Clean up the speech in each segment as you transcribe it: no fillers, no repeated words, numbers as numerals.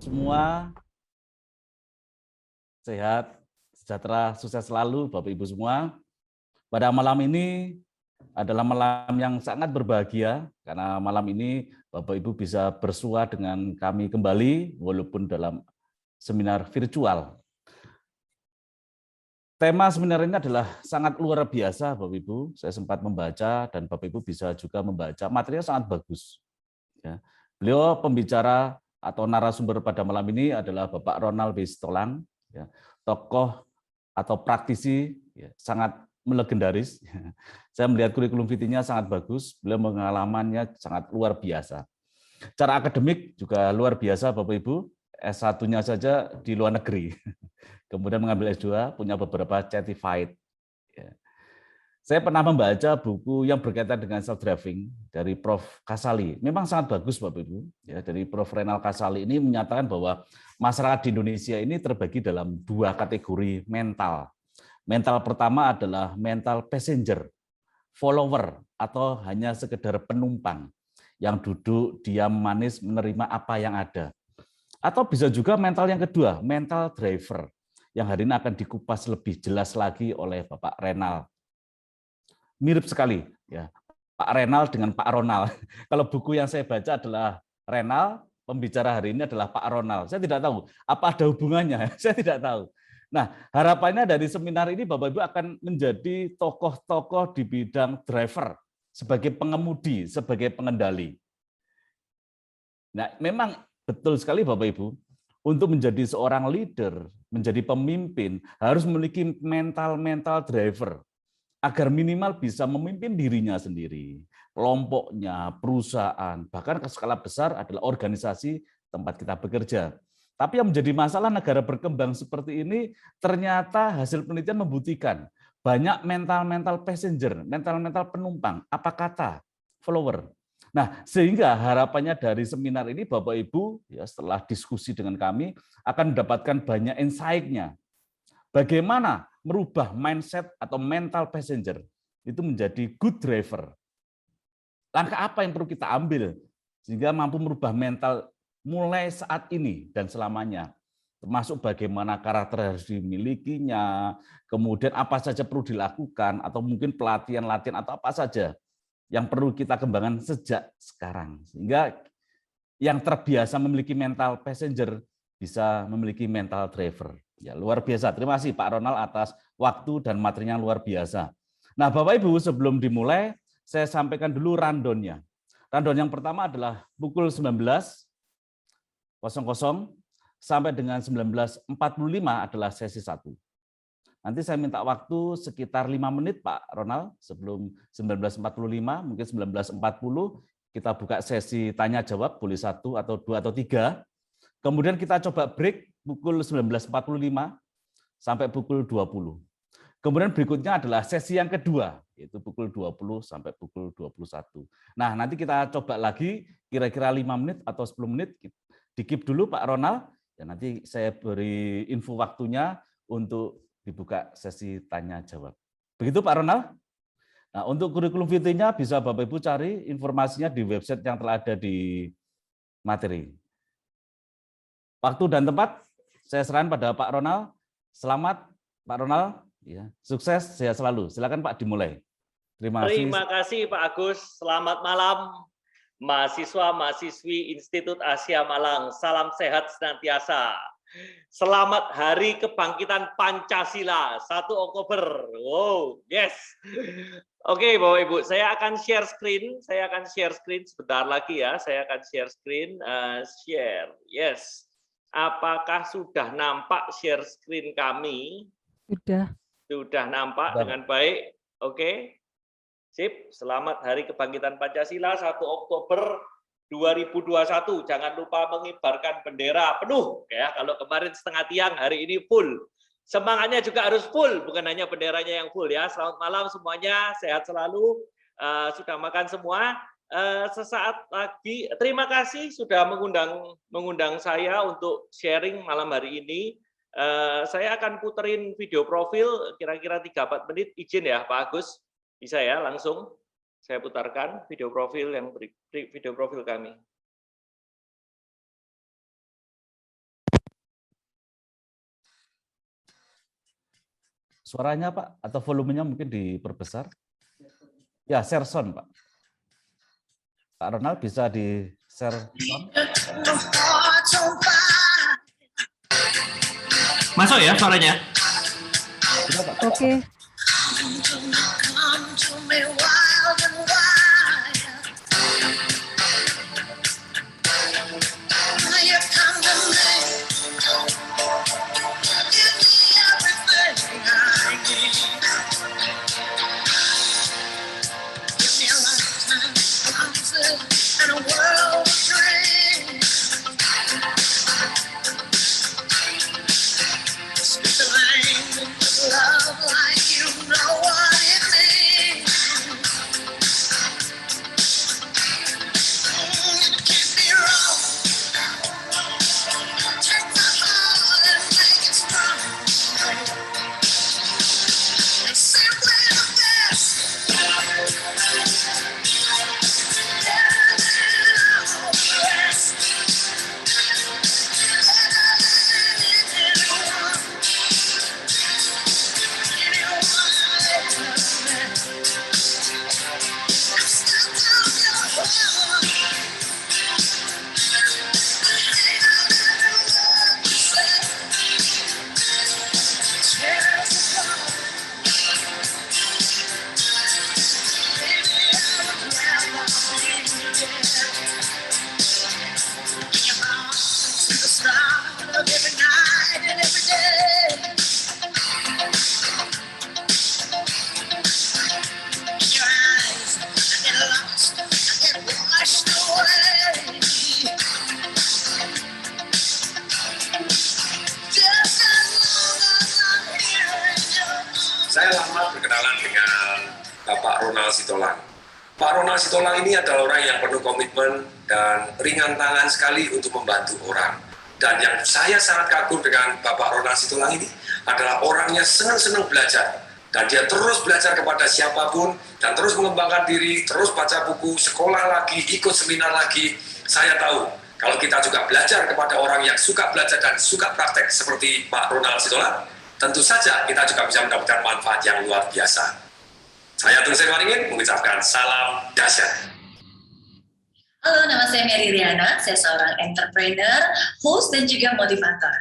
Semua sehat, sejahtera, sukses selalu Bapak Ibu semua. Pada malam ini adalah malam yang sangat berbahagia karena malam ini Bapak Ibu bisa bersua dengan kami kembali walaupun dalam seminar virtual. Tema seminar ini adalah sangat luar biasa Bapak Ibu. Saya sempat membaca dan Bapak Ibu bisa juga membaca. Materinya sangat bagus. Ya. Beliau pembicara atau narasumber pada malam ini adalah Bapak Ronald B. Sitolang, ya, tokoh atau praktisi ya, sangat melegendaris. Saya melihat kurikulum vitae-nya sangat bagus, beliau pengalamannya sangat luar biasa. Cara akademik juga luar biasa Bapak Ibu, S1-nya saja di luar negeri. Kemudian mengambil S2, punya beberapa certified. Ya. Saya pernah membaca buku yang berkaitan dengan self driving dari Prof. Kasali. Memang sangat bagus Bapak Ibu. Ya, dari Prof. Renal Kasali ini menyatakan bahwa masyarakat di Indonesia ini terbagi dalam dua kategori mental. Mental pertama adalah mental passenger, follower atau hanya sekedar penumpang yang duduk diam manis menerima apa yang ada. Atau bisa juga mental yang kedua, mental driver yang hari ini akan dikupas lebih jelas lagi oleh Bapak Renal. Mirip sekali ya Pak Renal dengan Pak Ronald. Kalau buku yang saya baca adalah Renal, pembicara hari ini adalah Pak Ronald. Saya tidak tahu apa ada hubungannya, saya tidak tahu. Nah, harapannya dari seminar ini Bapak Ibu akan menjadi tokoh-tokoh di bidang driver sebagai pengemudi, sebagai pengendali. Nah, memang betul sekali Bapak Ibu, untuk menjadi seorang leader, menjadi pemimpin harus memiliki mental driver agar minimal bisa memimpin dirinya sendiri, kelompoknya, perusahaan, bahkan ke skala besar adalah organisasi tempat kita bekerja. Tapi yang menjadi masalah negara berkembang seperti ini, ternyata hasil penelitian membuktikan banyak mental passenger, mental penumpang, apa kata follower. Nah, sehingga harapannya dari seminar ini Bapak Ibu ya setelah diskusi dengan kami akan mendapatkan banyak insight-nya. Bagaimana merubah mindset atau mental passenger itu menjadi good driver. Langkah apa yang perlu kita ambil sehingga mampu merubah mental mulai saat ini dan selamanya. Termasuk bagaimana karakter harus dimilikinya, kemudian apa saja perlu dilakukan, atau mungkin pelatihan-latihan atau apa saja yang perlu kita kembangkan sejak sekarang. Sehingga yang terbiasa memiliki mental passenger bisa memiliki mental driver. Ya, luar biasa. Terima kasih Pak Ronald atas waktu dan materinya luar biasa. Nah, Bapak Ibu, sebelum dimulai, saya sampaikan dulu rundown-nya. Rundown yang pertama adalah pukul 19.00 sampai dengan 19.45 adalah sesi 1. Nanti saya minta waktu sekitar 5 menit Pak Ronald, sebelum 19.45, mungkin 19.40, kita buka sesi tanya jawab, boleh 1 atau 2 atau 3. Kemudian kita coba break pukul 19.45 sampai pukul 20. Kemudian berikutnya adalah sesi yang kedua, yaitu pukul 20 sampai pukul 21. Nah, nanti kita coba lagi kira-kira 5 menit atau 10 menit, di-keep dulu Pak Ronald, dan nanti saya beri info waktunya untuk dibuka sesi tanya jawab. Begitu Pak Ronald? Nah, untuk kurikulum vitae-nya bisa Bapak Ibu cari informasinya di website yang telah ada di materi. Waktu dan tempat saya serahkan pada Pak Ronald. Selamat Pak Ronald, ya, sukses, sehat selalu. Silakan Pak dimulai. Terima kasih. Terima kasih Pak Agus. Selamat malam mahasiswa-mahasiswi Institut Asia Malang. Salam sehat senantiasa. Selamat Hari Kebangkitan Pancasila 1 Oktober. Wow, yes. Oke, Bapak Ibu, saya akan share screen. Sebentar lagi ya. Saya akan share screen. Share, yes. Apakah sudah nampak share screen kami? Sudah nampak dengan baik. Oke. Sip, selamat Hari Kebangkitan Pancasila 1 Oktober 2021. Jangan lupa mengibarkan bendera penuh ya. Kalau kemarin setengah tiang, hari ini full. Semangatnya juga harus full, bukan hanya benderanya yang full ya. Selamat malam semuanya, sehat selalu. Sudah makan semua. Sesaat lagi, terima kasih sudah mengundang saya untuk sharing malam hari ini. Saya akan puterin video profil kira-kira 3-4 menit. Izin ya Pak Agus. Bisa ya, langsung saya putarkan video profil kami. suaranya Pak, atau volumenya mungkin diperbesar. Ya, share sound Pak. Pak Ronald bisa di-share sound. Masuk ya suaranya? Oke. Saya lama berkenalan dengan Bapak Ronald Sitolang. Pak Ronald Sitolang ini adalah orang yang penuh komitmen dan ringan tangan sekali untuk membantu orang. Dan yang saya sangat kagum dengan Bapak Ronald Sitolang ini adalah orangnya senang-senang belajar. Dan dia terus belajar kepada siapapun dan terus mengembangkan diri, terus baca buku, sekolah lagi, ikut seminar lagi. Saya tahu kalau kita juga belajar kepada orang yang suka belajar dan suka praktek seperti Pak Ronald Sitolang, tentu saja kita juga bisa mendapatkan manfaat yang luar biasa. Saya Tun Waringin mengucapkan salam dahsyat. Halo, nama saya Mary Riana, saya seorang entrepreneur, host, dan juga motivator.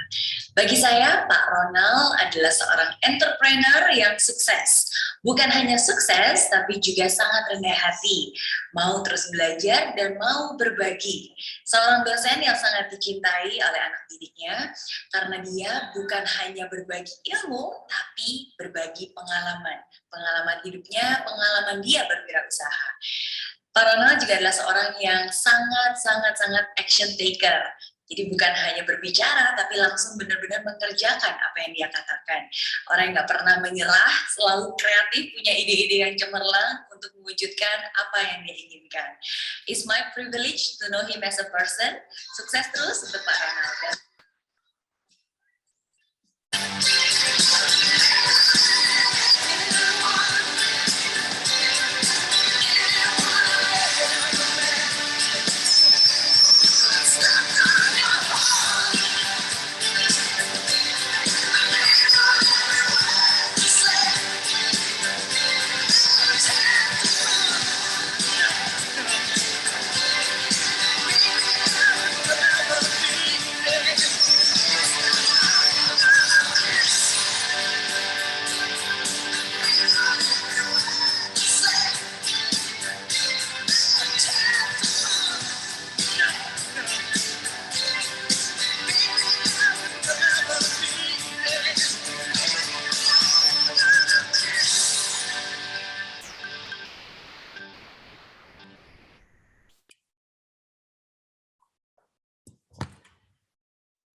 Bagi saya, Pak Ronald adalah seorang entrepreneur yang sukses. Bukan hanya sukses, tapi juga sangat rendah hati, mau terus belajar dan mau berbagi. Seorang dosen yang sangat dicintai oleh anak didiknya, karena dia bukan hanya berbagi ilmu, tapi berbagi pengalaman. Pengalaman hidupnya, pengalaman dia berwirausaha. Pak Ronald juga adalah seorang yang sangat action taker. Jadi bukan hanya berbicara, tapi langsung benar-benar mengerjakan apa yang dia katakan. Orang yang nggak pernah menyerah, selalu kreatif, punya ide-ide yang cemerlang untuk mewujudkan apa yang dia inginkan. It's my privilege to know him as a person. Sukses terus untuk Pak Ronald.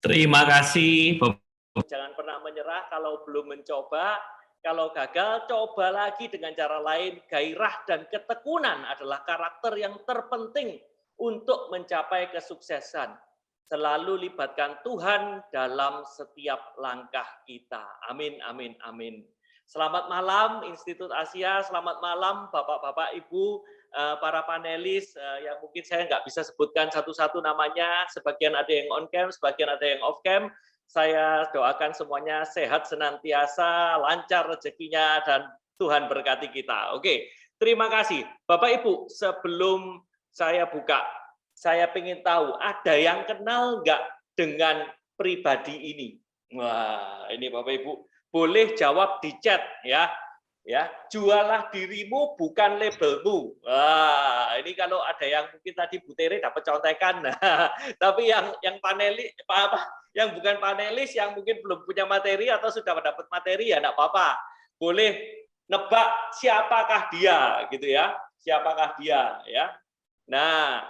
Terima kasih. Jangan pernah menyerah kalau belum mencoba. Kalau gagal, coba lagi dengan cara lain. Gairah dan ketekunan adalah karakter yang terpenting untuk mencapai kesuksesan. Selalu libatkan Tuhan dalam setiap langkah kita. Amin, amin, amin. Selamat malam Institut Asia, selamat malam Bapak-Bapak, Ibu, para panelis yang mungkin saya nggak bisa sebutkan satu-satu namanya, sebagian ada yang on cam, sebagian ada yang off cam. Saya doakan semuanya sehat senantiasa, lancar rezekinya, dan Tuhan berkati kita. Oke, terima kasih. Bapak Ibu, sebelum saya buka, saya ingin tahu, ada yang kenal nggak dengan pribadi ini? Wah, ini Bapak Ibu, boleh jawab di chat ya. Ya, jualah dirimu bukan labelmu. Wah, ini kalau ada yang mungkin tadi Bu Tere dapat contekan. Nah, tapi yang panelis yang bukan panelis, yang mungkin belum punya materi atau sudah dapat materi, ya enggak apa-apa. Boleh nebak siapakah dia gitu ya. Siapakah dia ya. Nah,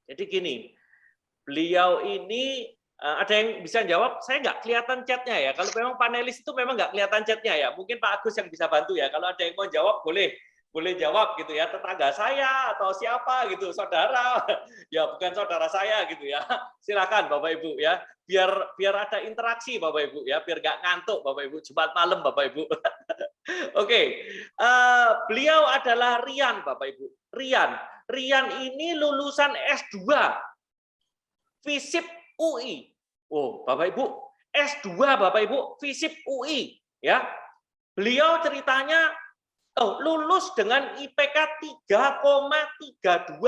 jadi gini. Beliau ini ada yang bisa jawab, saya nggak kelihatan chatnya ya. Kalau memang panelis itu memang nggak kelihatan chatnya ya. Mungkin Pak Agus yang bisa bantu ya. Kalau ada yang mau jawab, boleh jawab gitu ya. Tetangga saya atau siapa gitu, saudara. Ya bukan saudara saya gitu ya. Silakan Bapak Ibu ya. Biar ada interaksi Bapak Ibu ya. Biar nggak ngantuk Bapak Ibu. Jumat malam Bapak Ibu. Oke, beliau adalah Rian Bapak Ibu. Rian ini lulusan S2. FISIP UI. Oh, Bapak Ibu, S2 Bapak Ibu, FISIP UI ya. Beliau ceritanya lulus dengan IPK 3,32.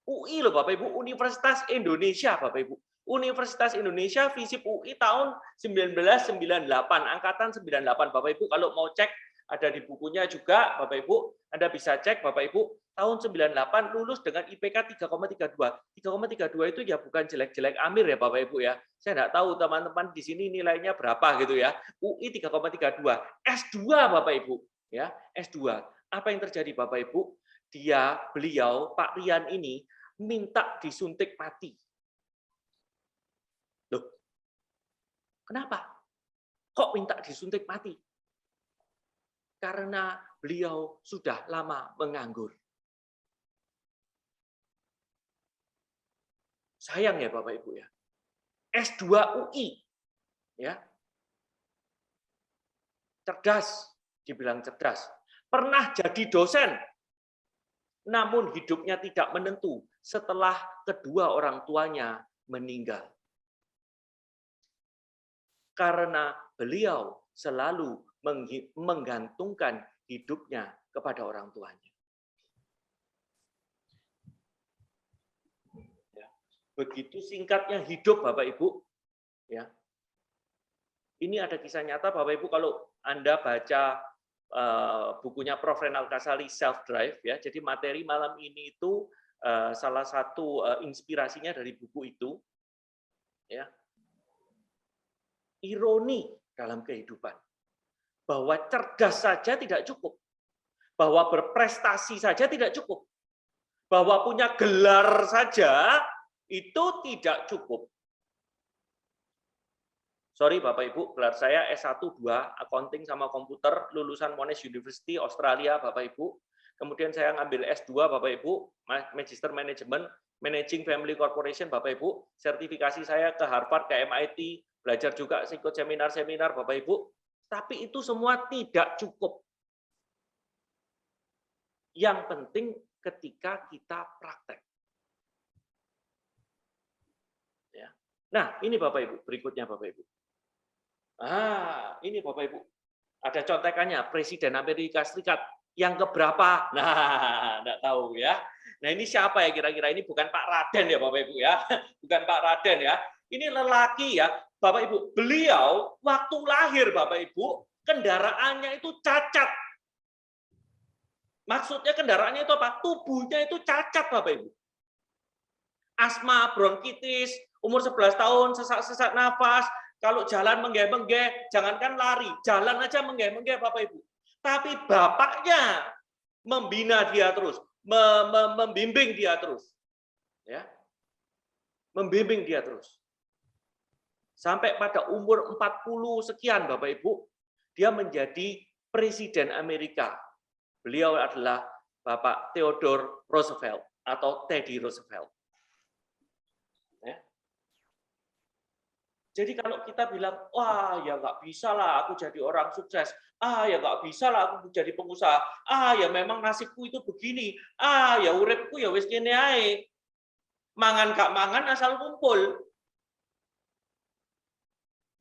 UI loh Bapak Ibu, Universitas Indonesia Bapak Ibu. Universitas Indonesia FISIP UI tahun 1998, angkatan 98 Bapak Ibu. Kalau mau cek ada di bukunya juga Bapak Ibu, Anda bisa cek Bapak Ibu. Tahun 98 lulus dengan IPK 3,32. 3,32 itu ya bukan jelek-jelek amir ya Bapak Ibu ya. Saya enggak tahu teman-teman di sini nilainya berapa gitu ya. UI 3,32. S2 Bapak Ibu ya, S2. Apa yang terjadi Bapak Ibu? Beliau Pak Rian ini minta disuntik mati. Loh. Kenapa? Kok minta disuntik mati? Karena beliau sudah lama menganggur. Sayang ya Bapak Ibu ya. S2 UI ya. Cerdas, dibilang cerdas. Pernah jadi dosen. Namun hidupnya tidak menentu setelah kedua orang tuanya meninggal. Karena beliau selalu menggantungkan hidupnya kepada orang tuanya. Begitu singkatnya hidup Bapak Ibu. Ya. Ini ada kisah nyata Bapak Ibu kalau Anda baca bukunya Prof. Renal Kasali Self Drive ya. Jadi materi malam ini itu salah satu inspirasinya dari buku itu. Ya. Ironi dalam kehidupan. Bahwa cerdas saja tidak cukup. Bahwa berprestasi saja tidak cukup. Bahwa punya gelar saja itu tidak cukup. Sorry Bapak Ibu, gelar saya S1 2 Accounting sama Komputer, lulusan Monash University Australia Bapak Ibu. Kemudian saya ngambil S2 Bapak Ibu, Magister Management, Managing Family Corporation Bapak Ibu. Sertifikasi saya ke Harvard, ke MIT, belajar juga ikut seminar-seminar Bapak Ibu. Tapi itu semua tidak cukup. Yang penting ketika kita praktek. Nah, ini Bapak Ibu, berikutnya Bapak Ibu. Ini Bapak Ibu. Ada contekannya, Presiden Amerika Serikat yang keberapa? Nah, enggak tahu ya. Nah, ini siapa ya kira-kira? Ini bukan Pak Raden ya Bapak Ibu ya. Bukan Pak Raden ya. Ini lelaki ya, Bapak Ibu. Beliau waktu lahir Bapak Ibu, kendaraannya itu cacat. Maksudnya kendaraannya itu apa? Tubuhnya itu cacat Bapak Ibu. Asma, bronkitis, umur 11 tahun, sesak-sesak nafas, kalau jalan menggeh-menggeh, jangankan lari, jalan aja menggeh-menggeh Bapak Ibu. Tapi bapaknya membina dia terus, membimbing dia terus. Ya. Membimbing dia terus. Sampai pada umur 40 sekian Bapak Ibu, dia menjadi Presiden Amerika. Beliau adalah Bapak Theodore Roosevelt atau Teddy Roosevelt. Jadi kalau kita bilang, wah ya nggak bisa lah aku jadi orang sukses, ya nggak bisa lah aku jadi pengusaha, ya memang nasibku itu begini, ya uripku ya wis kene ae. Mangan gak mangan asal kumpul.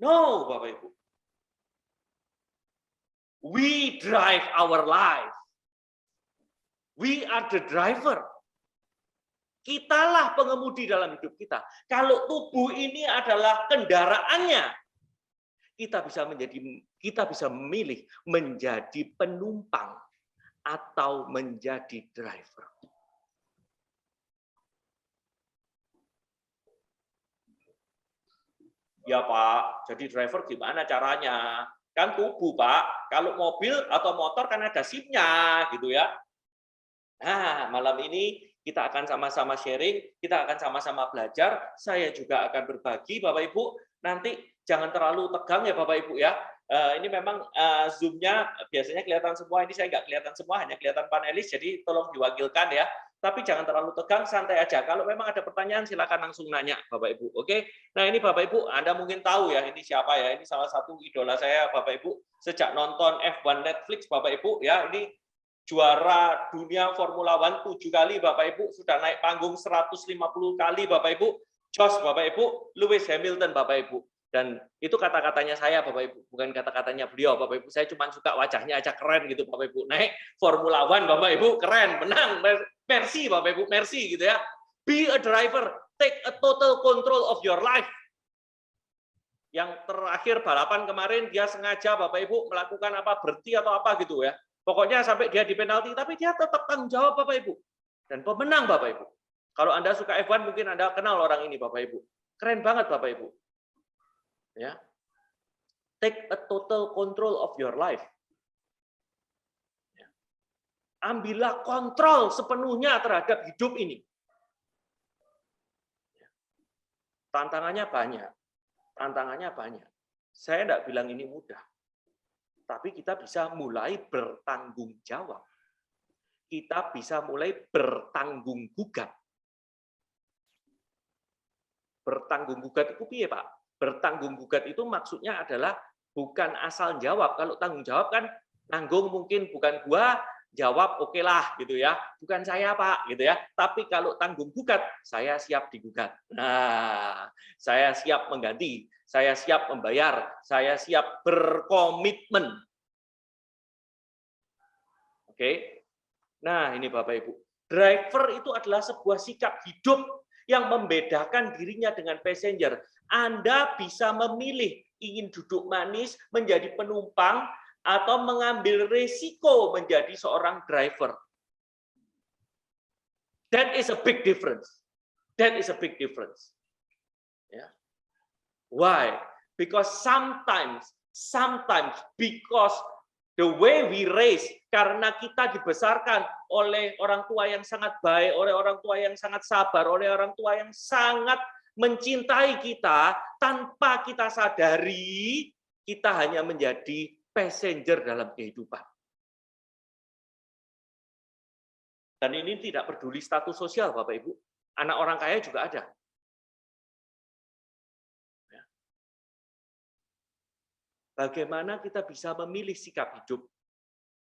No, Bapak Ibu. We drive our life. We are the driver. Kitalah pengemudi dalam hidup kita. Kalau tubuh ini adalah kendaraannya, kita bisa memilih menjadi penumpang atau menjadi driver. Ya Pak, jadi driver gimana caranya? Kan tubuh Pak, kalau mobil atau motor kan ada SIM-nya gitu ya. Nah, malam ini kita akan sama-sama sharing, kita akan sama-sama belajar. Saya juga akan berbagi, Bapak Ibu. Nanti jangan terlalu tegang ya, Bapak Ibu ya. Ini memang Zoom-nya biasanya kelihatan semua. Ini saya nggak kelihatan semua, hanya kelihatan panelis. Jadi tolong diwakilkan ya. Tapi jangan terlalu tegang, santai aja. Kalau memang ada pertanyaan, silakan langsung nanya, Bapak Ibu. Oke? Nah ini Bapak Ibu, Anda mungkin tahu ya, ini siapa ya? Ini salah satu idola saya, Bapak Ibu. Sejak nonton F1 Netflix, Bapak Ibu, ya ini juara dunia Formula One 7 kali, Bapak Ibu, sudah naik panggung 150 kali, Bapak Ibu, Jos, Bapak Ibu, Lewis Hamilton, Bapak Ibu. Dan itu kata-katanya saya, Bapak Ibu, bukan kata-katanya beliau, Bapak Ibu. Saya cuma suka wajahnya aja keren gitu, Bapak Ibu. Naik Formula One, Bapak Ibu, keren, menang, mercy, Bapak Ibu, mercy gitu ya. Be a driver, take a total control of your life. Yang terakhir balapan kemarin dia sengaja Bapak Ibu melakukan apa, berhenti atau apa gitu ya. Pokoknya sampai dia di penalti, tapi dia tetap tanggung jawab Bapak Ibu. Dan pemenang Bapak Ibu. Kalau Anda suka F1 mungkin Anda kenal orang ini Bapak Ibu. Keren banget Bapak Ibu. Ya. Take a total control of your life. Ya. Ambillah kontrol sepenuhnya terhadap hidup ini. Ya. Tantangannya banyak. Tantangannya banyak. Saya tidak bilang ini mudah. Tapi kita bisa mulai bertanggung jawab. Kita bisa mulai bertanggung gugat. Bertanggung gugat itu piye, Pak? Bertanggung gugat itu maksudnya adalah bukan asal jawab. Kalau tanggung jawab kan nanggung mungkin bukan gua, jawab oke lah gitu ya. Bukan saya, Pak, gitu ya. Tapi kalau tanggung gugat, saya siap digugat. Nah, saya siap mengganti, saya siap membayar, saya siap berkomitmen. Oke. Nah, ini Bapak Ibu. Driver itu adalah sebuah sikap hidup yang membedakan dirinya dengan passenger. Anda bisa memilih ingin duduk manis menjadi penumpang atau mengambil risiko menjadi seorang driver. That is a big difference. That is a big difference. Yeah. Why? Because sometimes because the way we raise, karena kita dibesarkan oleh orang tua yang sangat baik, oleh orang tua yang sangat sabar, oleh orang tua yang sangat mencintai kita, tanpa kita sadari, kita hanya menjadi passenger dalam kehidupan. Dan ini tidak peduli status sosial, Bapak Ibu. Anak orang kaya juga ada. Bagaimana kita bisa memilih sikap hidup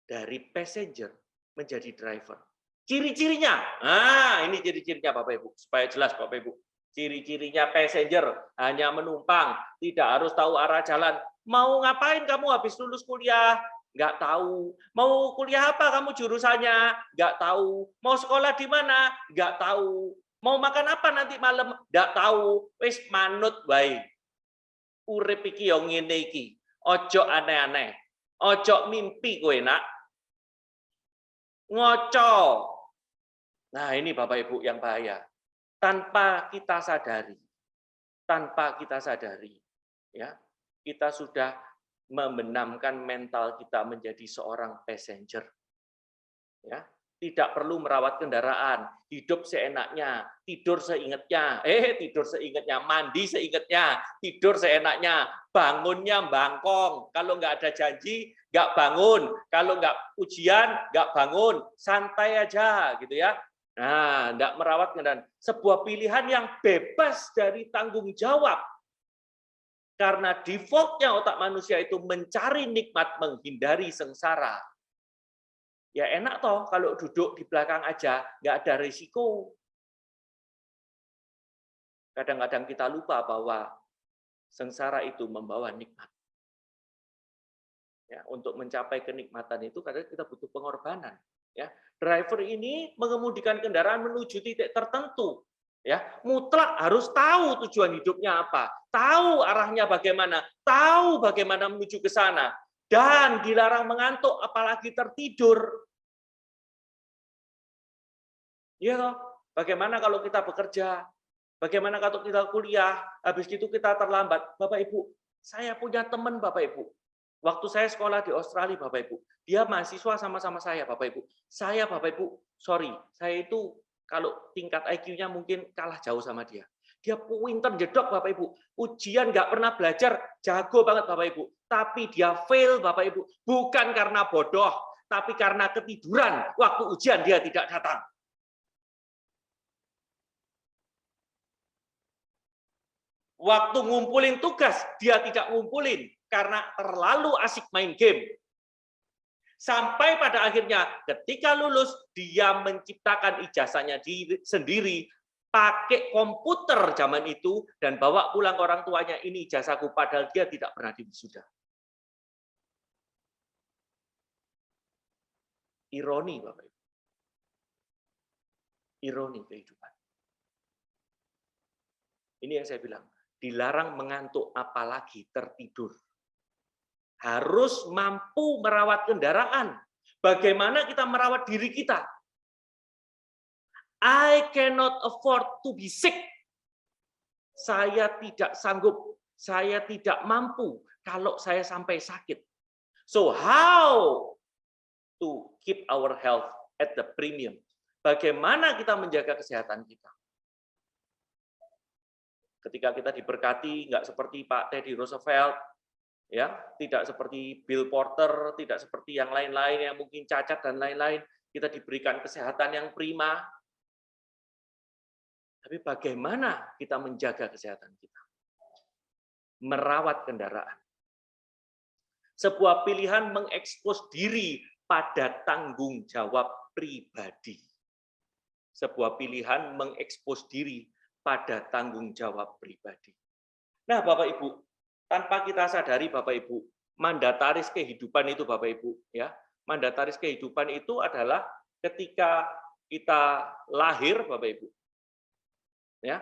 dari passenger menjadi driver? Ciri-cirinya, nah ini ciri-cirinya Bapak Ibu, supaya jelas Bapak Ibu. Ciri-cirinya passenger hanya menumpang, tidak harus tahu arah jalan. Mau ngapain kamu habis lulus kuliah? Nggak tahu. Mau kuliah apa kamu jurusannya? Nggak tahu. Mau sekolah di mana? Nggak tahu. Mau makan apa nanti malam? Nggak tahu. Wis manut wae. Urip iki yo ngene iki. Ojo aneh-aneh. Ojo mimpi kowe nak. Ngoco. Nah, ini Bapak Ibu yang bahaya. Tanpa kita sadari, ya, kita sudah membenamkan mental kita menjadi seorang passenger. Ya, tidak perlu merawat kendaraan, hidup seenaknya, tidur seingatnya, mandi seingatnya, tidur seenaknya, bangunnya bangkong, kalau nggak ada janji nggak bangun, kalau nggak ujian nggak bangun, santai aja gitu ya. Nah, nggak merawat kendaraan, sebuah pilihan yang bebas dari tanggung jawab. Karena defaultnya otak manusia itu mencari nikmat, menghindari sengsara. Ya enak toh kalau duduk di belakang aja, nggak ada risiko. Kadang-kadang kita lupa bahwa Sengsara itu membawa nikmat. Ya, untuk mencapai kenikmatan itu kadang kita butuh pengorbanan. Ya, driver ini mengemudikan kendaraan menuju titik tertentu. Ya, mutlak harus tahu tujuan hidupnya apa, tahu arahnya bagaimana, tahu bagaimana menuju ke sana, dan dilarang mengantuk, apalagi tertidur. Iya toh? Bagaimana kalau kita bekerja? Bagaimana kalau kita kuliah? Habis itu kita terlambat. Bapak Ibu, saya punya teman Bapak Ibu. Waktu saya sekolah di Australia, Bapak Ibu, dia mahasiswa sama-sama saya, Bapak Ibu. Saya, Bapak Ibu, sorry, saya itu kalau tingkat IQ-nya mungkin kalah jauh sama dia. Dia pinter jedok, Bapak Ibu. Ujian nggak pernah belajar, jago banget, Bapak Ibu. Tapi dia fail, Bapak Ibu. Bukan karena bodoh, tapi karena ketiduran. Waktu ujian dia tidak datang. Waktu ngumpulin tugas, dia tidak ngumpulin karena terlalu asik main game. Sampai pada akhirnya ketika lulus, dia menciptakan ijazahnya sendiri, pakai komputer zaman itu, dan bawa pulang ke orang tuanya, ini ijazahku, padahal dia tidak pernah diwisuda. Ironi, Bapak Ibu. Ironi kehidupan. Ini yang saya bilang. Dilarang mengantuk, apalagi tertidur. Harus mampu merawat kendaraan. Bagaimana kita merawat diri kita? I cannot afford to be sick. Saya tidak sanggup, saya tidak mampu kalau saya sampai sakit. So how to keep our health at the premium? Bagaimana kita menjaga kesehatan kita? Ketika kita diberkati, nggak seperti Pak Teddy Roosevelt, ya, tidak seperti Bill Porter, tidak seperti yang lain-lain yang mungkin cacat dan lain-lain, kita diberikan kesehatan yang prima. Tapi bagaimana kita menjaga kesehatan kita? Merawat kendaraan. Sebuah pilihan mengekspos diri pada tanggung jawab pribadi. Sebuah pilihan mengekspos diri pada tanggung jawab pribadi. Nah, Bapak Ibu, tanpa kita sadari, Bapak Ibu, mandataris kehidupan itu, Bapak Ibu, ya, mandataris kehidupan itu adalah ketika kita lahir, Bapak Ibu, ya,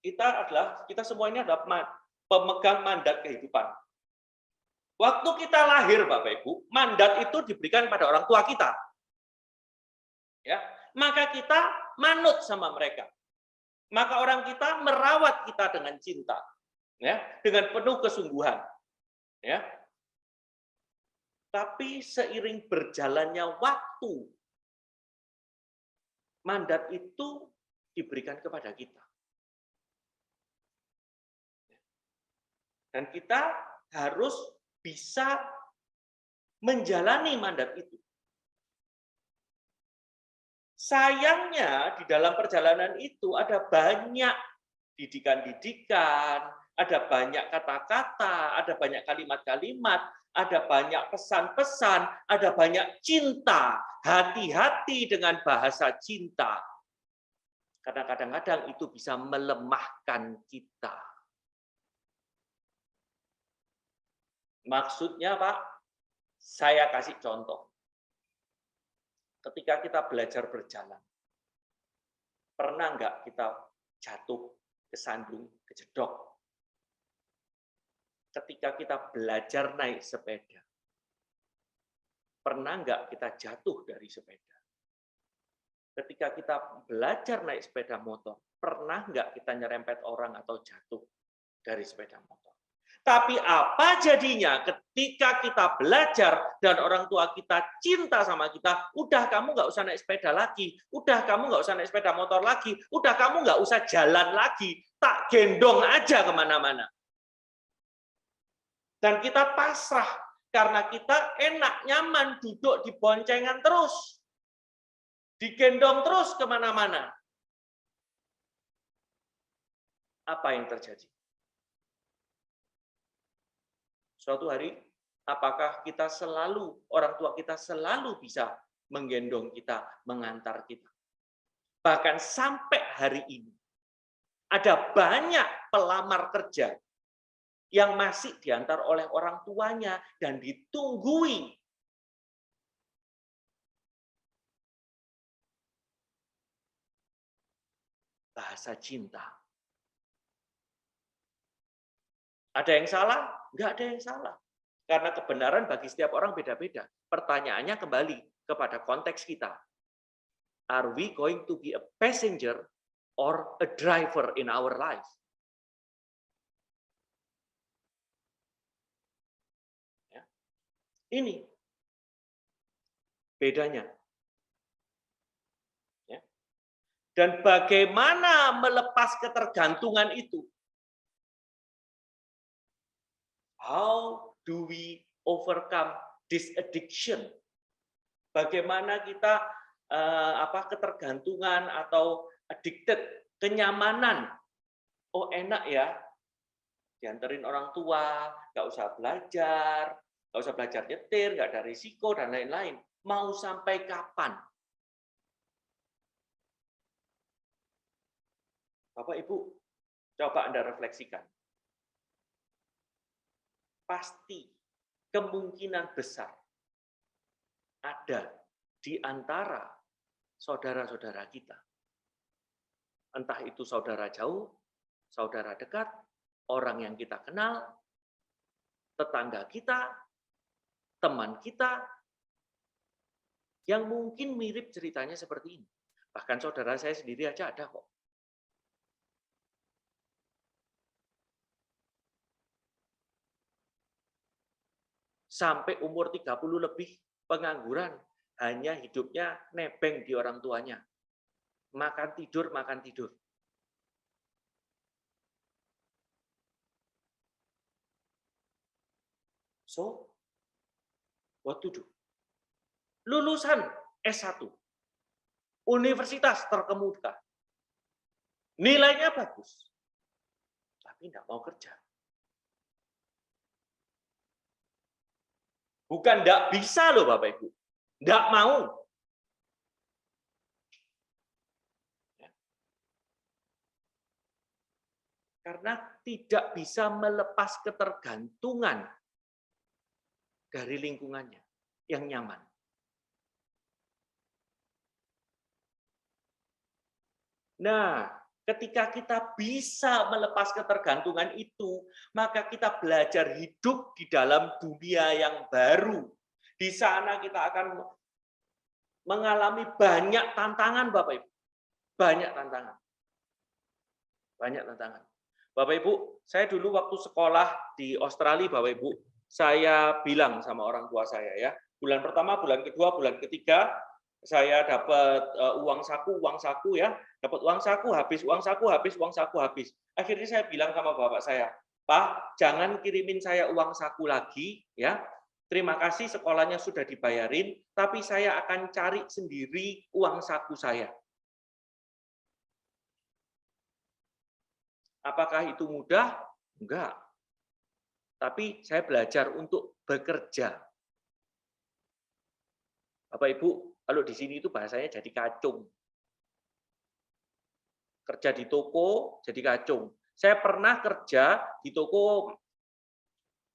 kita semua ini adalah pemegang mandat kehidupan. Waktu kita lahir, Bapak Ibu, mandat itu diberikan pada orang tua kita, ya, maka kita manut sama mereka. Maka orang kita merawat kita dengan cinta, ya, dengan penuh kesungguhan, ya. Tapi seiring berjalannya waktu, mandat itu diberikan kepada kita, dan kita harus bisa menjalani mandat itu. Sayangnya di dalam perjalanan itu ada banyak didikan-didikan, ada banyak kata-kata, ada banyak kalimat-kalimat, ada banyak pesan-pesan, ada banyak cinta. Hati-hati dengan bahasa cinta. Karena kadang-kadang itu bisa melemahkan kita. Maksudnya, Pak, saya kasih contoh. Ketika kita belajar berjalan, pernah nggak kita jatuh, kesandung, kejedok? Ketika kita belajar naik sepeda, pernah nggak kita jatuh dari sepeda? Ketika kita belajar naik sepeda motor, pernah nggak kita nyerempet orang atau jatuh dari sepeda motor? Tapi apa jadinya ketika kita belajar dan orang tua kita cinta sama kita, udah kamu nggak usah naik sepeda lagi, udah kamu nggak usah naik sepeda motor lagi, udah kamu nggak usah jalan lagi, tak gendong aja kemana-mana. Dan kita pasrah karena kita enak, nyaman, duduk di boncengan terus, digendong terus kemana-mana. Apa yang terjadi? Suatu hari, apakah kita selalu, orang tua kita selalu bisa menggendong kita, mengantar kita? Bahkan sampai hari ini, ada banyak pelamar kerja yang masih diantar oleh orang tuanya dan ditunggui. Bahasa cinta. Ada yang salah? Enggak ada yang salah. Karena kebenaran bagi setiap orang beda-beda. Pertanyaannya kembali kepada konteks kita. Are we going to be a passenger or a driver in our life? Ya. Ini bedanya. Ya. Dan bagaimana melepas ketergantungan itu? How do we overcome this addiction? Bagaimana kita ketergantungan atau addicted, kenyamanan. Oh enak ya, dianterin orang tua, nggak usah belajar nyetir, nggak ada risiko dan lain-lain. Mau sampai kapan? Bapak Ibu, coba Anda refleksikan. Pasti kemungkinan besar ada di antara saudara-saudara kita. Entah itu saudara jauh, saudara dekat, orang yang kita kenal, tetangga kita, teman kita, yang mungkin mirip ceritanya seperti ini. Bahkan saudara saya sendiri aja ada kok. Sampai umur 30 lebih pengangguran, hanya hidupnya nebeng di orang tuanya. Makan tidur. So, what to do? Lulusan S1, universitas terkemuka, nilainya bagus, tapi tidak mau kerja. Bukan tidak bisa loh Bapak Ibu, tidak mau. Karena tidak bisa melepas ketergantungan dari lingkungannya yang nyaman. Nah, ketika kita bisa melepas ketergantungan itu, maka kita belajar hidup di dalam dunia yang baru. Di sana kita akan mengalami banyak tantangan, Bapak Ibu. Banyak tantangan. Bapak Ibu, saya dulu waktu sekolah di Australia, Bapak Ibu, saya bilang sama orang tua saya ya, bulan pertama, bulan kedua, bulan ketiga, saya dapat uang saku ya, dapat uang saku habis. Akhirnya saya bilang sama bapak saya, Pak, jangan kirimin saya uang saku lagi ya. Terima kasih sekolahnya sudah dibayarin, tapi saya akan cari sendiri uang saku saya. Apakah itu mudah? Enggak. Tapi saya belajar untuk bekerja. Bapak Ibu, kalau di sini itu bahasanya jadi kacung. Kerja di toko jadi kacung. Saya pernah kerja di toko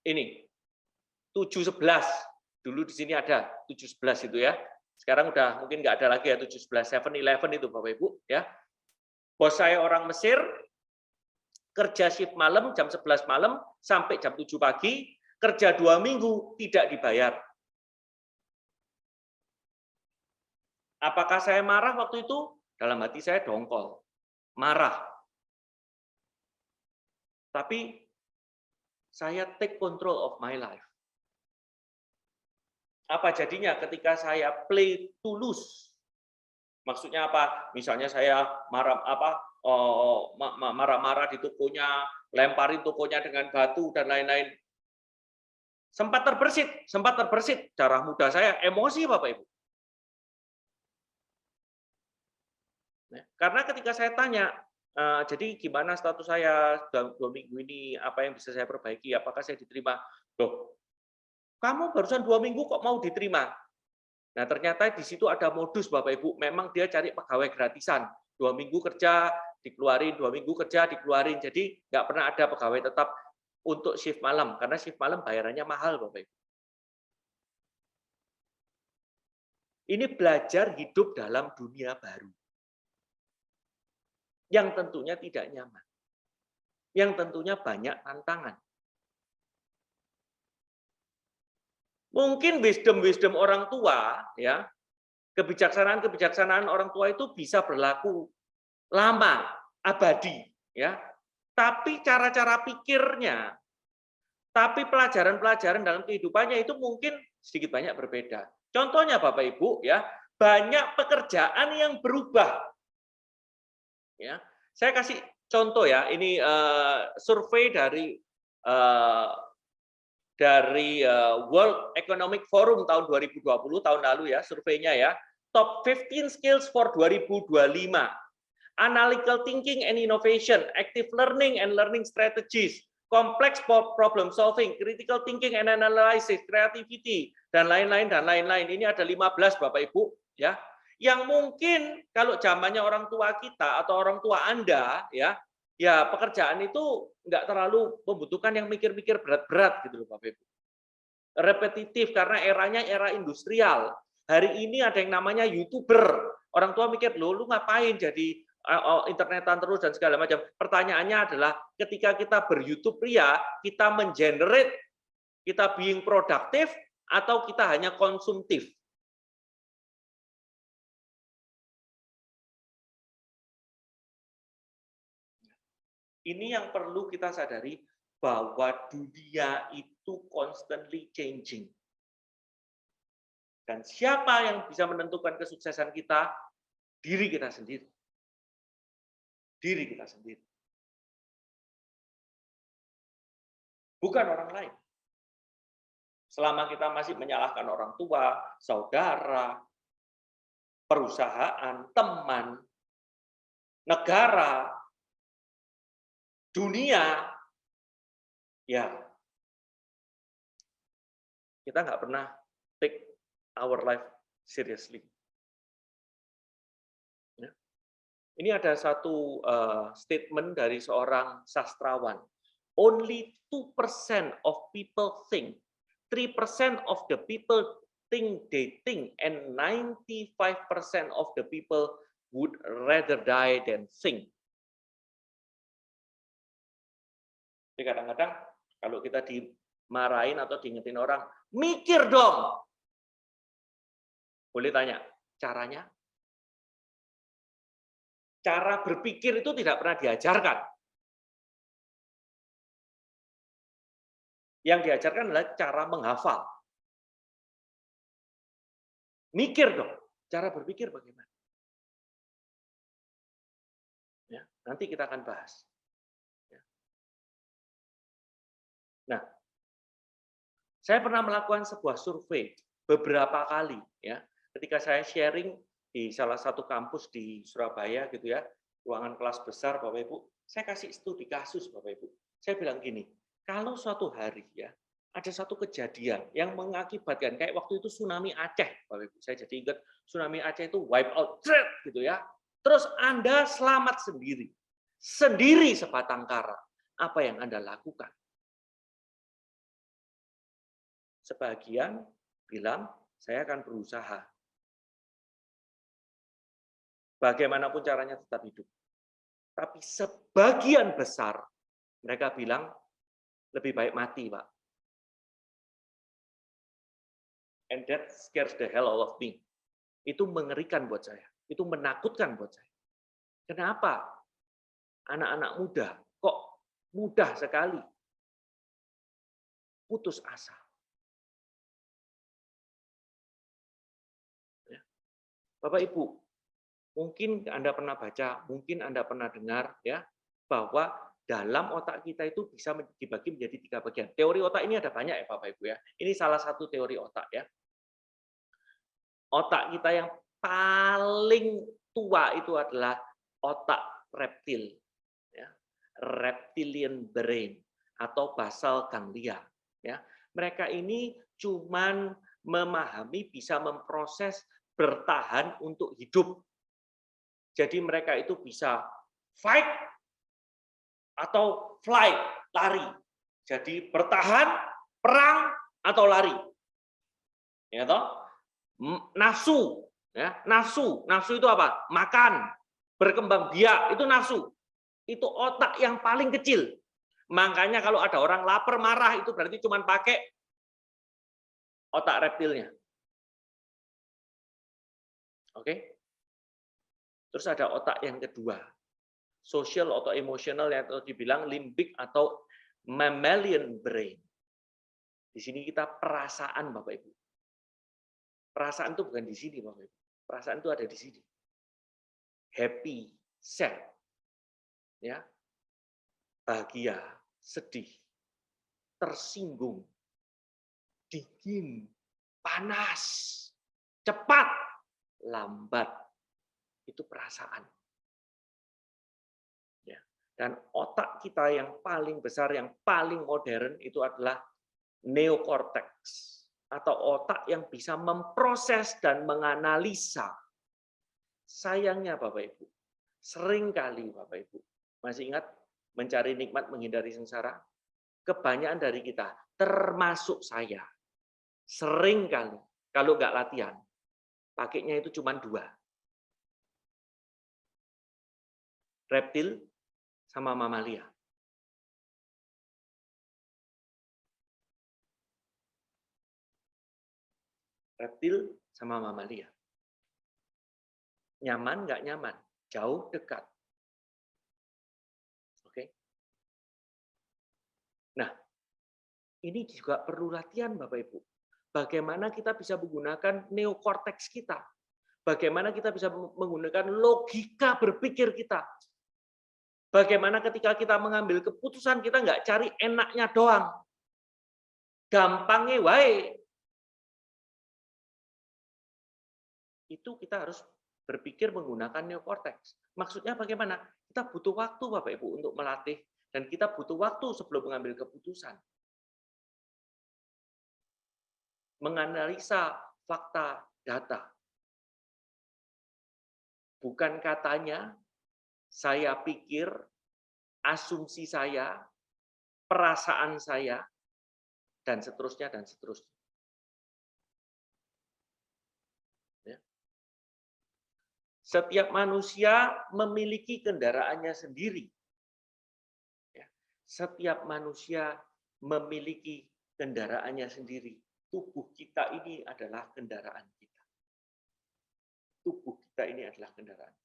ini 711. Dulu di sini ada 711 itu ya. Sekarang udah mungkin nggak ada lagi ya 711, 7-Eleven itu Bapak Ibu ya. Bos saya orang Mesir, kerja shift malam jam 11 malam sampai jam 7 pagi, kerja 2 minggu tidak dibayar. Apakah saya marah waktu itu? Dalam hati saya dongkol, marah. Tapi saya take control of my life. Apa jadinya ketika saya play to lose? Maksudnya apa? Misalnya saya marah-marah di tokonya, lemparin tokonya dengan batu dan lain-lain. Sempat terbersit darah muda saya, emosi Bapak Ibu. Karena ketika saya tanya, jadi gimana status saya dalam 2 minggu ini, apa yang bisa saya perbaiki, apakah saya diterima? Loh, kamu barusan 2 minggu kok mau diterima? Nah ternyata di situ ada modus Bapak Ibu, memang dia cari pegawai gratisan. 2 minggu kerja, dikeluarin, 2 minggu kerja, dikeluarin. Jadi nggak pernah ada pegawai tetap. untuk shift malam, karena shift malam bayarannya mahal, Bapak Ibu. Ini belajar hidup dalam dunia baru. Yang tentunya tidak nyaman. Yang tentunya banyak tantangan. Mungkin wisdom orang tua, ya, kebijaksanaan orang tua itu bisa berlaku lama, abadi, ya. Tapi cara-cara pikirnya, tapi pelajaran-pelajaran dalam kehidupannya itu mungkin sedikit banyak berbeda. Contohnya Bapak Ibu, ya, banyak pekerjaan yang berubah. Ya, saya kasih contoh ya, ini survei dari World Economic Forum tahun 2020, tahun lalu ya, surveinya ya. Top 15 skills for 2025. Analytical thinking and innovation, active learning and learning strategies, complex problem solving, critical thinking and analysis, creativity, dan lain-lain dan lain-lain. Ini ada 15 Bapak Ibu, ya. Yang mungkin kalau zamannya orang tua kita atau orang tua Anda, ya pekerjaan itu nggak terlalu membutuhkan yang mikir-mikir berat-berat gitu loh Bapak Ibu. Repetitif karena eranya era industrial. Hari ini ada yang namanya YouTuber. Orang tua mikir, lu ngapain jadi internetan terus dan segala macam. Pertanyaannya adalah ketika kita ber-YouTube pria, kita mengenerate, kita being produktif atau kita hanya konsumtif. Ini yang perlu kita sadari bahwa dunia itu constantly changing. Dan siapa yang bisa menentukan kesuksesan kita? Diri kita sendiri. Diri kita sendiri. Bukan orang lain. Selama kita masih menyalahkan orang tua, saudara, perusahaan, teman, negara, dunia, ya kita nggak pernah take our life seriously. Ya. Ini ada satu statement dari seorang sastrawan. Only 2% of people think, 3% of the people think they think, and 95% of the people would rather die than think. Jadi kadang-kadang kalau kita dimarahin atau diingetin orang, mikir dong. Boleh tanya, caranya? Cara berpikir itu tidak pernah diajarkan. Yang diajarkan adalah cara menghafal. Mikir dong, cara berpikir bagaimana? Ya, nanti kita akan bahas. Nah, saya pernah melakukan sebuah survei beberapa kali, ya. Ketika saya sharing di salah satu kampus di Surabaya, gitu ya, ruangan kelas besar, Bapak Ibu, saya kasih studi kasus, Bapak Ibu. Saya bilang gini, kalau suatu hari ya ada satu kejadian yang mengakibatkan kayak waktu itu tsunami Aceh, Bapak Ibu. Saya jadi ingat tsunami Aceh itu wipe out, gitu ya. Terus Anda selamat sendiri sebatang kara. Apa yang Anda lakukan? Sebagian bilang, saya akan berusaha. Bagaimanapun caranya tetap hidup. Tapi sebagian besar, mereka bilang, lebih baik mati, Pak. And that scares the hell out of me. Itu mengerikan buat saya. Itu menakutkan buat saya. Kenapa? Anak-anak muda, kok mudah sekali putus asa. Bapak Ibu, mungkin Anda pernah baca, mungkin Anda pernah dengar ya bahwa dalam otak kita itu bisa dibagi menjadi 3 bagian. Teori otak ini ada banyak ya Bapak Ibu ya. Ini salah satu teori otak ya. Otak kita yang paling tua itu adalah otak reptil. Ya. Reptilian brain atau basal ganglia. Ya. Mereka ini cuman memahami, bisa memproses bertahan untuk hidup. Jadi mereka itu bisa fight atau flight, lari. Jadi bertahan, perang, atau lari. Ya toh? Nafsu, ya, nafsu itu apa? Makan, berkembang biak, itu nafsu. Itu otak yang paling kecil. Makanya kalau ada orang lapar, marah, itu berarti cuma pakai otak reptilnya. Oke? Terus ada otak yang kedua, social atau emotional, atau dibilang limbic atau mammalian brain. Di sini kita perasaan, Bapak Ibu. Perasaan itu bukan di sini, Bapak Ibu. Perasaan itu ada di sini. Happy, sad, ya, bahagia, sedih, tersinggung, dingin, panas, cepat, lambat. Itu perasaan. Ya. Dan otak kita yang paling besar, yang paling modern itu adalah neokortex atau otak yang bisa memproses dan menganalisa. Sayangnya Bapak Ibu, seringkali Bapak Ibu, masih ingat mencari nikmat menghindari sengsara? Kebanyakan dari kita, termasuk saya, seringkali kalau nggak latihan, pakainya itu cuma 2. Reptil sama mamalia. Reptil sama mamalia. Nyaman nggak nyaman, jauh dekat. Oke. Nah, ini juga perlu latihan Bapak Ibu. Bagaimana kita bisa menggunakan neokorteks kita? Bagaimana kita bisa menggunakan logika berpikir kita? Bagaimana ketika kita mengambil keputusan, kita nggak cari enaknya doang. Gampangnya wae. Itu kita harus berpikir menggunakan neokorteks. Maksudnya bagaimana? Kita butuh waktu Bapak Ibu untuk melatih, dan kita butuh waktu sebelum mengambil keputusan. Menganalisa fakta data. Bukan katanya, saya pikir, asumsi saya, perasaan saya, dan seterusnya, dan seterusnya. Ya. Setiap manusia memiliki kendaraannya sendiri. Ya. Setiap manusia memiliki kendaraannya sendiri. Tubuh kita ini adalah kendaraan kita. Tubuh kita ini adalah kendaraan kita.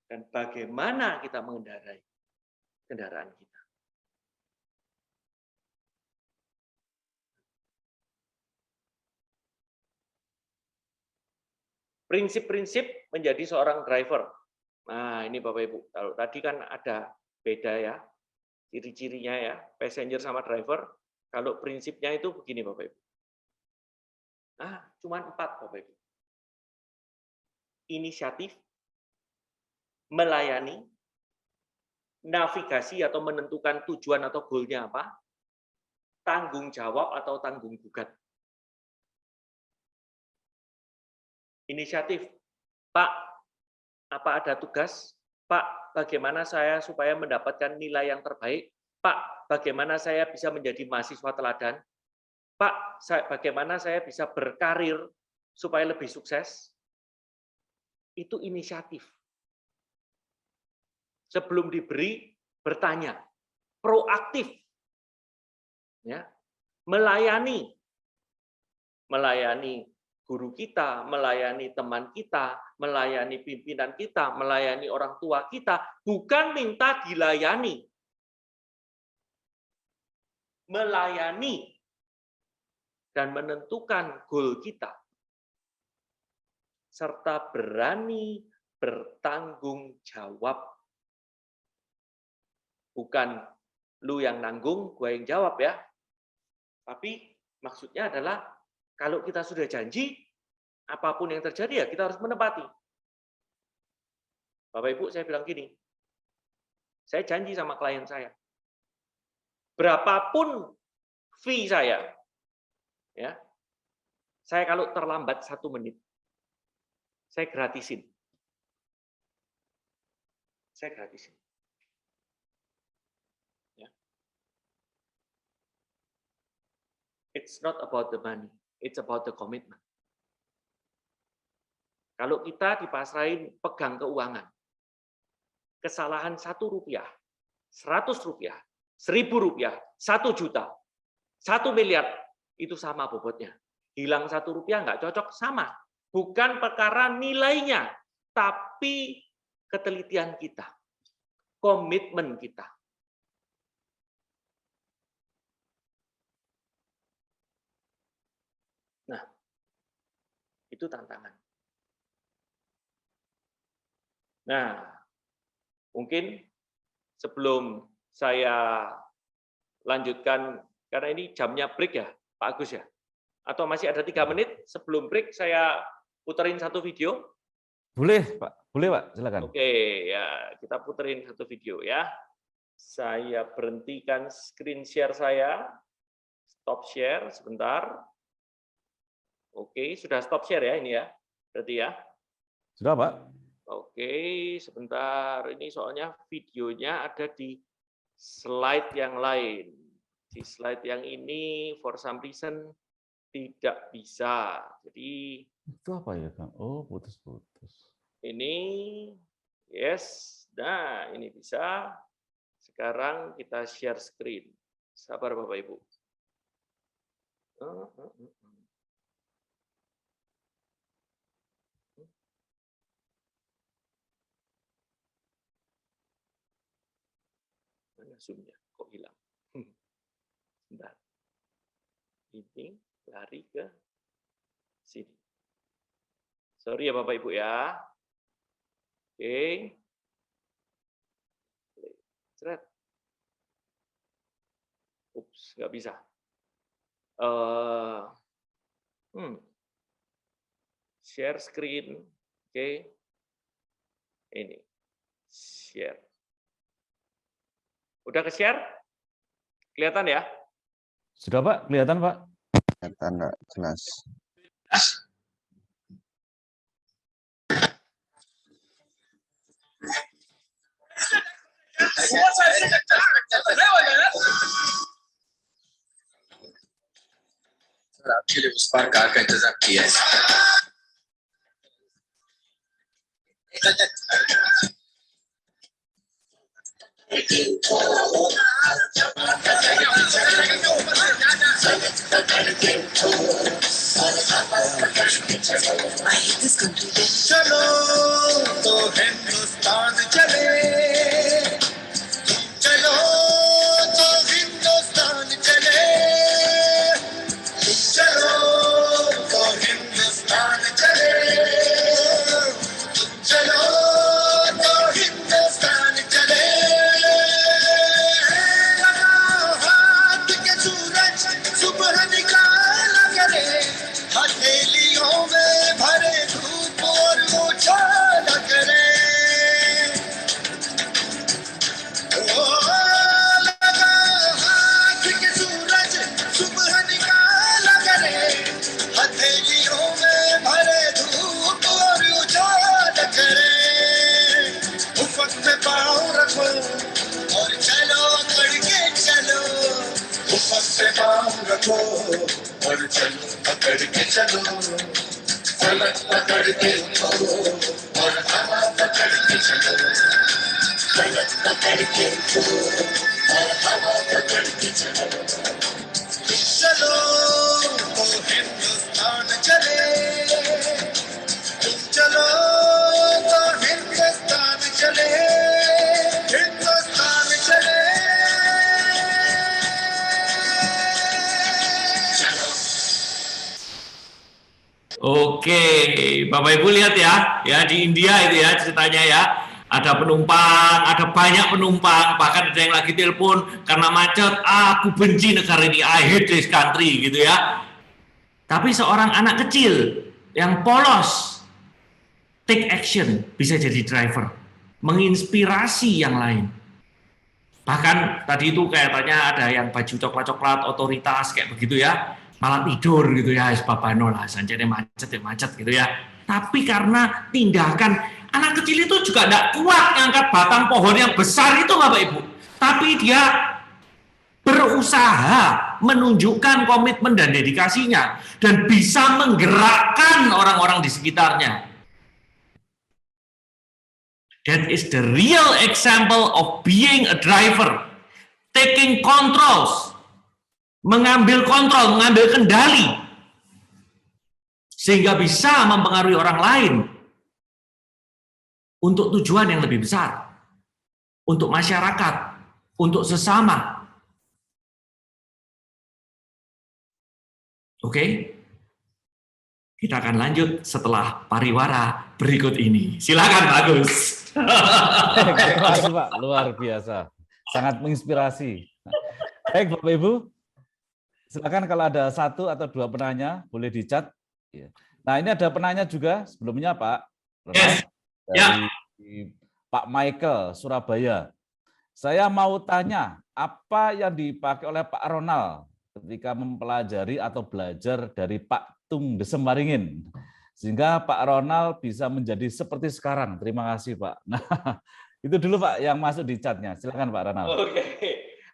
Dan bagaimana kita mengendarai kendaraan kita. Prinsip-prinsip menjadi seorang driver. Nah, ini Bapak Ibu. Kalau tadi kan ada beda ya, ciri-cirinya ya, passenger sama driver. Kalau prinsipnya itu begini Bapak Ibu. Cuma 4 Bapak Ibu. Inisiatif, melayani, navigasi atau menentukan tujuan atau goalnya apa, tanggung jawab atau tanggung gugat. Inisiatif, Pak, apa ada tugas? Pak, bagaimana saya supaya mendapatkan nilai yang terbaik? Pak, bagaimana saya bisa menjadi mahasiswa teladan? Pak, bagaimana saya bisa berkarir supaya lebih sukses? Itu inisiatif. Sebelum diberi, bertanya, proaktif, ya, melayani guru kita, melayani teman kita, melayani pimpinan kita, melayani orang tua kita, bukan minta dilayani. Melayani dan menentukan goal kita. Serta berani bertanggung jawab. Bukan lu yang nanggung, gue yang jawab ya. Tapi maksudnya adalah kalau kita sudah janji, apapun yang terjadi ya kita harus menepati. Bapak Ibu, saya bilang gini, saya janji sama klien saya, berapapun fee saya, ya, saya kalau terlambat 1 menit, saya gratisin. Saya gratisin. Ya. It's not about the money, it's about the commitment. Kalau kita dipasrahin pegang keuangan, kesalahan 1 rupiah, 100 rupiah, 1000 rupiah, 1 juta, 1 miliar, itu sama bobotnya. Hilang 1 rupiah nggak cocok, sama. Bukan perkara nilainya, tapi ketelitian kita, komitmen kita. Nah, itu tantangan. Nah, mungkin sebelum saya lanjutkan, karena ini jamnya break ya, Pak Agus ya? Atau masih ada 3 menit sebelum break, saya puterin satu video? Boleh, Pak. Boleh, Pak. Silakan. Oke, ya kita puterin satu video ya. Saya berhentikan screen share saya. Stop share sebentar. Oke, sudah stop share ya ini ya. Berarti ya. Sudah, Pak. Oke, sebentar. Ini soalnya videonya ada di slide yang lain. Di slide yang ini, for some reason, tidak bisa. Jadi itu apa ya, Kang? Oh, putus-putus. ini, yes. Nah, ini bisa. Sekarang kita share screen. Sabar Bapak Ibu. Mana zoom-nya? Kok hilang? Bentar. Ini lari ke sini. Sorry ya Bapak Ibu ya. Oke. Seret. Ups, nggak bisa. Share screen. Oke. Ini. Share. Udah ke-share? Kelihatan ya? Sudah, Pak? Kelihatan, Pak? Kelihatan nggak jelas. आपके लिए उस पार कार का इंतजाम किया है चलो तो हिंदुस्तान चले चलो तो हिंदुस्तान चले चलो तो हिंदुस्तान चले चलो तो हिंदुस्तान चले हाथ के सूरज सुबह निकाला करे हथेलियों में भरे धूप और उछाला करे लगा हाथ के सूरज सुबह निकाला करे हथेलियों में भरे धूप और उछाला करे उफक में पाँव रखो और चलो करके चलो उफक पे पाँव रखो और चलो पकड़ के चलो फलक पकड़ के उठो और हवा पकड़ के चलो फलक पकड़ के उठो और हवा पकड़ के चलो चलो तो हिंदुस्तान चले चलो तो हिंदुस्तान चले हिंदुस्तान चले Oke, Bapak Ibu lihat ya di India itu ya ceritanya ya. Ada penumpang, ada banyak penumpang, bahkan ada yang lagi telepon karena macet, aku benci negara ini, I hate this country gitu ya. Tapi seorang anak kecil yang polos take action bisa jadi driver, menginspirasi yang lain. Bahkan tadi itu kayaknya ada yang baju coklat-coklat otoritas kayak begitu ya. Malah tidur gitu ya, babano lah, sancene macet ya macet gitu ya. Tapi karena tindakan anak kecil itu juga tidak kuat ngangkat batang pohon yang besar itu Bapak Ibu. Tapi dia berusaha menunjukkan komitmen dan dedikasinya, dan bisa menggerakkan orang-orang di sekitarnya. That is the real example of being a driver, taking controls, mengambil kontrol, mengambil kendali, sehingga bisa mempengaruhi orang lain untuk tujuan yang lebih besar, untuk masyarakat, untuk sesama. Oke? Kita akan lanjut setelah pariwara berikut ini. Silakan Pak Agus. Terima kasih Pak, luar biasa. Sangat menginspirasi. Baik Bapak Ibu, silakan kalau ada 1 atau 2 penanya, boleh di chat. Nah ini ada penanya juga sebelumnya Pak. Yes. Dari Pak Michael, Surabaya. Saya mau tanya, apa yang dipakai oleh Pak Ronald ketika mempelajari atau belajar dari Pak Tung Desem Waringin, sehingga Pak Ronald bisa menjadi seperti sekarang. Terima kasih Pak. Nah, itu dulu Pak yang masuk di chatnya. Silakan Pak Ronald. Oke.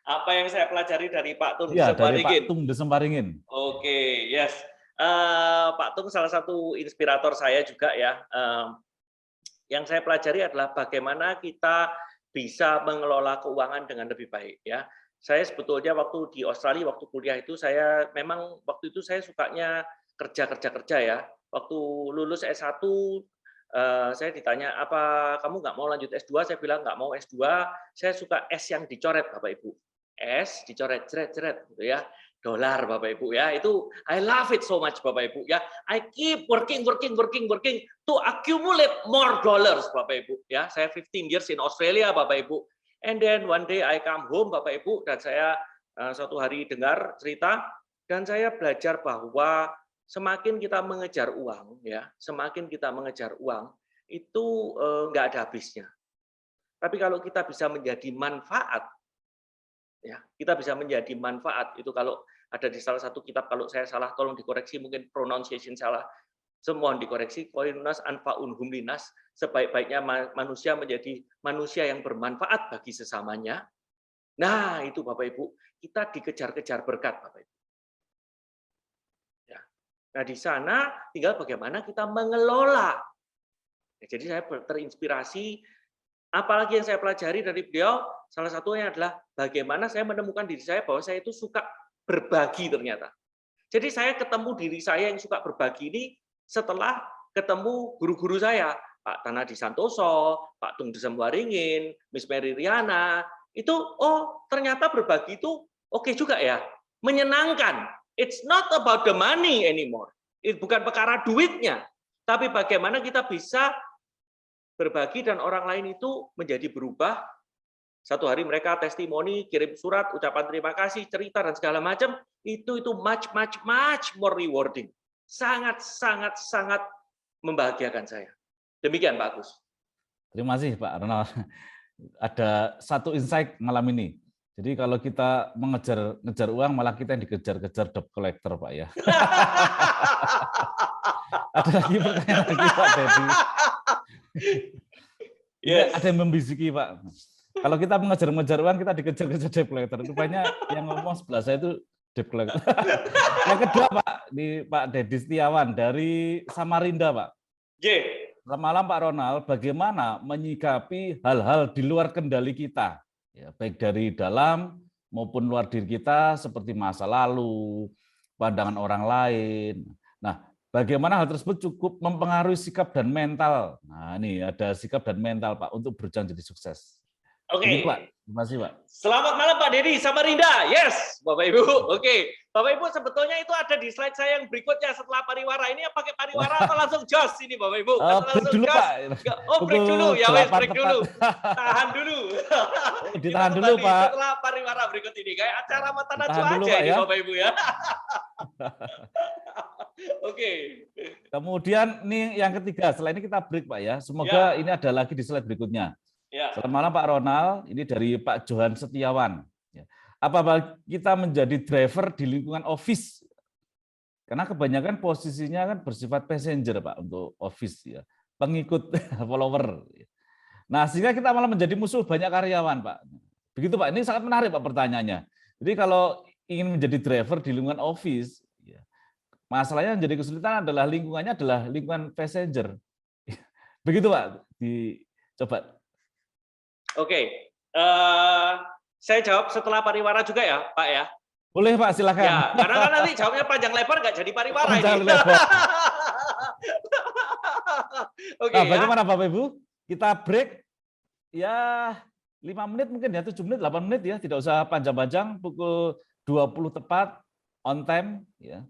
Apa yang saya pelajari dari Pak Tung Iya, Desem dari Waringin? Pak Tung Desem Waringin. Oke, yes. Pak Tung salah satu inspirator saya juga ya. Yang saya pelajari adalah bagaimana kita bisa mengelola keuangan dengan lebih baik ya. Saya sebetulnya waktu di Australia, waktu kuliah itu saya memang waktu itu saya sukanya kerja ya. Waktu lulus S1 saya ditanya, apa kamu nggak mau lanjut S2? Saya bilang nggak mau S2, saya suka S yang dicoret Bapak Ibu. S dicoret, jeret gitu ya. Dolar Bapak Ibu ya. Itu I love it so much Bapak Ibu ya. I keep working to accumulate more dollars Bapak Ibu ya. Saya 15 years in Australia Bapak Ibu. And then one day I come home Bapak Ibu, dan saya suatu hari dengar cerita, dan saya belajar bahwa semakin kita mengejar uang ya, semakin kita mengejar uang itu nggak ada habisnya. Tapi kalau kita bisa menjadi manfaat, ya kita bisa menjadi manfaat. Itu kalau ada di salah satu kitab, kalau saya salah tolong dikoreksi, mungkin pronunciation salah, semua dikoreksi. Koinunas anfaunhum linas, sebaik-baiknya manusia menjadi manusia yang bermanfaat bagi sesamanya. Nah itu Bapak Ibu, kita dikejar-kejar berkat Bapak Ibu. Nah, di sana tinggal bagaimana kita mengelola. Jadi saya terinspirasi, apalagi yang saya pelajari dari beliau, salah satunya adalah bagaimana saya menemukan diri saya bahwa saya itu suka berbagi ternyata. Jadi saya ketemu diri saya yang suka berbagi ini setelah ketemu guru-guru saya, Pak Tanadi Santoso, Pak Tung Desem Waringin, Miss Mary Riana, itu ternyata berbagi itu oke juga ya, menyenangkan. It's not about the money anymore. Bukan perkara duitnya, tapi bagaimana kita bisa berbagi dan orang lain itu menjadi berubah. Satu hari mereka testimoni, kirim surat, ucapan terima kasih, cerita dan segala macam. Itu much more rewarding. Sangat membahagiakan saya. Demikian Pak Agus. Terima kasih Pak Ronald. Ada satu insight malam ini. Jadi kalau kita ngejar uang, malah kita yang dikejar-kejar debt collector, Pak ya. Ada lagi pertanyaan lagi Pak Dedi. Yes. Ada yang membisiki Pak. Kalau kita mengejar uang, kita dikejar-kejar debt collector. Rupanya yang ngomong sebelah saya itu debt collector. Yang kedua Pak, di Pak Dedi Setiawan dari Samarinda Pak. Selamat malam Pak Ronald, bagaimana menyikapi hal-hal di luar kendali kita? Ya, baik dari dalam maupun luar diri kita seperti masa lalu, pandangan orang lain. Nah, bagaimana hal tersebut cukup mempengaruhi sikap dan mental. Nah, ini ada sikap dan mental Pak untuk berjalan jadi sukses. Oke. Pak, terima kasih Pak. Selamat malam Pak Dedi Samarinda. Yes, Bapak Ibu. Oke. Bapak Ibu sebetulnya itu ada di slide saya yang berikutnya setelah pariwara. Ini pakai pariwara atau langsung jos ini Bapak Ibu? Break dulu Pak. Break dulu. Ya wes, break dulu. Tahan dulu. Ditahan dulu Pak. Setelah pariwara berikut ini kayak acara mata najwa Tahan dulu, aja Pak, ini ya. Bapak Ibu ya. Oke. Kemudian nih yang ketiga, setelah ini kita break Pak ya. Semoga ini ada lagi di slide berikutnya. Ya. Selamat malam Pak Ronald, ini dari Pak Johan Setiawan. Apa kita menjadi driver di lingkungan office? Karena kebanyakan posisinya kan bersifat passenger Pak untuk office ya, pengikut follower. Nah sehingga kita malah menjadi musuh banyak karyawan Pak. Begitu Pak, ini sangat menarik Pak pertanyaannya. Jadi kalau ingin menjadi driver di lingkungan office, masalahnya yang jadi kesulitan adalah lingkungannya adalah lingkungan passenger. Begitu Pak, dicoba. Oke, saya jawab setelah pariwara juga ya Pak ya? Boleh Pak, silakan. Ya, karena kan nanti jawabnya panjang lebar nggak jadi pariwara Panjang ini. lebar. Oke, Nah, bagaimana Bapak Ibu? Kita break ya 5 menit mungkin ya, 7 menit, 8 menit ya, tidak usah panjang-panjang, pukul 20 tepat, on time ya.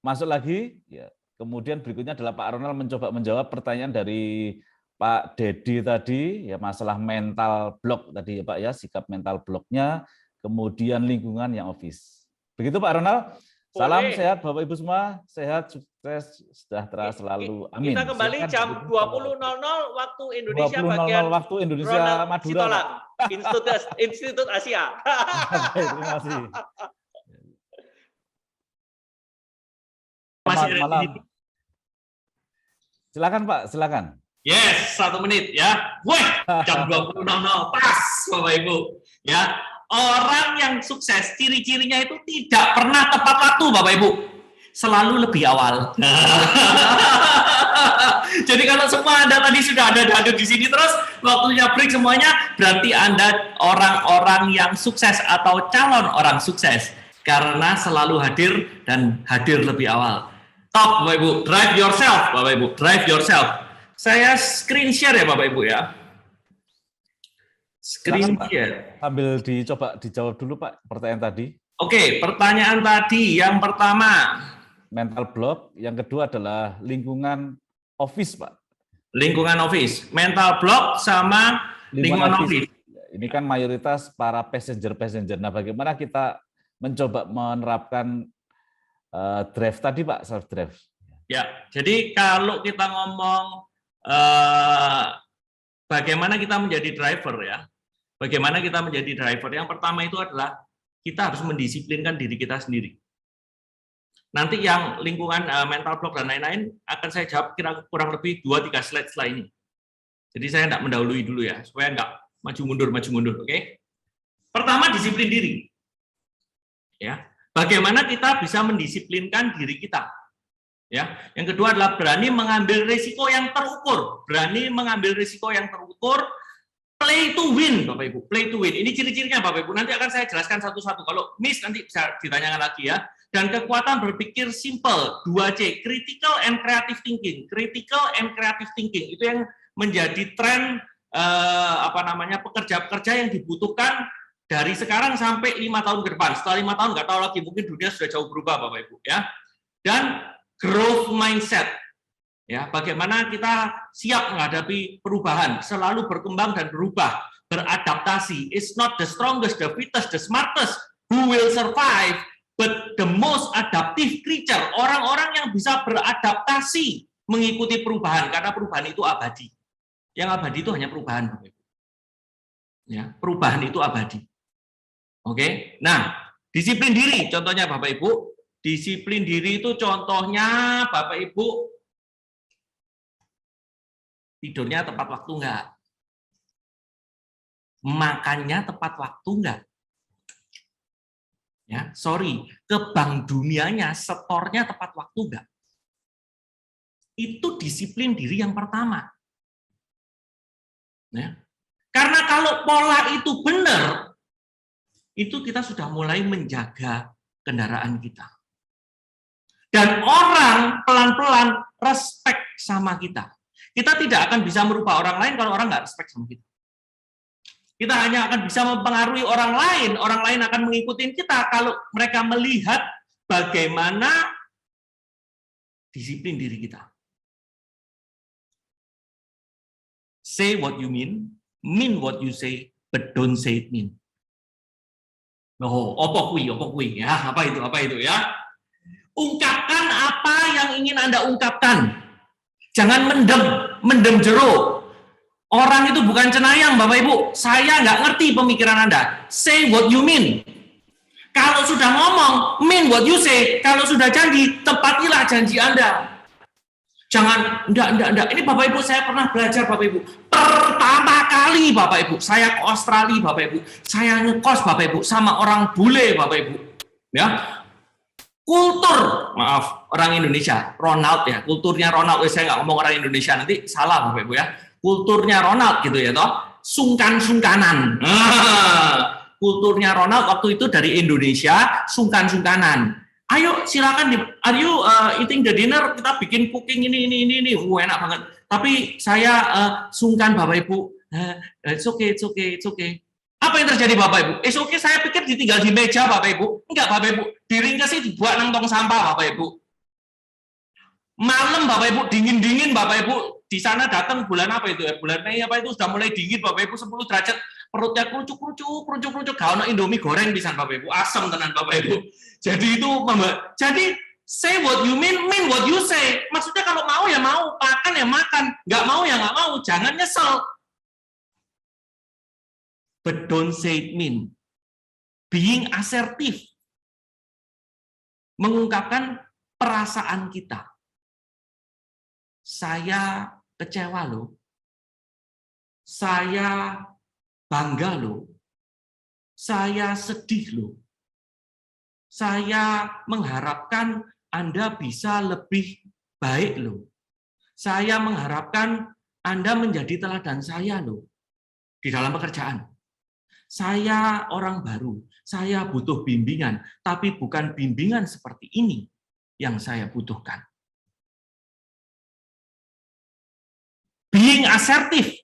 Masuk lagi ya. Kemudian berikutnya adalah Pak Ronald mencoba menjawab pertanyaan dari Pak Dedi tadi ya, masalah mental block tadi ya Pak ya, sikap mental blocknya, kemudian lingkungan yang office. Begitu Pak Ronald. Salam Boleh. sehat Bapak Ibu semua, sehat, sukses, sejahtera selalu. Amin. Kita kembali Silakan, jam Bapak Ibu. 20.00 waktu Indonesia 20.00 bagian waktu Indonesia Ronald Madura. Sitolang, Institut Asia. Oke, terima kasih. Masih Selamat ada malam. di sini. Silakan Pak, silakan. Yes, 1 menit ya. Wah, jam 20.00 pas Bapak Ibu. Ya, orang yang sukses ciri-cirinya itu tidak pernah tepat waktu Bapak Ibu. Selalu lebih awal. Jadi kalau semua Anda tadi sudah ada di sini terus waktunya break semuanya, berarti Anda orang-orang yang sukses atau calon orang sukses karena selalu hadir dan hadir lebih awal. Top Bapak Ibu, drive yourself Bapak Ibu, drive yourself. Saya screen share ya Bapak Ibu ya. Screen Silakan, Pak. share. Sambil dicoba dijawab dulu Pak pertanyaan tadi. Oke, pertanyaan tadi yang pertama, Mental block, yang kedua adalah lingkungan office Pak. lingkungan office, mental block sama lingkungan office. Ini kan mayoritas para passenger. Nah, bagaimana kita mencoba menerapkan drive tadi Pak, self drive? Ya, jadi kalau kita ngomong bagaimana kita menjadi driver ya, bagaimana kita menjadi driver, yang pertama itu adalah kita harus mendisiplinkan diri kita sendiri. Nanti yang lingkungan mental block dan lain-lain akan saya jawab kurang lebih 2-3 slide setelah ini. Jadi saya tidak mendahului dulu ya, supaya enggak maju mundur, oke? Pertama, disiplin diri. Ya, bagaimana kita bisa mendisiplinkan diri kita? Ya, yang kedua adalah berani mengambil risiko yang terukur. Berani mengambil risiko yang terukur. Play to win, Bapak Ibu. Play to win. Ini ciri-cirinya, Bapak Ibu. Nanti akan saya jelaskan satu-satu. Kalau miss nanti bisa ditanyakan lagi ya. Dan kekuatan berpikir simple, 2C, critical and creative thinking. Critical and creative thinking itu yang menjadi tren pekerja-pekerja yang dibutuhkan dari sekarang sampai 5 tahun ke depan. Setelah 5 tahun nggak tahu lagi, mungkin dunia sudah jauh berubah, Bapak Ibu ya. Dan growth mindset. Ya, bagaimana kita siap menghadapi perubahan, selalu berkembang dan berubah, beradaptasi. It's not the strongest, the fittest, the smartest who will survive, but the most adaptive creature, orang-orang yang bisa beradaptasi mengikuti perubahan, karena perubahan itu abadi. Yang abadi itu hanya perubahan, Bapak Ibu. Ya, perubahan itu abadi. Oke, nah disiplin diri, contohnya Bapak Ibu, disiplin diri itu contohnya Bapak Ibu tidurnya tepat waktu enggak, makannya tepat waktu enggak. Ya, sorry, ke bank dunianya setornya tepat waktu enggak? Itu disiplin diri yang pertama. Ya. Karena kalau pola itu benar, itu kita sudah mulai menjaga kendaraan kita. Dan orang pelan-pelan respect sama kita. Kita tidak akan bisa merubah orang lain kalau orang nggak respect sama kita. Kita hanya akan bisa mempengaruhi orang lain akan mengikuti kita kalau mereka melihat bagaimana disiplin diri kita. Say what you mean what you say, but don't say it mean. Oh, apa kui, ya, apa itu ya? Ungkapkan apa yang ingin Anda ungkapkan. Jangan mendem jeruk. Orang itu bukan cenayang, Bapak Ibu. Saya nggak ngerti pemikiran Anda. Say what you mean. Kalau sudah ngomong, mean what you say. Kalau sudah janji, tepatilah janji Anda. Jangan, enggak. Ini Bapak Ibu, saya pernah belajar Bapak Ibu. Pertama kali Bapak Ibu, saya ke Australia Bapak Ibu. Saya ngekos Bapak Ibu sama orang bule Bapak Ibu. Ya. Kultur, maaf, orang Indonesia, Ronald ya. Kulturnya Ronald, saya nggak ngomong orang Indonesia, nanti salah Bapak Ibu ya. Kulturnya Ronald gitu ya toh. Sungkan-sungkanan. Kulturnya Ronald waktu itu dari Indonesia, sungkan-sungkanan. Ayo silakan, are you eating the dinner? Kita bikin cooking ini. Enak banget. Tapi saya sungkan Bapak Ibu. It's okay. Apa yang terjadi Bapak Ibu? It's okay, saya pikir ditinggal di meja Bapak Ibu. Enggak Bapak Ibu, diringkesi dibuat nang tong sampah Bapak Ibu. Malam Bapak Ibu, dingin-dingin Bapak Ibu. Di sana datang bulan apa itu ya? Bulan Mei apa itu sudah mulai dingin Bapak Ibu, 10 derajat. Perutnya kerucuk, gak ono Indomie goreng pisan Bapak Ibu, asam tenan Bapak Ibu. Jadi itu say what you mean what you say. Maksudnya kalau mau ya mau, makan ya makan, nggak mau ya nggak mau, jangan nyesel. But don't say it mean. Being assertive. Mengungkapkan perasaan kita. Saya kecewa loh. Saya bangga loh. Saya sedih loh. Saya mengharapkan Anda bisa lebih baik loh. Saya mengharapkan Anda menjadi teladan saya loh. Di dalam pekerjaan. Saya orang baru, saya butuh bimbingan, tapi bukan bimbingan seperti ini yang saya butuhkan. Being assertive.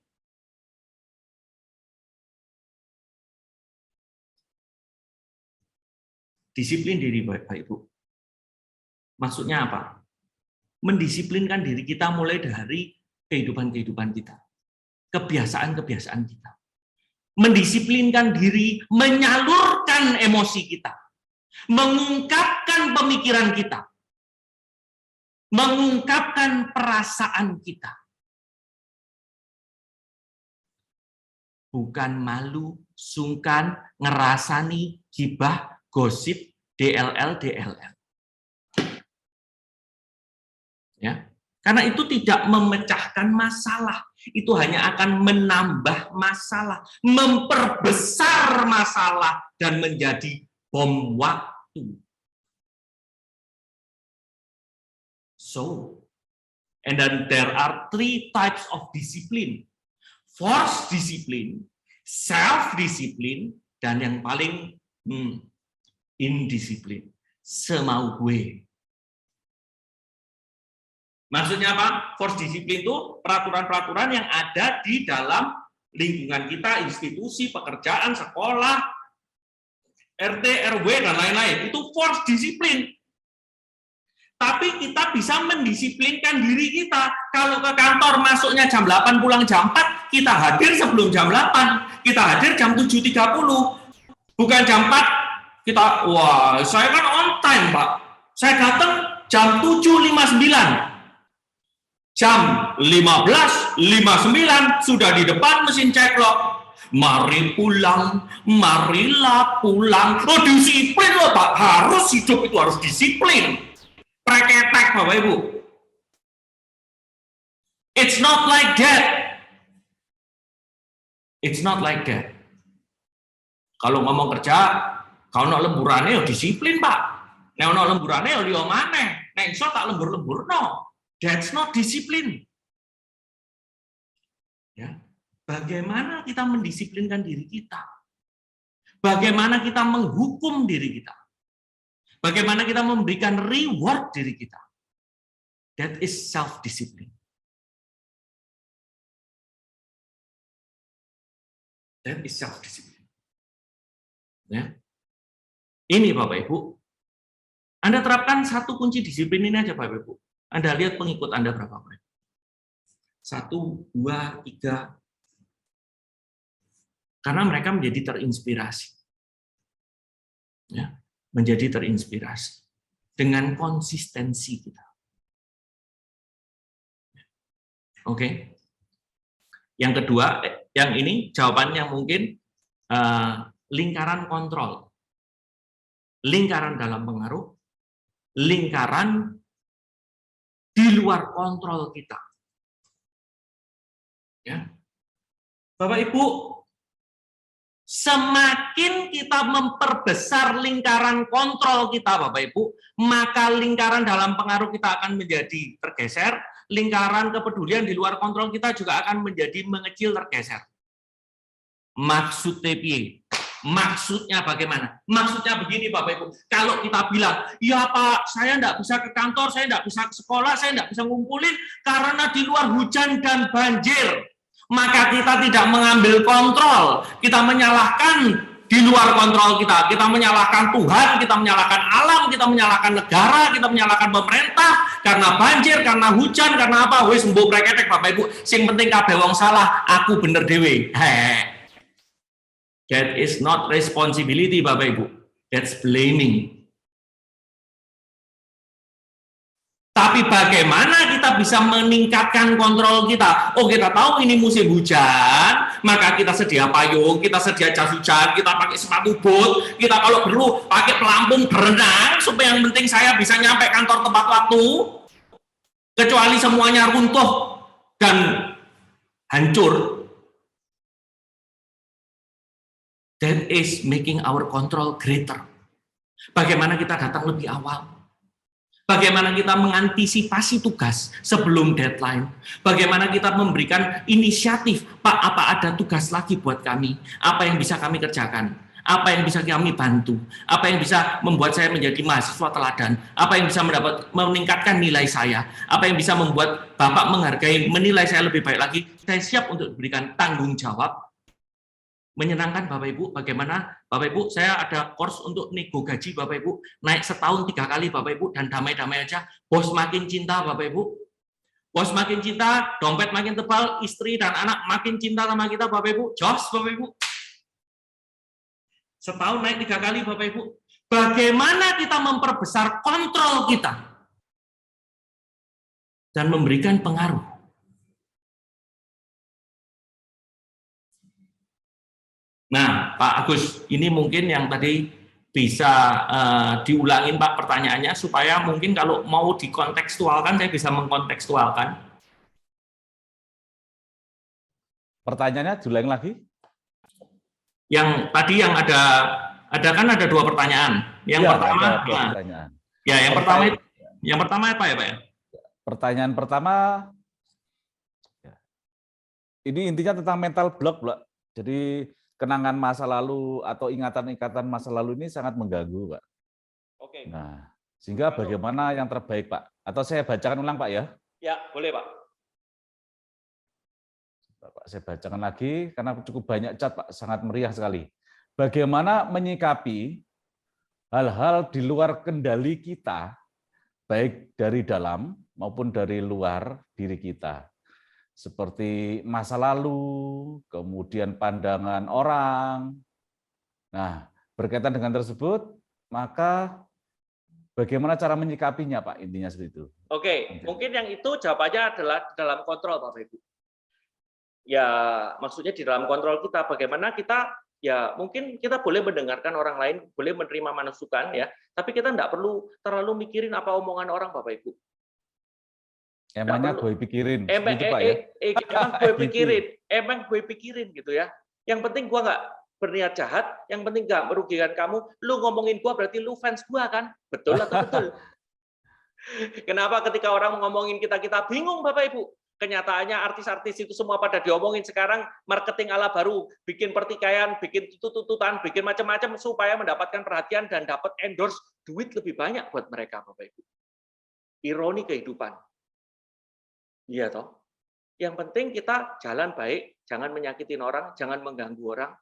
Disiplin diri Bapak Ibu. Maksudnya apa? Mendisiplinkan diri kita mulai dari kehidupan kita. Kebiasaan-kebiasaan kita. Mendisiplinkan diri, menyalurkan emosi kita. Mengungkapkan pemikiran kita. Mengungkapkan perasaan kita. Bukan malu, sungkan, ngerasani, gibah, gosip, DLL. Ya. Karena itu tidak memecahkan masalah. Itu hanya akan menambah masalah, memperbesar masalah, dan menjadi bom waktu. So, and then there are 3 types of discipline. Force discipline, self-discipline, dan yang paling indisiplin, semau gue. Maksudnya apa? Force discipline itu peraturan-peraturan yang ada di dalam lingkungan kita, institusi, pekerjaan, sekolah, RT, RW, dan lain-lain. Itu force discipline. Tapi kita bisa mendisiplinkan diri kita. Kalau ke kantor masuknya jam 8, pulang jam 4, kita hadir sebelum jam 8. Kita hadir jam 7.30. Bukan jam 4, kita, wah, saya kan on time, Pak. Saya datang jam 7.59. Jam 15.59 sudah di depan mesin ceklok. Mari pulang, marilah pulang. Oh, disiplin loh, Pak. Harus hidup itu harus disiplin. Preketek, Bapak Ibu. It's not like that. It's not like that. Kalau ngomong kerja, kalau nak lemburannya ya disiplin, Pak. Nek ono lemburane ya liya maneh. Nek iso tak lembur-lemburno. That's not discipline. Ya. Bagaimana kita mendisiplinkan diri kita? Bagaimana kita menghukum diri kita? Bagaimana kita memberikan reward diri kita? That is self-discipline. That is self-discipline. Ya. Ini Bapak Ibu, Anda terapkan satu kunci disiplin ini aja Bapak Ibu. Anda lihat pengikut Anda berapa Bapak Ibu? 1, 2, 3. Karena mereka menjadi terinspirasi. Ya, menjadi terinspirasi dengan konsistensi kita. Oke. Yang kedua, yang ini jawabannya mungkin lingkaran kontrol. Lingkaran dalam pengaruh, lingkaran di luar kontrol kita. Ya. Bapak Ibu, semakin kita memperbesar lingkaran kontrol kita, Bapak Ibu, maka lingkaran dalam pengaruh kita akan menjadi tergeser, lingkaran kepedulian di luar kontrol kita juga akan menjadi mengecil, tergeser. Maksudnya piye? Maksudnya bagaimana? Maksudnya begini Bapak Ibu, kalau kita bilang, ya Pak, saya enggak bisa ke kantor, saya enggak bisa ke sekolah, saya enggak bisa ngumpulin karena di luar hujan dan banjir, maka kita tidak mengambil kontrol, kita menyalahkan di luar kontrol kita menyalahkan Tuhan, kita menyalahkan alam, kita menyalahkan negara, kita menyalahkan pemerintah, karena banjir, karena hujan, karena apa, wis mbok preketek Bapak Ibu, sing penting kabeh wong salah, aku bener dhewe. That is not responsibility, Bapak Ibu. That's blaming. Tapi bagaimana kita bisa meningkatkan kontrol kita? Oh, kita tahu ini musim hujan, maka kita sedia payung, kita sedia jas hujan, kita pakai sepatu bot, kita kalau perlu pakai pelampung berenang, supaya yang penting saya bisa nyampe kantor tepat waktu, kecuali semuanya runtuh dan hancur. That is making our control greater. Bagaimana kita datang lebih awal? Bagaimana kita mengantisipasi tugas sebelum deadline? Bagaimana kita memberikan inisiatif, Pak, apa ada tugas lagi buat kami? Apa yang bisa kami kerjakan? Apa yang bisa kami bantu? Apa yang bisa membuat saya menjadi mahasiswa teladan? Apa yang bisa meningkatkan nilai saya? Apa yang bisa membuat Bapak menghargai, menilai saya lebih baik lagi? Saya siap untuk berikan tanggung jawab. Menyenangkan Bapak Ibu, bagaimana Bapak Ibu, saya ada course untuk nego gaji Bapak Ibu, naik setahun 3 kali Bapak Ibu, dan damai-damai aja, bos makin cinta Bapak Ibu, bos makin cinta, dompet makin tebal, istri dan anak makin cinta sama kita Bapak Ibu, jos Bapak Ibu, setahun naik 3 kali Bapak Ibu. Bagaimana kita memperbesar kontrol kita dan memberikan pengaruh. Nah, Pak Agus, ini mungkin yang tadi bisa diulangin Pak pertanyaannya, supaya mungkin kalau mau dikontekstualkan, saya bisa mengkontekstualkan. Pertanyaannya diulang lagi? Yang tadi yang ada kan ada 2 pertanyaan. Yang pertama, pertanyaan. Ya, yang pertama apa ya Pak? Pertanyaan pertama, ini intinya tentang mental block, Pak. Jadi kenangan masa lalu atau ingatan-ingatan masa lalu ini sangat mengganggu, Pak. Oke. Nah, sehingga bagaimana yang terbaik, Pak? Atau saya bacakan ulang, Pak, ya? Ya, boleh, Pak. Pak, saya bacakan lagi, karena cukup banyak chat, Pak. Sangat meriah sekali. Bagaimana menyikapi hal-hal di luar kendali kita, baik dari dalam maupun dari luar diri kita. Seperti masa lalu, kemudian pandangan orang. Nah, berkaitan dengan tersebut, maka bagaimana cara menyikapinya, Pak? Intinya seperti itu. Oke, mungkin yang itu jawabannya adalah dalam kontrol, Bapak Ibu. Ya, maksudnya di dalam kontrol kita, bagaimana kita, ya mungkin kita boleh mendengarkan orang lain, boleh menerima masukan, ya, tapi kita tidak perlu terlalu mikirin apa omongan orang, Bapak Ibu. Emangnya gue pikirin, emang gue pikirin gitu ya. Yang penting gue nggak berniat jahat, yang penting nggak merugikan kamu. Lu ngomongin gue berarti lu fans gue kan? Betul atau betul? Kenapa ketika orang ngomongin kita bingung Bapak Ibu? Kenyataannya artis-artis itu semua pada diomongin sekarang, marketing ala baru, bikin pertikaian, bikin tuntutan, bikin macam-macam supaya mendapatkan perhatian dan dapat endorse, duit lebih banyak buat mereka Bapak Ibu. Ironi kehidupan. Iya toh. Yang penting kita jalan baik, jangan menyakitin orang, jangan mengganggu orang.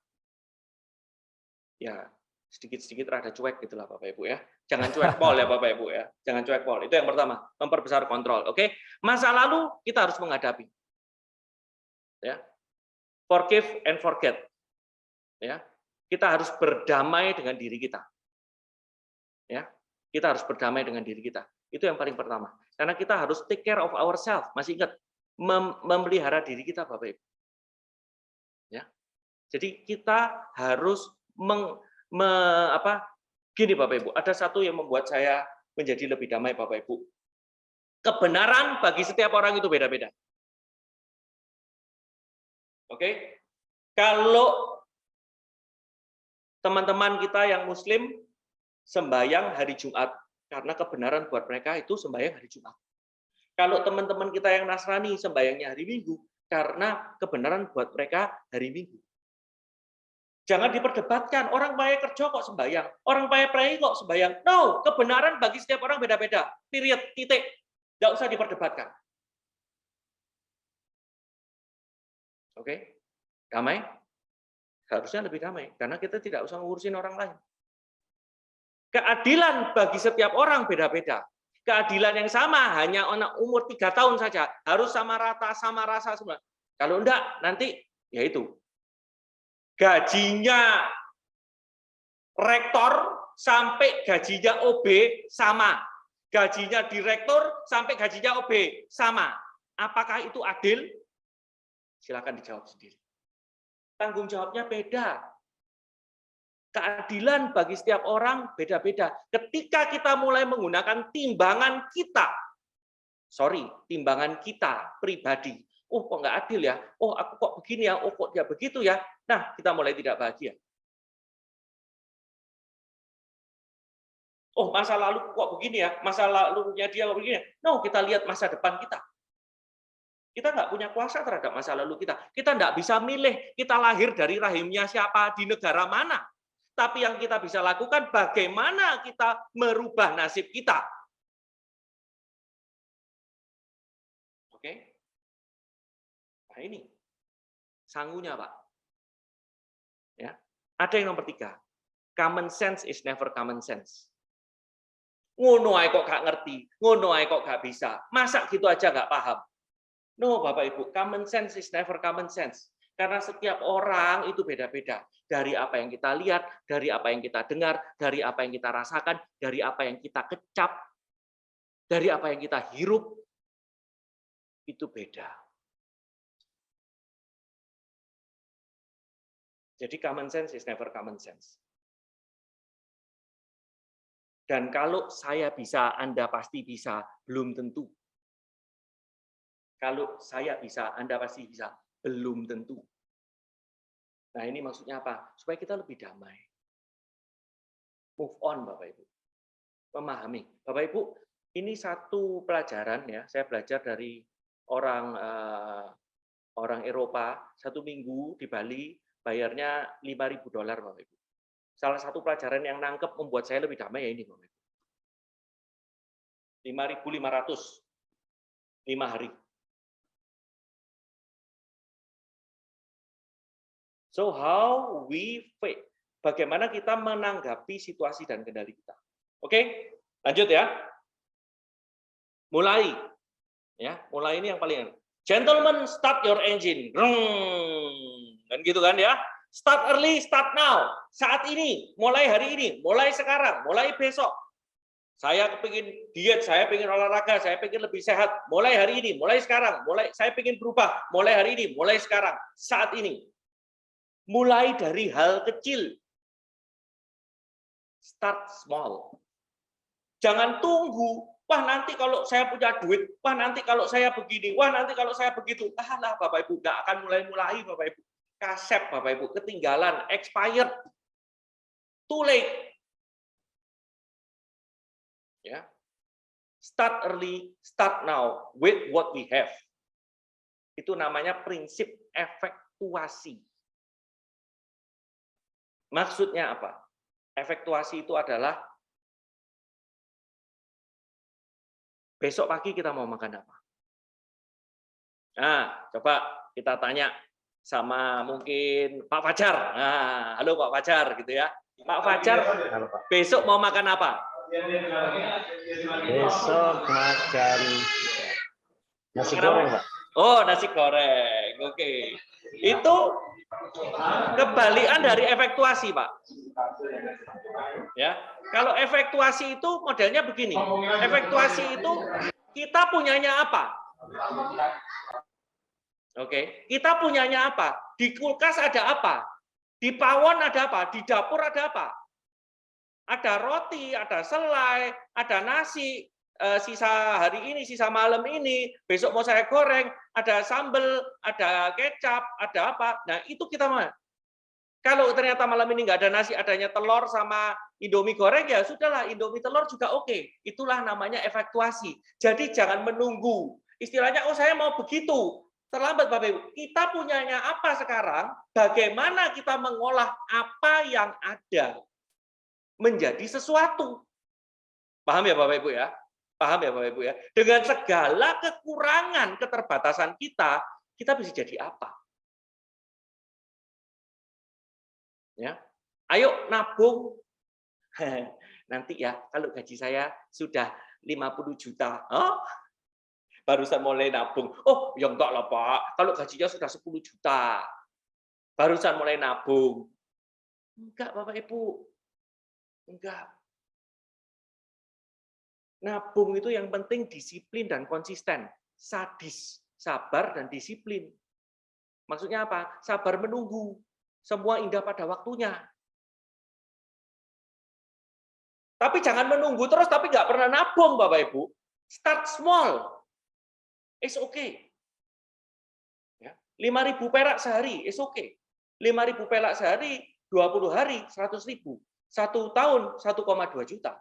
Ya, sedikit-sedikit rada cuek gitulah Bapak Ibu ya. Jangan cuek pol ya Bapak Ibu ya. Jangan cuek pol. Itu yang pertama, memperbesar kontrol. Oke. Masa lalu kita harus menghadapi. Ya. Forgive and forget. Ya. Kita harus berdamai dengan diri kita. Ya. Kita harus berdamai dengan diri kita. Itu yang paling pertama. Karena kita harus take care of ourselves. Masih ingat, memelihara diri kita, Bapak Ibu. Ya. Jadi kita harus gini Bapak Ibu, ada satu yang membuat saya menjadi lebih damai Bapak Ibu. Kebenaran bagi setiap orang itu beda-beda. Oke? Kalau teman-teman kita yang Muslim sembahyang hari Jumat, karena kebenaran buat mereka itu sembahyang hari Jumat. Kalau teman-teman kita yang Nasrani sembahyangnya hari Minggu, karena kebenaran buat mereka hari Minggu. Jangan diperdebatkan, orang payah kerja kok sembahyang, orang payah pray kok sembahyang. No, kebenaran bagi setiap orang beda-beda. Period, titik. Nggak usah diperdebatkan. Oke? Damai? Harusnya lebih damai, karena kita tidak usah ngurusin orang lain. Keadilan bagi setiap orang beda-beda. Keadilan yang sama hanya anak umur 3 tahun saja, harus sama rata, sama rasa semua. Kalau enggak, nanti ya itu. Gajinya rektor sampai gajinya OB sama. Gajinya direktur sampai gajinya OB sama. Apakah itu adil? Silakan dijawab sendiri. Tanggung jawabnya beda. Keadilan bagi setiap orang beda-beda. Ketika kita mulai menggunakan timbangan kita pribadi. Oh, kok nggak adil ya? Oh, aku kok begini ya? Oh, kok dia begitu ya? Nah, kita mulai tidak bahagia. Oh, masa lalu kok begini ya? Masa lalunya dia kok begini. No, kita lihat masa depan kita. Kita nggak punya kuasa terhadap masa lalu kita. Kita nggak bisa milih kita lahir dari rahimnya siapa, di negara mana. Tapi yang kita bisa lakukan, bagaimana kita merubah nasib kita. Oke? Nah ini, sangunya Pak. Ya, ada yang nomor 3. Common sense is never common sense. Ngono ae kok gak ngerti, ngono ae kok gak bisa. Masa gitu aja gak paham. No, Bapak Ibu, common sense is never common sense. Karena setiap orang itu beda-beda. Dari apa yang kita lihat, dari apa yang kita dengar, dari apa yang kita rasakan, dari apa yang kita kecap, dari apa yang kita hirup, itu beda. Jadi common sense is never common sense. Dan kalau saya bisa, Anda pasti bisa, belum tentu. Kalau saya bisa, Anda pasti bisa, belum tentu. Nah, ini maksudnya apa? Supaya kita lebih damai. Move on, Bapak Ibu. Memahami. Bapak Ibu, ini satu pelajaran ya, saya belajar dari orang Eropa, 1 minggu di Bali, bayarnya $5.000, Bapak Ibu. Salah satu pelajaran yang nangkep membuat saya lebih damai ya ini, Bapak Ibu. 5.500, 5 hari. So how we face, bagaimana kita menanggapi situasi dan kendali kita. Oke, lanjut ya. Mulai, ya, mulai ini yang paling. Gentlemen, start your engine. Kan gitu kan ya. Start early, start now. Saat ini, mulai hari ini, mulai sekarang, mulai besok. Saya kepingin diet, saya pengen olahraga, saya pengen lebih sehat. Mulai hari ini, mulai sekarang, saya pengen berubah. Mulai hari ini, mulai sekarang, saat ini. Mulai dari hal kecil. Start small. Jangan tunggu, wah nanti kalau saya punya duit, wah nanti kalau saya begini, wah nanti kalau saya begitu. Lah Bapak Ibu, nggak akan mulai Bapak Ibu. Kasep Bapak Ibu, ketinggalan, expired. Too late. Ya. Start early, start now with what we have. Itu namanya prinsip efektuasi. Maksudnya apa? Efektuasi itu adalah besok pagi kita mau makan apa? Nah, coba kita tanya sama mungkin Pak Fajar. Nah, halo Pak Fajar gitu ya. Pak Fajar, besok mau makan apa? Besok makan nasi goreng, Pak. Oh, nasi goreng. Oke. Itu kebalikan dari efektuasi, Pak. Ya. Kalau efektuasi itu modelnya begini. Efektuasi itu kita punyanya apa? Oke. Kita punyanya apa? Di kulkas ada apa? Di pawon ada apa? Di dapur ada apa? Ada roti, ada selai, ada nasi, sisa hari ini, sisa malam ini, besok mau saya goreng, ada sambal, ada kecap, ada apa. Nah, itu kita mah. Kalau ternyata malam ini nggak ada nasi, adanya telur sama Indomie goreng, ya sudahlah, Indomie telur juga oke. Itulah namanya efektuasi. Jadi jangan menunggu. Istilahnya, oh saya mau begitu. Terlambat, Bapak Ibu. Kita punyanya apa sekarang? Bagaimana kita mengolah apa yang ada menjadi sesuatu. Paham ya Bapak Ibu ya? Paham ya Bapak Ibu ya? Dengan segala kekurangan, keterbatasan kita bisa jadi apa? Ya. Ayo nabung. Nanti ya, kalau gaji saya sudah 50 juta. Oh, barusan mulai nabung. Oh, ya enggak lah Pak. Kalau gajinya sudah 10 juta. Barusan mulai nabung. Enggak Bapak Ibu. Enggak. Nabung itu yang penting disiplin dan konsisten. Sadis, sabar dan disiplin. Maksudnya apa? Sabar menunggu. Semua indah pada waktunya. Tapi jangan menunggu terus tapi nggak pernah nabung Bapak Ibu. Start small. It's okay. Ya. 5.000 perak sehari, it's okay. 5.000 perak sehari, 20 hari, 100.000. 1 tahun, 1,2 juta.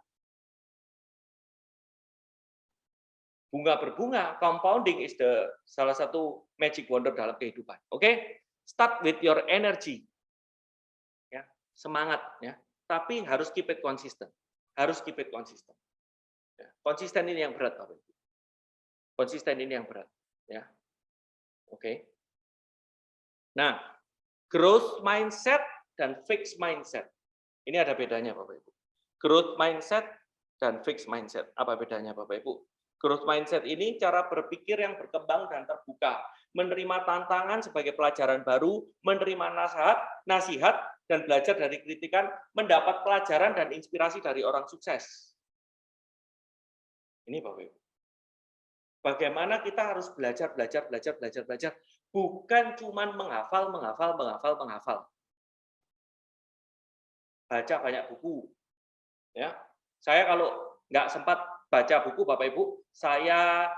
Bunga berbunga, compounding is the salah satu magic wonder dalam kehidupan. Oke? Start with your energy. Ya, semangat ya. Tapi harus keep it consistent. Harus keep it consistent. Ya, konsisten ini yang berat Bapak Ibu. Konsisten ini yang berat, ya. Oke. Nah, growth mindset dan fixed mindset. Ini ada bedanya Bapak Ibu. Growth mindset dan fixed mindset. Apa bedanya Bapak Ibu? Growth mindset ini cara berpikir yang berkembang dan terbuka, menerima tantangan sebagai pelajaran baru, menerima nasihat dan belajar dari kritikan, mendapat pelajaran dan inspirasi dari orang sukses. Ini Bapak Ibu. Bagaimana kita harus belajar, bukan cuman menghafal. Baca banyak buku. Ya, saya kalau nggak sempat baca buku, Bapak Ibu, saya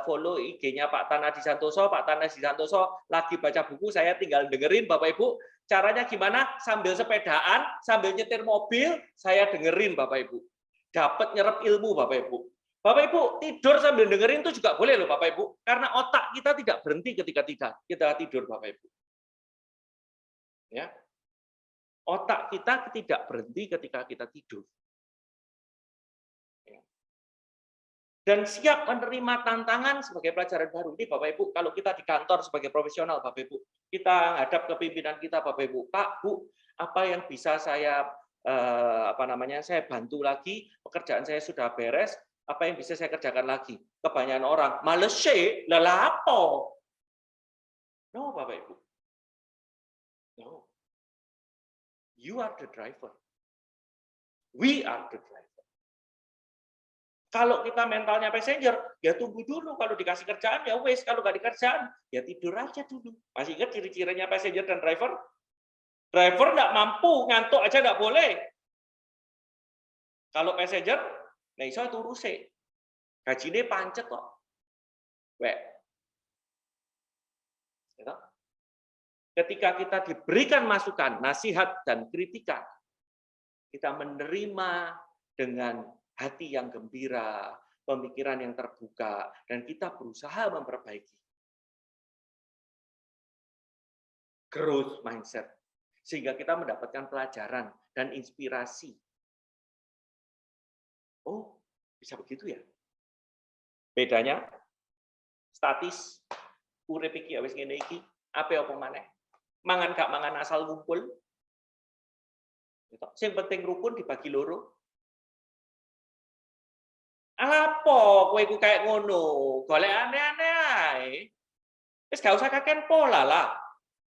follow IG-nya Pak Tanadi Santoso. Pak Tanadi Santoso lagi baca buku, saya tinggal dengerin, Bapak Ibu. Caranya gimana? Sambil sepedaan, sambil nyetir mobil, saya dengerin, Bapak Ibu. Dapat nyerap ilmu, Bapak Ibu. Bapak Ibu, tidur sambil dengerin itu juga boleh loh Bapak Ibu, karena otak kita tidak berhenti ketika kita tidur Bapak Ibu. Ya. Otak kita tidak berhenti ketika kita tidur. Ya. Dan siap menerima tantangan sebagai pelajaran baru. Ini Bapak Ibu, kalau kita di kantor sebagai profesional Bapak Ibu, kita hadap ke pimpinan kita Bapak Ibu, Pak, Bu, apa yang bisa saya saya bantu lagi, pekerjaan saya sudah beres, apa yang bisa saya kerjakan lagi? Kebanyakan orang, males sih, lelah apa? No, Bapak Ibu. No. You are the driver. We are the driver. Kalau kita mentalnya passenger, ya tunggu dulu. Kalau dikasih kerjaan, ya wes. Kalau nggak dikerjaan, ya tidur aja dulu. Masih ingat ciri-cirinya passenger dan driver? Driver nggak mampu, ngantuk aja nggak boleh. Kalau passenger, nah iso turu sih. Gajine pancet kok. Wek. Ketika kita diberikan masukan, nasihat dan kritikan, kita menerima dengan hati yang gembira, pemikiran yang terbuka, dan kita berusaha memperbaiki. Growth mindset. Sehingga kita mendapatkan pelajaran dan inspirasi. Oh, bisa begitu ya? Bedanya statis urip iki wis ngene iki, ape apa maneh? Mangan gak mangan asal ngumpul. Sing penting rukun dibagi loro. Apa kowe iku kayak ngono? Golek aneh-aneh ae. Wis gak usah kaken pola lah.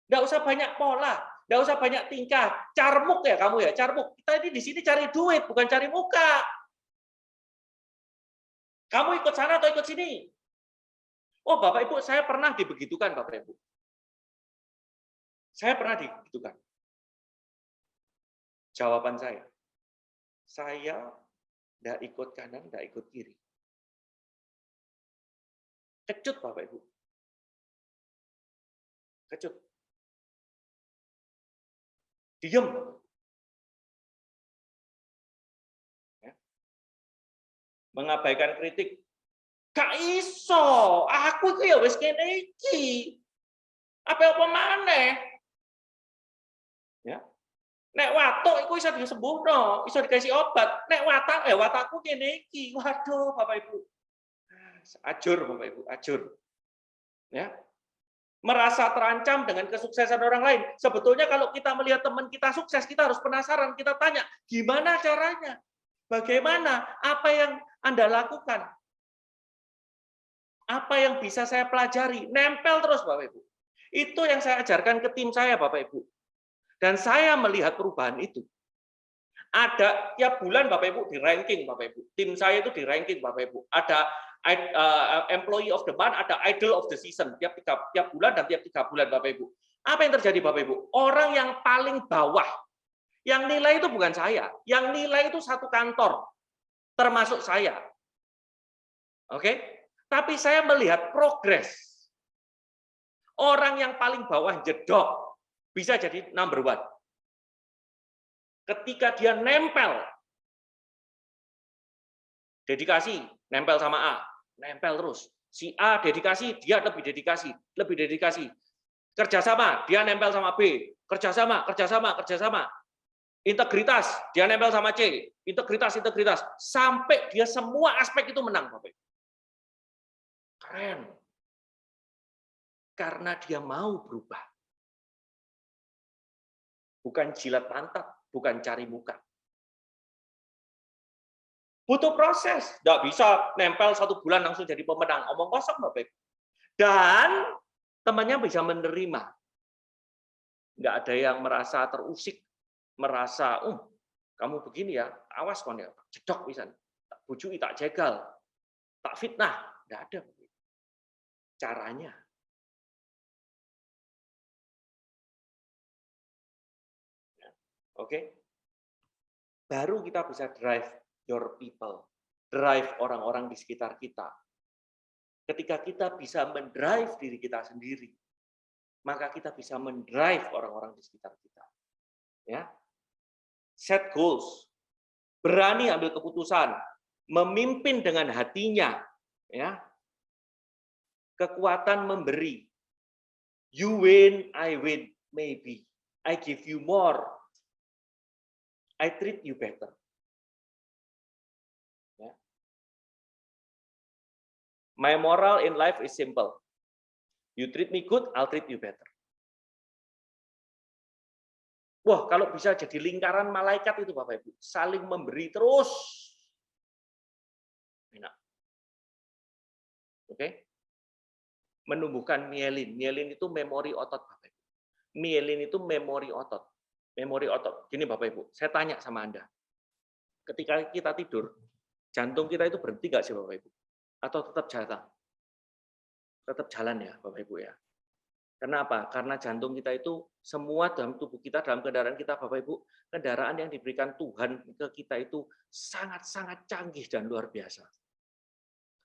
Enggak usah banyak pola, enggak usah banyak tingkah. Carmuk ya kamu ya, carmuk. Kita ini di sini cari duit, bukan cari muka. Kamu ikut sana atau ikut sini? Oh, Bapak Ibu, saya pernah dibegitukan, Bapak Ibu. Saya pernah dibegitukan. Jawaban saya tidak ikut kanan, tidak ikut kiri. Kecut Bapak Ibu. Kecut. Diam. Ya. Mengabaikan kritik. Gak iso, aku itu ya wis kene iki. Apa maneh? Ya. Nek watuk iku iso disembunno, iso dikasih obat. Nek watakku kene iki. Waduh, Bapak Ibu. Ajur Bapak Ibu, ajur. Ya. Merasa terancam dengan kesuksesan orang lain. Sebetulnya kalau kita melihat teman kita sukses, kita harus penasaran, kita tanya, gimana caranya? Bagaimana? Apa yang Anda lakukan? Apa yang bisa saya pelajari? Nempel terus Bapak Ibu. Itu yang saya ajarkan ke tim saya Bapak Ibu. Dan saya melihat perubahan itu. Ada tiap bulan Bapak Ibu di ranking Bapak Ibu. Tim saya itu di ranking Bapak Ibu. Ada employee of the month, ada idol of the season. Tiap bulan dan tiap 3 bulan Bapak Ibu. Apa yang terjadi Bapak Ibu? Orang yang paling bawah. Yang nilai itu bukan saya. Yang nilai itu satu kantor. Termasuk saya. Oke? Tapi saya melihat progres. Orang yang paling bawah jedok bisa jadi number 1. Ketika dia nempel, dedikasi, nempel sama A, nempel terus. Si A dedikasi, dia lebih dedikasi, lebih dedikasi. Kerjasama, dia nempel sama B, kerjasama. Integritas, dia nempel sama C, integritas, sampai dia semua aspek itu menang, Bapak. Keren. Karena dia mau berubah. Bukan jilat pantat, bukan cari muka. Butuh proses. Nggak bisa nempel 1 bulan langsung jadi pemenang. Omong kosong, Bapak. Dan temannya bisa menerima. Nggak ada yang merasa terusik, merasa, kamu begini ya, awas kon ya, jedok misalnya. Tak bujui, tak jegal, tak fitnah. Nggak ada. Caranya. Oke? Baru kita bisa drive your people. Drive orang-orang di sekitar kita. Ketika kita bisa mendrive diri kita sendiri, maka kita bisa mendrive orang-orang di sekitar kita. Ya. Set goals. Berani ambil keputusan, memimpin dengan hatinya, ya. Kekuatan memberi. You win, I win, maybe. I give you more. I treat you better. Ya. My moral in life is simple. You treat me good, I'll treat you better. Wah, kalau bisa jadi lingkaran malaikat itu Bapak Ibu, saling memberi terus. Enak. Oke? Menumbuhkan mielin. Mielin itu memori otot Bapak Ibu. Mielin itu memori otot. Memori otot. Gini Bapak Ibu, saya tanya sama Anda. Ketika kita tidur, jantung kita itu berhenti nggak sih Bapak Ibu? Atau tetap jalan? Tetap jalan ya Bapak Ibu ya. Kenapa? Karena jantung kita itu semua dalam tubuh kita, dalam kendaraan kita Bapak Ibu, kendaraan yang diberikan Tuhan ke kita itu sangat-sangat canggih dan luar biasa.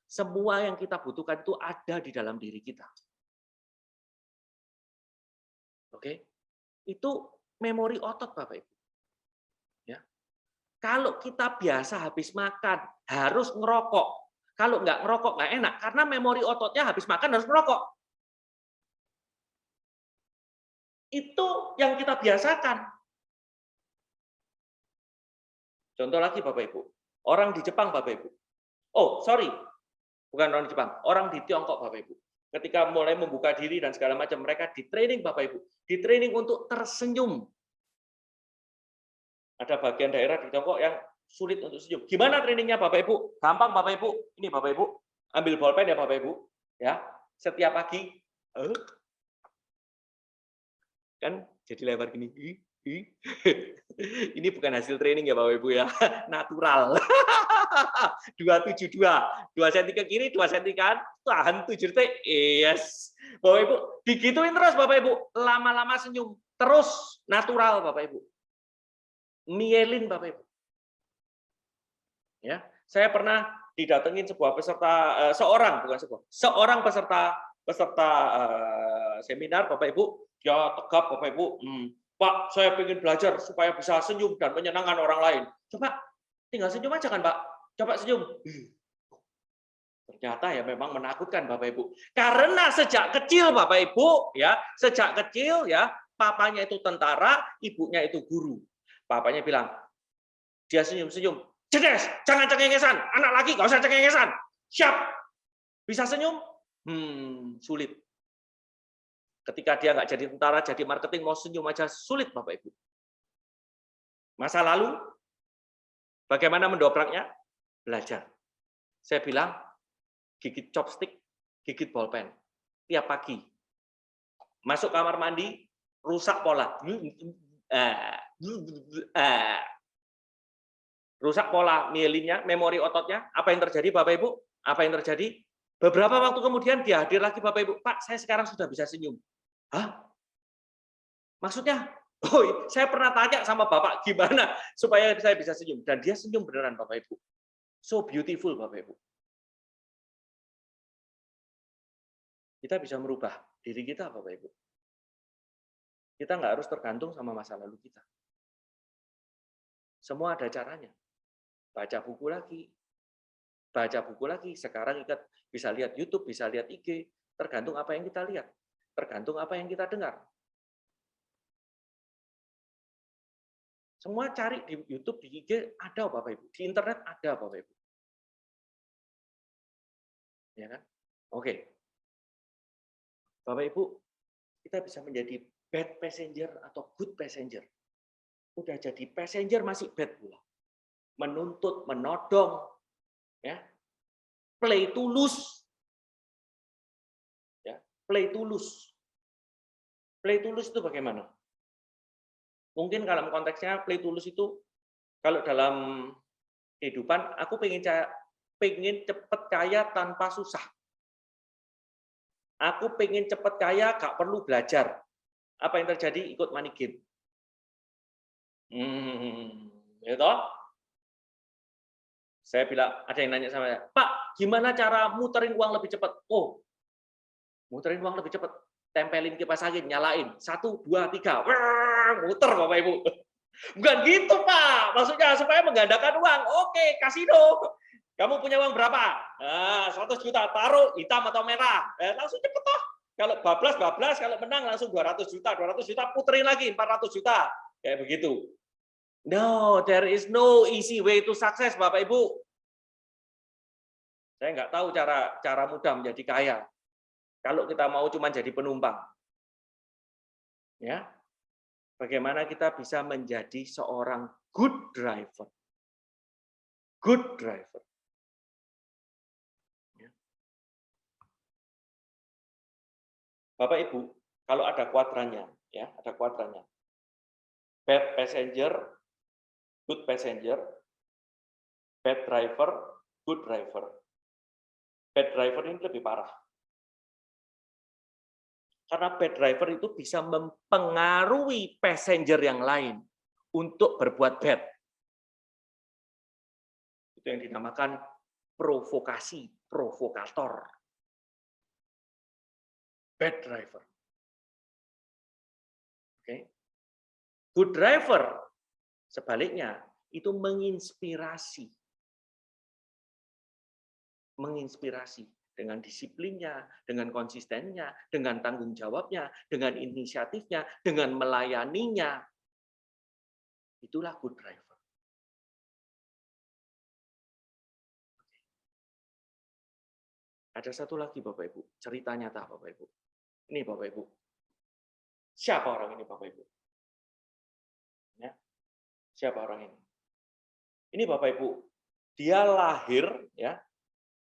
Semua yang kita butuhkan itu ada di dalam diri kita. Oke? Itu memori otot Bapak Ibu. Ya. Kalau kita biasa habis makan harus ngerokok. Kalau nggak ngerokok nggak enak karena memori ototnya habis makan harus ngerokok. Itu yang kita biasakan. Contoh lagi Bapak Ibu. Orang di Jepang Bapak Ibu. Oh, sorry. Bukan orang di Jepang, orang di Tiongkok Bapak Ibu. Ketika mulai membuka diri dan segala macam, mereka di training Bapak Ibu. Di training untuk tersenyum. Ada bagian daerah di Tiongkok yang sulit untuk senyum. Gimana trainingnya Bapak Ibu? Gampang Bapak Ibu. Ini Bapak Ibu, ambil bolpen ya Bapak Ibu. Ya, setiap pagi. Kan jadi lebar gini. Ini bukan hasil training ya Bapak Ibu ya. Natural. 272. 2 cm ke kiri, 2 cm kan. Tahan 7 detik. Yes. Bapak Ibu, digituin terus Bapak Ibu. Lama-lama senyum. Terus natural Bapak Ibu. Mielin Bapak Ibu. Ya, saya pernah didatengin seorang peserta seminar, Bapak Ibu, dia tegap, Bapak Ibu, Pak, saya ingin belajar supaya bisa senyum dan menyenangkan orang lain. Coba tinggal senyum aja kan, Pak? Coba senyum. Ternyata ya memang menakutkan, Bapak Ibu. Karena sejak kecil, Bapak Ibu, ya, sejak kecil ya, papanya itu tentara, ibunya itu guru. Papanya bilang, dia senyum-senyum, cedes, jangan cengengesan, anak laki nggak usah cengengesan. Siap. Bisa senyum? Sulit. Ketika dia nggak jadi tentara, jadi marketing, mau senyum aja sulit, Bapak Ibu. Masa lalu, bagaimana mendobraknya? Belajar. Saya bilang, gigit chopstick, gigit bolpen. Tiap pagi. Masuk kamar mandi, rusak pola. Rusak pola mielinnya, memori ototnya. Apa yang terjadi, Bapak Ibu? Apa yang terjadi? Beberapa waktu kemudian dia hadir lagi, Bapak Ibu. Pak, saya sekarang sudah bisa senyum. Hah? Maksudnya? Oh, saya pernah tanya sama Bapak gimana supaya saya bisa senyum. Dan dia senyum beneran, Bapak Ibu. So beautiful, Bapak Ibu. Kita bisa merubah diri kita, Bapak Ibu. Kita nggak harus tergantung sama masa lalu kita. Semua ada caranya. Baca buku lagi. Baca buku lagi. Sekarang kita bisa lihat YouTube, bisa lihat IG. Tergantung apa yang kita lihat. Tergantung apa yang kita dengar. Semua cari di YouTube, di IG, ada Bapak Ibu. Di internet ada Bapak Ibu. Ya kan? Oke. Bapak Ibu, kita bisa menjadi bad passenger atau good passenger. Udah jadi passenger masih bad pula. Menuntut, menodong, ya. Play to lose. Ya, play to lose. Play to lose itu bagaimana? Mungkin dalam konteksnya play to lose itu kalau dalam kehidupan aku pengen cepat kaya tanpa susah. Aku pengen cepat kaya, gak perlu belajar. Apa yang terjadi? Ikut money game. Gitu. Saya bilang, ada yang nanya sama saya, Pak, gimana cara muterin uang lebih cepat? Oh, muterin uang lebih cepat. Tempelin kipas angin, nyalain. 1, 2, 3. Muter, Bapak Ibu. Bukan gitu, Pak. Maksudnya supaya menggandakan uang. Oke, kasino. Kamu punya uang berapa? 100 juta, taruh hitam atau merah. Langsung cepet toh. Kalau bablas, kalau menang langsung 200 juta, puterin lagi 400 juta. Kayak begitu. No, there is no easy way to success, Bapak Ibu. Saya nggak tahu cara mudah menjadi kaya. Kalau kita mau cuma jadi penumpang. Ya. Bagaimana kita bisa menjadi seorang good driver. Good driver. Bapak Ibu, kalau ada kuadrannya, ya, ada kuadrannya. Bad passenger, good passenger, bad driver, good driver. Bad driver ini lebih parah. Karena bad driver itu bisa mempengaruhi passenger yang lain untuk berbuat bad. Itu yang dinamakan provokasi, provokator. Bad driver. Oke. Good driver sebaliknya itu menginspirasi. Menginspirasi dengan disiplinnya, dengan konsistennya, dengan tanggung jawabnya, dengan inisiatifnya, dengan melayaninya. Itulah good driver. Ada satu lagi Bapak Ibu, cerita nyata Bapak Ibu. Ini Bapak Ibu. Siapa orang ini Bapak Ibu? Ya. Siapa orang ini? Ini Bapak Ibu, dia lahir ya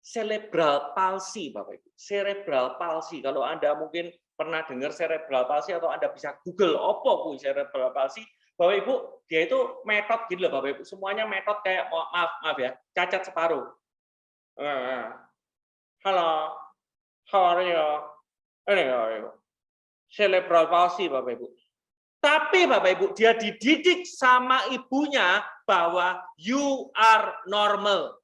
cerebral palsy Bapak Ibu. Cerebral palsy. Kalau Anda mungkin pernah dengar cerebral palsy atau Anda bisa Google apa kuwi cerebral palsy, Bapak Ibu, dia itu metode gitu loh Bapak Ibu. Semuanya metode kayak maaf ya, cacat separuh. Halo, how are you? Ini cerebral palsy Bapak Ibu. Tapi Bapak Ibu, dia dididik sama ibunya bahwa you are normal.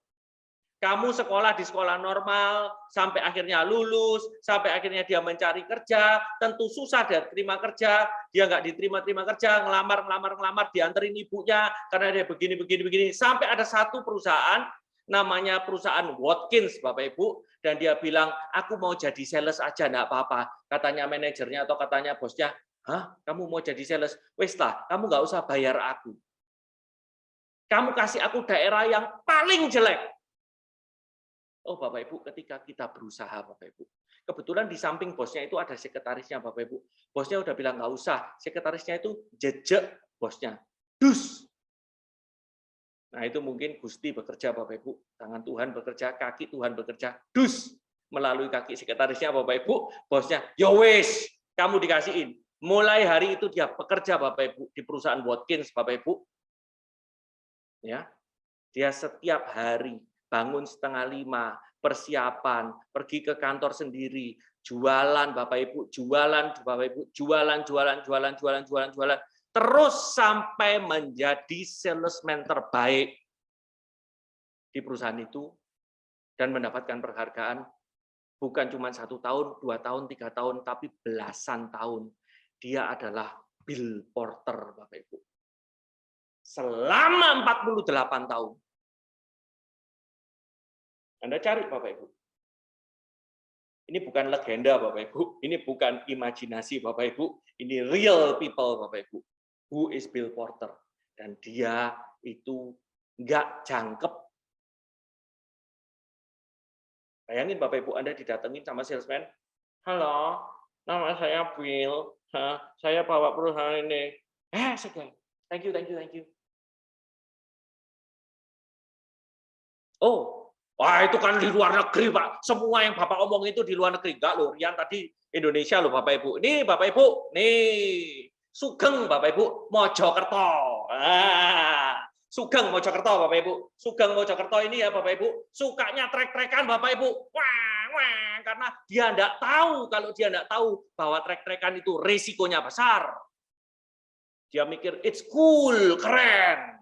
Kamu sekolah di sekolah normal, sampai akhirnya lulus, sampai akhirnya dia mencari kerja, tentu susah dia terima kerja, dia nggak diterima kerja, ngelamar, dianterin ibunya, karena dia begini, sampai ada satu perusahaan, namanya perusahaan Watkins, Bapak Ibu, dan dia bilang, aku mau jadi sales aja, nggak apa-apa. Katanya manajernya atau katanya bosnya, hah, kamu mau jadi sales? Wes lah, kamu nggak usah bayar aku. Kamu kasih aku daerah yang paling jelek. Oh Bapak Ibu, ketika kita berusaha Bapak Ibu, kebetulan di samping bosnya itu ada sekretarisnya Bapak Ibu. Bosnya udah bilang nggak usah, sekretarisnya itu jejek bosnya. Dus. Nah itu mungkin Gusti bekerja Bapak Ibu, tangan Tuhan bekerja, kaki Tuhan bekerja. Dus. Melalui kaki sekretarisnya Bapak Ibu, bosnya, yo wes, kamu dikasihin. Mulai hari itu dia bekerja Bapak Ibu di perusahaan Watkins Bapak Ibu. Ya, dia setiap hari bangun 4:30, persiapan, pergi ke kantor sendiri, jualan Bapak Ibu, jualan Bapak Ibu, jualan, terus sampai menjadi salesman terbaik di perusahaan itu dan mendapatkan penghargaan bukan cuma 1 tahun, 2 tahun, 3 tahun, tapi belasan tahun. Dia adalah Bill Porter Bapak Ibu. Selama 48 tahun. Anda cari Bapak Ibu. Ini bukan legenda Bapak Ibu, ini bukan imajinasi Bapak Ibu, ini real people Bapak Ibu. Who is Bill Porter? Dan dia itu nggak jangkep. Bayangin Bapak Ibu, Anda didatengin sama salesman, halo, nama saya Bill, saya bawa perusahaan ini. Thank you. Oh, wah itu kan di luar negeri, Pak. Semua yang Bapak omong itu di luar negeri. Enggak loh, Rian tadi Indonesia loh, Bapak Ibu. Ini Bapak Ibu, nih. Sugeng Bapak Ibu, Mojokerto. Sugeng Mojokerto Bapak Ibu. Sugeng Mojokerto ini ya Bapak Ibu, sukanya trek-trekan Bapak Ibu. Wah, karena dia enggak tahu, kalau dia enggak tahu bahwa trek-trekan itu resikonya besar. Dia mikir, it's cool, keren.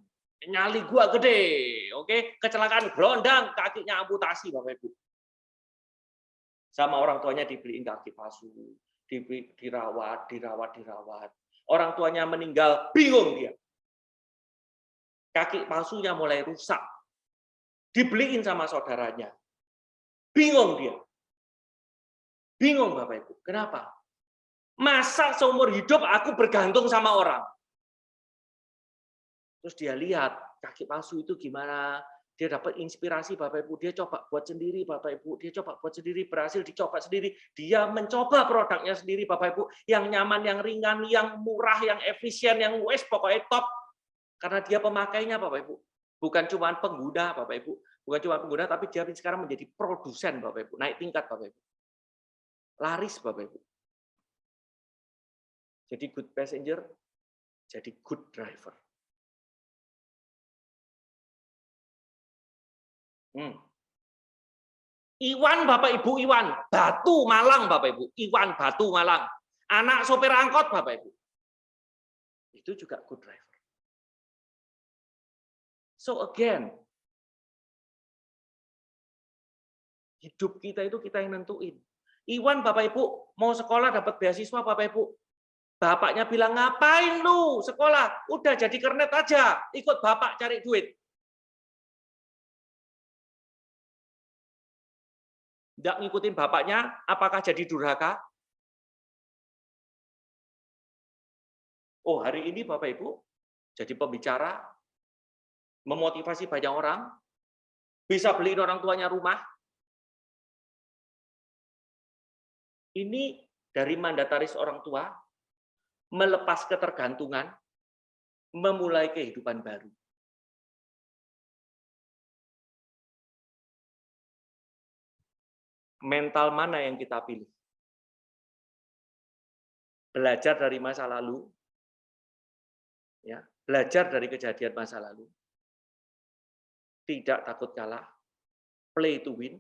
Nyali gua gede, oke? Kecelakaan berondang, kakinya amputasi Bapak Ibu. Sama orang tuanya dibeliin kaki palsu, dirawat. Orang tuanya meninggal, bingung dia. Kaki palsunya mulai rusak. Dibeliin sama saudaranya. Bingung dia. Bingung Bapak Ibu. Kenapa? Masa seumur hidup aku bergantung sama orang? Terus dia lihat kaki palsu itu gimana, dia dapat inspirasi Bapak Ibu, dia coba buat sendiri Bapak Ibu, dia coba buat sendiri, berhasil dicoba sendiri, dia mencoba produknya sendiri Bapak Ibu, yang nyaman, yang ringan, yang murah, yang efisien, yang wes pokoknya top, karena dia pemakainya Bapak Ibu, bukan cuma pengguna Bapak Ibu, bukan cuma pengguna, tapi dia sekarang menjadi produsen Bapak Ibu, naik tingkat Bapak Ibu, laris Bapak Ibu. Jadi good passenger, jadi good driver. Iwan Bapak Ibu, Iwan Batu Malang Bapak Ibu, Iwan Batu Malang, anak sopir angkot Bapak Ibu, itu juga good driver. So again, hidup kita itu kita yang nentuin. Iwan Bapak Ibu mau sekolah dapat beasiswa Bapak Ibu, bapaknya bilang ngapain lu sekolah, udah jadi kernet aja, ikut bapak cari duit. Tidak ngikutin bapaknya, apakah jadi durhaka? Oh, hari ini Bapak Ibu jadi pembicara, memotivasi banyak orang, bisa beliin orang tuanya rumah. Ini dari mandataris orang tua, melepas ketergantungan, memulai kehidupan baru. Mental mana yang kita pilih? Belajar dari masa lalu, ya, belajar dari kejadian masa lalu, tidak takut kalah, play to win,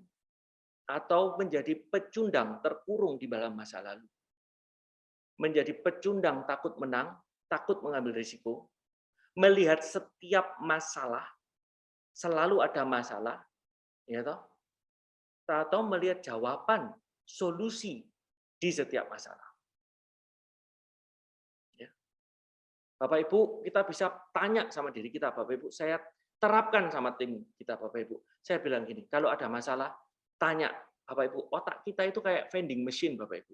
atau menjadi pecundang terkurung di dalam masa lalu. Menjadi pecundang takut menang, takut mengambil risiko, melihat setiap masalah, selalu ada masalah, Ya toh? Atau melihat jawaban, solusi di setiap masalah. Ya. Bapak Ibu, kita bisa tanya sama diri kita, Bapak Ibu, saya terapkan sama tim kita, Bapak Ibu. Saya bilang gini, kalau ada masalah, tanya, Bapak Ibu, otak kita itu kayak vending machine, Bapak Ibu.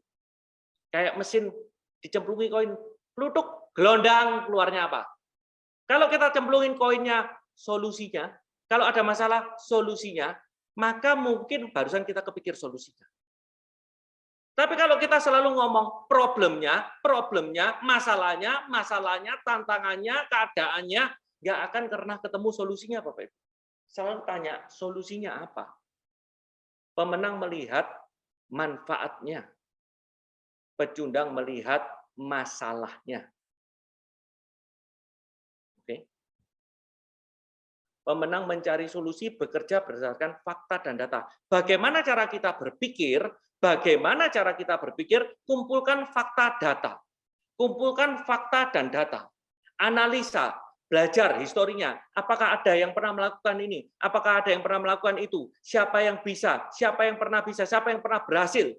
Kayak mesin dicemplungi koin, plutuk, gelondang, keluarnya apa? Kalau kita cemplungin koinnya, solusinya, kalau ada masalah, solusinya, maka mungkin barusan kita kepikir solusinya. Tapi kalau kita selalu ngomong problemnya, masalahnya, tantangannya, keadaannya, nggak akan pernah ketemu solusinya, Bapak Ibu. Selalu tanya, solusinya apa? Pemenang melihat manfaatnya. Pecundang melihat masalahnya. Oke. Pemenang mencari solusi bekerja berdasarkan fakta dan data. Bagaimana cara kita berpikir? Bagaimana cara kita berpikir? Kumpulkan fakta data. Kumpulkan fakta dan data. Analisa, belajar historinya. Apakah ada yang pernah melakukan ini? Apakah ada yang pernah melakukan itu? Siapa yang bisa? Siapa yang pernah bisa? Siapa yang pernah berhasil?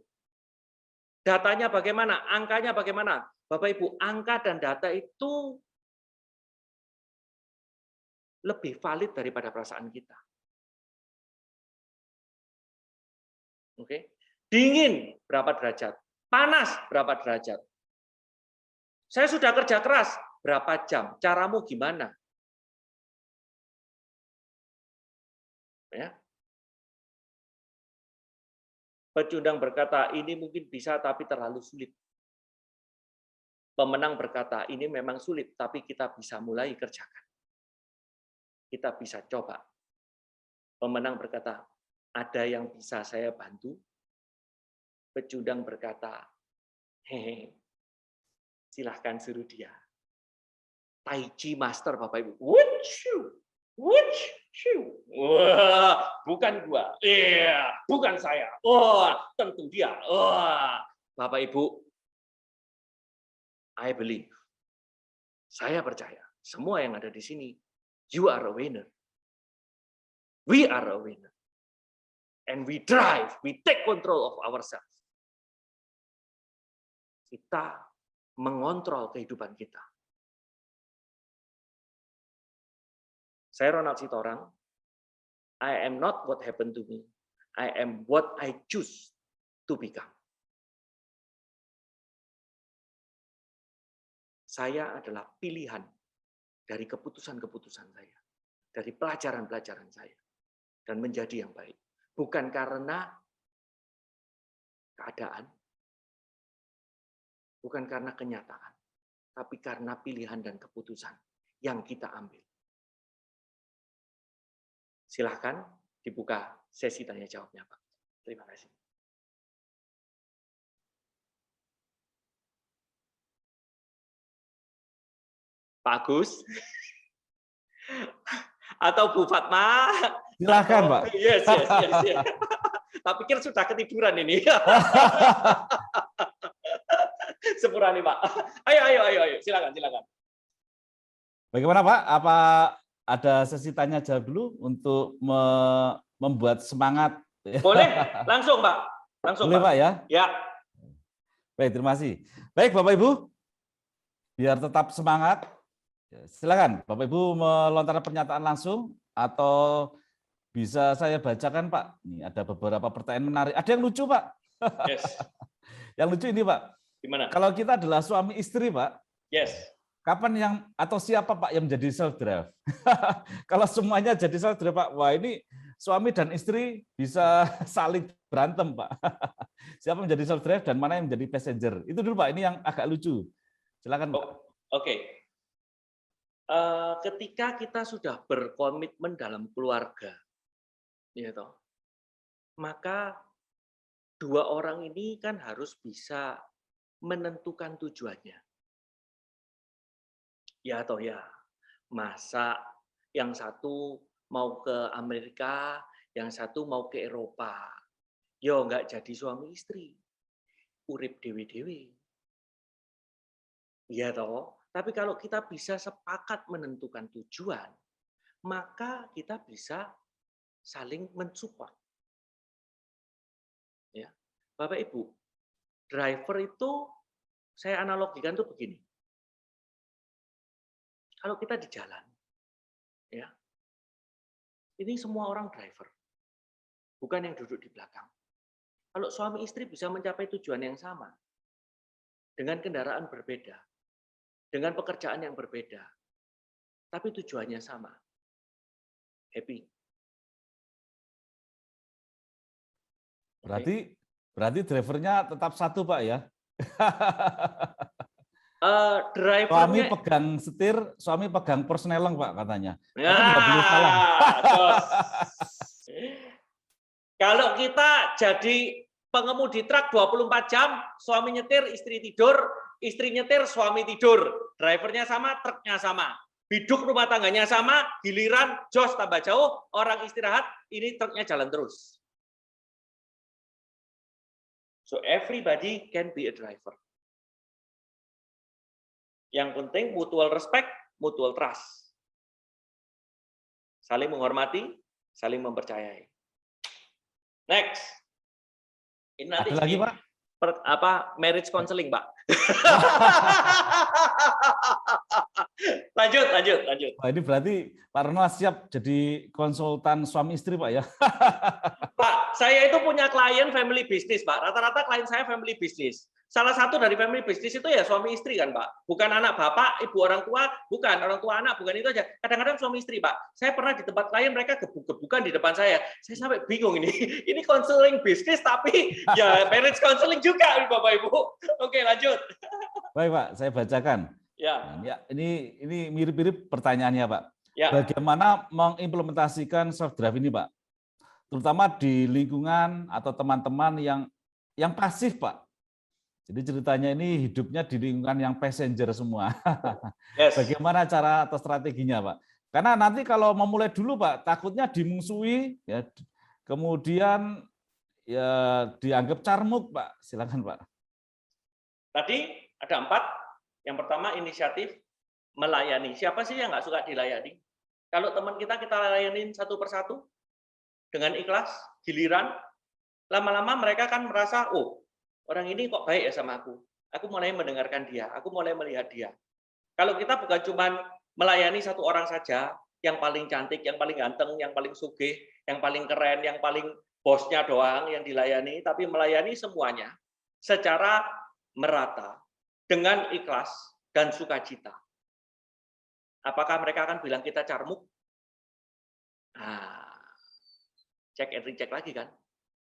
Datanya bagaimana? Angkanya bagaimana? Bapak Ibu, angka dan data itu lebih valid daripada perasaan kita. Oke. Dingin berapa derajat? Panas berapa derajat? Saya sudah kerja keras berapa jam? Caramu gimana? Ya. Pecundang berkata, ini mungkin bisa tapi terlalu sulit. Pemenang berkata, ini memang sulit tapi kita bisa mulai kerjakan. Kita bisa coba. Pemenang berkata, ada yang bisa saya bantu? Pecundang berkata, hehe, silahkan suruh dia. Tai Chi Master, Bapak Ibu. Wuchu, wuchu. Wah, bukan gua. Iya, bukan saya. Oh, tentu dia. Oh, Bapak Ibu, I believe. Saya percaya. Semua yang ada di sini, you are a winner. We are a winner. And we drive, we take control of ourselves. Kita mengontrol kehidupan kita. Saya Ronald Sitorang. I am not what happened to me. I am what I choose to become. Saya adalah pilihan dari keputusan-keputusan saya, dari pelajaran-pelajaran saya, dan menjadi yang baik. Bukan karena keadaan, bukan karena kenyataan, tapi karena pilihan dan keputusan yang kita ambil. Silahkan dibuka sesi tanya jawabnya, Pak. Terima kasih. Pak Agus atau Bu Fatma? Silakan, Pak. Yes. Tak pikir sudah ketiduran ini. Sepura nih, Pak. Ayo, silakan. Bagaimana, Pak? Apa ada sesi tanya jawab dulu untuk membuat semangat? Boleh, langsung, Pak. Langsung, Boleh, Pak, ya? Ya. Baik, terima kasih. Baik, Bapak Ibu, biar tetap semangat, silakan Bapak Ibu melontarkan pernyataan langsung atau bisa saya bacakan, Pak. Ini ada beberapa pertanyaan menarik. Ada yang lucu, Pak. Yes. Yang lucu ini, Pak. Gimana? Kalau kita adalah suami istri, Pak. Yes. Kapan yang atau siapa, Pak, yang menjadi self drive? Kalau semuanya jadi self drive, Pak, wah ini suami dan istri bisa saling berantem, Pak. Siapa menjadi self drive dan mana yang menjadi passenger? Itu dulu, Pak. Ini yang agak lucu. Silakan, Pak. Oke. Ketika kita sudah berkomitmen dalam keluarga, ya toh, maka dua orang ini kan harus bisa menentukan tujuannya. Ya toh ya, masa yang satu mau ke Amerika, yang satu mau ke Eropa. Yo nggak jadi suami istri, urip dewe-dewe. Ya toh, tapi kalau kita bisa sepakat menentukan tujuan, maka kita bisa saling mensupport. Ya, Bapak Ibu, driver itu saya analogikan tuh begini. Kalau kita di jalan, ya, ini semua orang driver, bukan yang duduk di belakang. Kalau suami istri bisa mencapai tujuan yang sama, dengan kendaraan berbeda, dengan pekerjaan yang berbeda, tapi tujuannya sama, happy. Berarti drivernya tetap satu, Pak ya? Suami Drivernya pegang setir, suami pegang persneleng, Pak, katanya. ya, Tapi nggak boleh salah. Kalau kita jadi pengemudi truk 24 jam, suami nyetir, istri tidur, istri nyetir, suami tidur. Drivernya sama, truknya sama. Biduk rumah tangganya sama, giliran jos tambah jauh, orang istirahat, ini truknya jalan terus. So everybody can be a driver. Yang penting mutual respect, mutual trust. Saling menghormati, saling mempercayai. Next. Ini nanti Ada lagi, Pak? Marriage counseling, Pak. lanjut. Wah, ini berarti Pak Ronald siap jadi konsultan suami istri, Pak ya? Pak, saya itu punya klien family business, Pak. Rata-rata klien saya family business. Salah satu dari family business itu ya suami istri kan, Pak. Bukan anak bapak, ibu orang tua, bukan orang tua anak, bukan itu aja. Kadang-kadang suami istri, Pak. Saya pernah di tempat klien mereka gebuk-gebukan di depan saya. Saya sampai bingung ini. Ini konseling bisnis tapi ya marriage counseling juga, Bapak Ibu. Oke, lanjut. Baik, Pak, saya bacakan. Ya. Ya, ini mirip-mirip pertanyaannya, Pak. Ya. Bagaimana mengimplementasikan self drive ini, Pak? Terutama di lingkungan atau teman-teman yang pasif, Pak. Jadi ceritanya ini hidupnya di lingkungan yang passenger semua. Yes. Bagaimana cara atau strateginya, Pak? Karena nanti kalau memulai dulu, Pak, takutnya dimusuhi, ya, kemudian ya dianggap carmuk, Pak. Silakan, Pak. Tadi ada 4. Yang pertama inisiatif melayani. Siapa sih yang nggak suka dilayani? Kalau teman kita layanin satu persatu dengan ikhlas, giliran, lama-lama mereka kan merasa, oh, orang ini kok baik ya sama aku. Aku mulai mendengarkan dia, aku mulai melihat dia. Kalau kita bukan cuma melayani satu orang saja, yang paling cantik, yang paling ganteng, yang paling sugih, yang paling keren, yang paling bosnya doang yang dilayani, tapi melayani semuanya secara merata, dengan ikhlas dan sukacita. Apakah mereka akan bilang kita carmuk? Nah, cek and recheck lagi kan.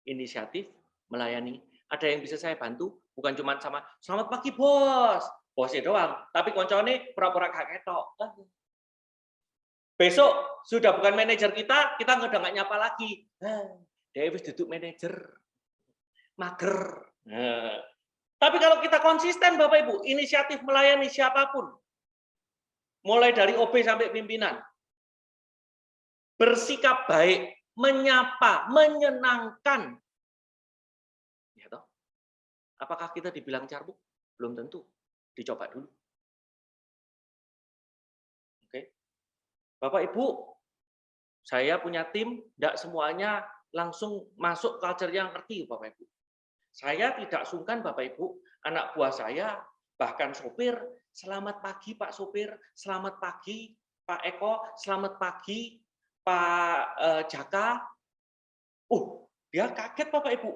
Inisiatif, melayani. Ada yang bisa saya bantu, bukan cuma sama, selamat pagi bos, bosnya doang, tapi koncone pura-pura gak ketok. Besok sudah bukan manajer kita udah nggak nyapa lagi. Dia wis duduk manajer, mager. Tapi kalau kita konsisten, Bapak Ibu, inisiatif melayani siapapun, mulai dari OB sampai pimpinan, bersikap baik, menyapa, menyenangkan. Apakah kita dibilang carbuk? Belum tentu. Dicoba dulu. Oke. Bapak Ibu, saya punya tim, tidak semuanya langsung masuk culture yang ngerti, Bapak Ibu. Saya tidak sungkan, Bapak Ibu, anak buah saya, bahkan sopir, selamat pagi Pak Sopir, selamat pagi Pak Eko, selamat pagi Pak Jaka. Oh, dia kaget Bapak Ibu.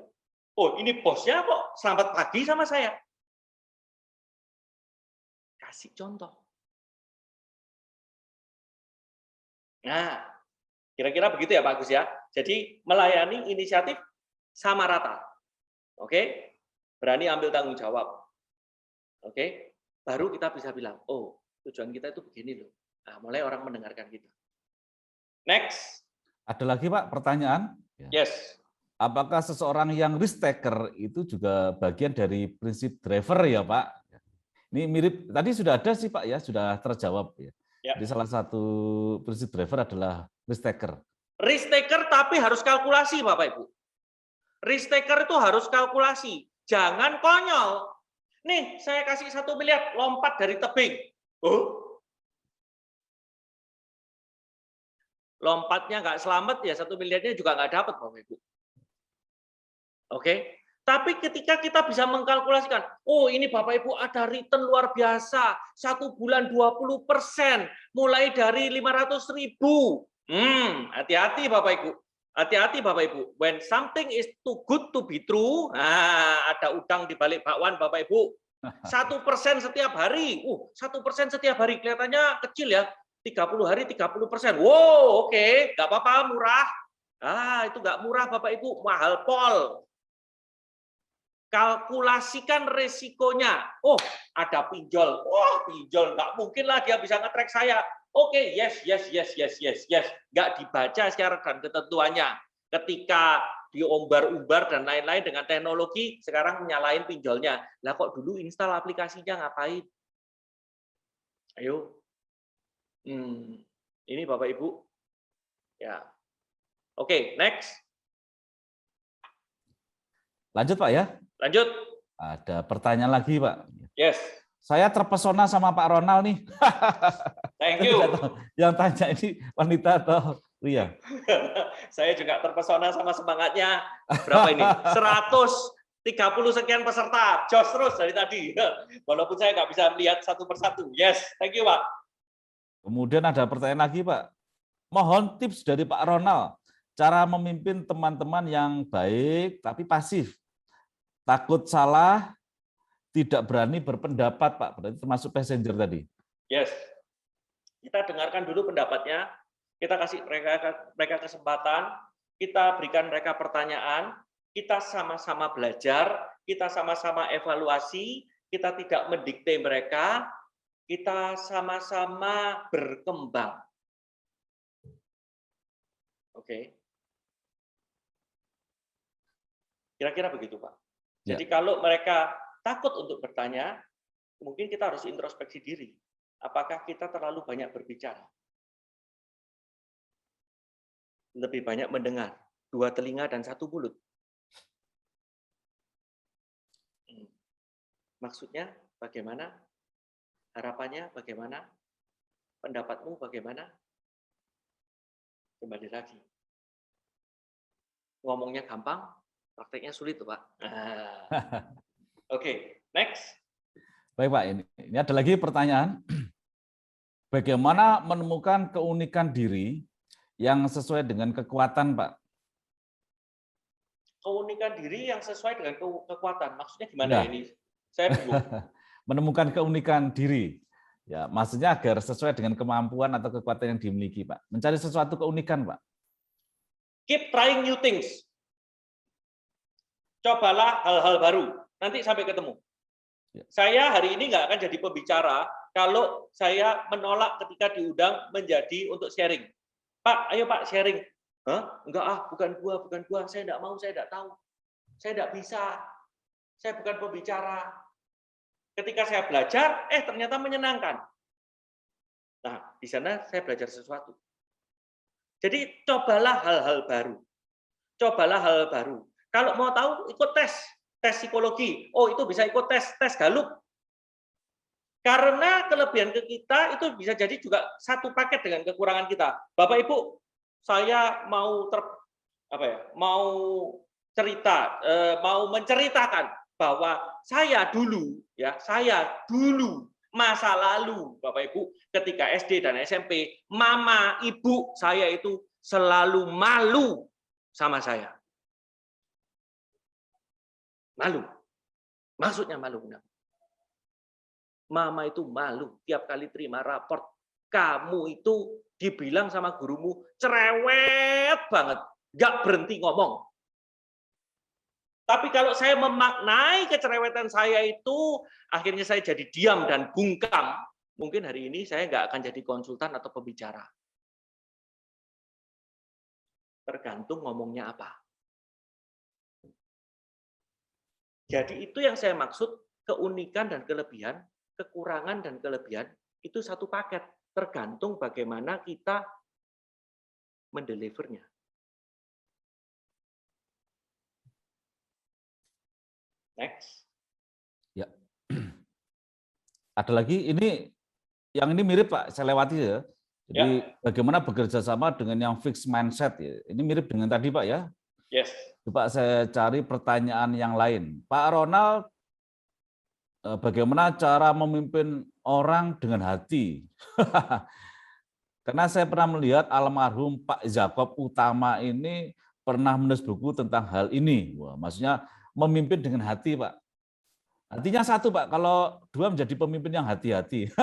Oh, ini bosnya kok selamat pagi sama saya. Kasih contoh. Nah, kira-kira begitu ya Pak Agus ya. Jadi melayani inisiatif sama rata. Oke? Berani ambil tanggung jawab. Oke? Baru kita bisa bilang, oh, tujuan kita itu begini loh. Nah, mulai orang mendengarkan kita. Next. Ada lagi Pak pertanyaan? Yes. Apakah seseorang yang risk taker itu juga bagian dari prinsip driver ya Pak? Ini mirip, tadi sudah ada sih Pak ya, sudah terjawab ya. Jadi salah satu prinsip driver adalah risk taker. Risk taker tapi harus kalkulasi Bapak Ibu. Risk taker itu harus kalkulasi, jangan konyol. Nih, saya kasih 1 miliar, lompat dari tebing. Oh. lompatnya nggak selamat, ya 1 miliarnya juga nggak dapat, Bapak Ibu. Oke, tapi ketika kita bisa mengkalkulasikan, oh ini Bapak Ibu ada return luar biasa, 1 bulan 20%, mulai dari 500.000. Hati-hati Bapak Ibu. Hati-hati Bapak Ibu. When something is too good to be true, ada udang di balik bakwan Bapak Ibu. 1% setiap hari. 1% setiap hari kelihatannya kecil ya. 30 hari 30%. Wow, oke, nggak apa-apa, murah. Itu nggak murah Bapak Ibu, mahal pol. Kalkulasikan resikonya. Oh, ada pinjol. Pinjol, nggak mungkin lah dia bisa nge-track saya. Oke, yes. Nggak dibaca syarat dan ketentuannya. Ketika diumbar-umbar dan lain-lain dengan teknologi, sekarang menyalahin pinjolnya. Lah kok dulu install aplikasinya ngapain? Ayo. Ini Bapak Ibu. Ya. Oke, next. Lanjut Pak ya. Lanjut. Ada pertanyaan lagi Pak. Yes. Saya terpesona sama Pak Ronald nih. Thank you. Yang tanya ini wanita atau pria? Saya juga terpesona sama semangatnya. Berapa ini? 130 sekian peserta. Jos terus dari tadi. Walaupun saya nggak bisa melihat satu persatu. Yes, thank you Pak. Kemudian ada pertanyaan lagi Pak. Mohon tips dari Pak Ronald. Cara memimpin teman-teman yang baik tapi pasif. Takut salah, tidak berani berpendapat, Pak. Berarti termasuk passenger tadi. Yes. Kita dengarkan dulu pendapatnya. Kita kasih mereka kesempatan. Kita berikan mereka pertanyaan. Kita sama-sama belajar. Kita sama-sama evaluasi. Kita tidak mendikte mereka. Kita sama-sama berkembang. Oke. Kira-kira begitu, Pak. Jadi kalau mereka takut untuk bertanya, mungkin kita harus introspeksi diri. Apakah kita terlalu banyak berbicara? Lebih banyak mendengar, 2 telinga dan 1 mulut. Maksudnya bagaimana? Harapannya bagaimana? Pendapatmu bagaimana? Kembali lagi. Ngomongnya gampang, prakteknya sulit, Pak. Oke, next. Baik Pak, ini ada lagi pertanyaan. Bagaimana menemukan keunikan diri yang sesuai dengan kekuatan, Pak? Keunikan diri yang sesuai dengan kekuatan. Maksudnya gimana ini? Saya bingung. Menemukan keunikan diri. Ya, maksudnya agar sesuai dengan kemampuan atau kekuatan yang dimiliki, Pak. Mencari sesuatu keunikan, Pak. Keep trying new things. Cobalah hal-hal baru. Nanti sampai ketemu. Saya hari ini nggak akan jadi pembicara kalau saya menolak ketika diundang menjadi untuk sharing. Pak, ayo Pak sharing. Hah? Enggak bukan gua. Saya enggak mau, saya enggak tahu. Saya enggak bisa. Saya bukan pembicara. Ketika saya belajar, ternyata menyenangkan. Nah, di sana saya belajar sesuatu. Jadi cobalah hal-hal baru. Cobalah hal baru. Kalau mau tahu, ikut tes psikologi. Oh, itu bisa ikut tes Gallup. Karena kelebihan ke kita itu bisa jadi juga satu paket dengan kekurangan kita. Bapak Ibu, saya mau mau menceritakan bahwa saya dulu masa lalu Bapak Ibu ketika SD dan SMP, mama ibu saya itu selalu malu sama saya. Malu. Maksudnya malu. Mama itu malu tiap kali terima raport. Kamu itu dibilang sama gurumu cerewet banget, nggak berhenti ngomong. Tapi kalau saya memaknai kecerewetan saya itu, akhirnya saya jadi diam dan bungkam. Mungkin hari ini saya nggak akan jadi konsultan atau pembicara. Tergantung ngomongnya apa. Jadi itu yang saya maksud, keunikan dan kelebihan, kekurangan dan kelebihan, itu satu paket. Tergantung bagaimana kita mendelivernya. Next. Ya. Ada lagi, yang ini mirip Pak, saya lewati ya. Jadi bagaimana bekerja sama dengan yang fixed mindset ya. Ini mirip dengan tadi Pak ya. Yes. Coba saya cari pertanyaan yang lain. Pak Ronald, bagaimana cara memimpin orang dengan hati? Karena saya pernah melihat almarhum Pak Jakob Utama ini pernah menulis buku tentang hal ini. Wah, maksudnya memimpin dengan hati, Pak. Hatinya satu, Pak. Kalau dua menjadi pemimpin yang hati-hati.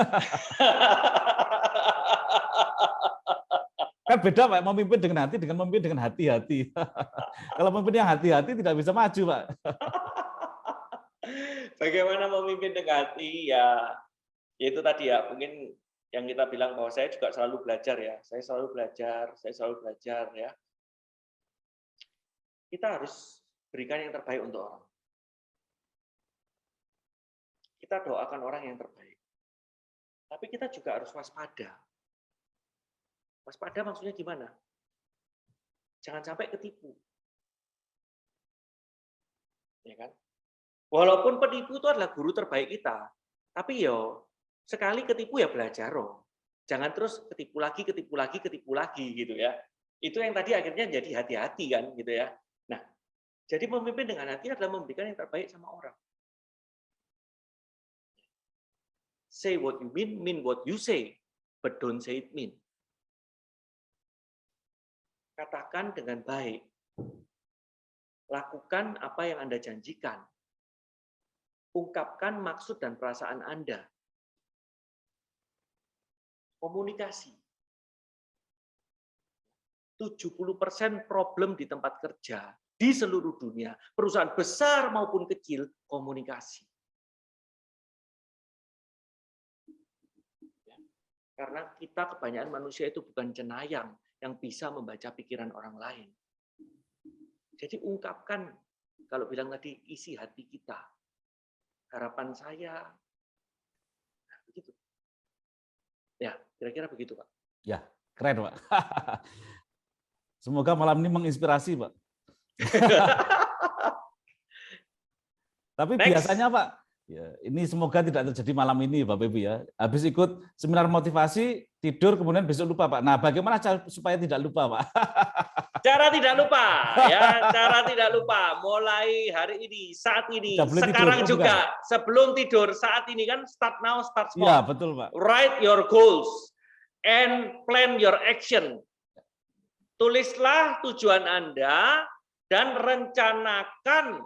Kan beda, Pak, memimpin dengan hati dengan memimpin dengan hati-hati. Kalau memimpin yang hati-hati tidak bisa maju, Pak. Bagaimana memimpin dengan hati? Ya, itu tadi ya, mungkin yang kita bilang bahwa saya juga selalu belajar ya. Saya selalu belajar ya. Kita harus berikan yang terbaik untuk orang. Kita doakan orang yang terbaik. Tapi kita juga harus waspada. Waspada maksudnya gimana? Jangan sampai ketipu. Ya kan? Walaupun penipu itu adalah guru terbaik kita, tapi yo sekali ketipu ya belajar loh. Jangan terus ketipu lagi gitu ya. Itu yang tadi akhirnya jadi hati-hati kan gitu ya. Nah, jadi memimpin dengan hati adalah memberikan yang terbaik sama orang. Say what you mean what you say, but don't say it mean. Katakan dengan baik. Lakukan apa yang Anda janjikan. Ungkapkan maksud dan perasaan Anda. Komunikasi. 70% problem di tempat kerja di seluruh dunia, perusahaan besar maupun kecil, komunikasi. Karena kita kebanyakan manusia itu bukan cenayang yang bisa membaca pikiran orang lain. Jadi ungkapkan, kalau bilang tadi, isi hati kita. Harapan saya, nah, begitu. Ya, kira-kira begitu, Pak. Ya, keren, Pak. Semoga malam ini menginspirasi, Pak. Tapi biasanya, Pak, ya, ini semoga tidak terjadi malam ini, Bapak Ibu ya. Habis ikut seminar motivasi, tidur, kemudian besok lupa, Pak. Nah, bagaimana cara supaya tidak lupa, Pak? Cara tidak lupa, ya, cara tidak lupa. Mulai hari ini, saat ini, sekarang tidur, juga, sebelum tidur, saat ini kan start now, start small. Iya, betul, Pak. Write your goals and plan your action. Tulislah tujuan Anda dan rencanakan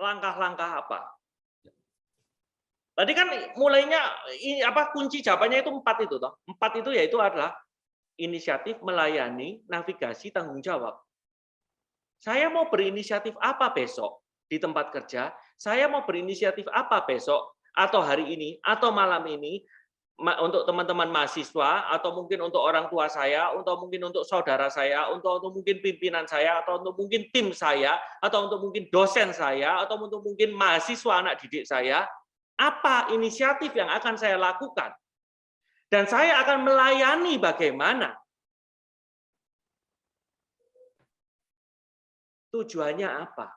langkah-langkah apa. Tadi kan mulainya kunci jawabannya itu 4 itu toh. 4 itu yaitu adalah inisiatif, melayani, navigasi, tanggung jawab. Saya mau berinisiatif apa besok di tempat kerja? Saya mau berinisiatif apa besok atau hari ini atau malam ini untuk teman-teman mahasiswa atau mungkin untuk orang tua saya, atau mungkin untuk saudara saya, untuk mungkin pimpinan saya, atau untuk mungkin tim saya, atau untuk mungkin dosen saya, atau untuk mungkin mahasiswa anak didik saya, apa inisiatif yang akan saya lakukan? Dan saya akan melayani bagaimana? Tujuannya apa?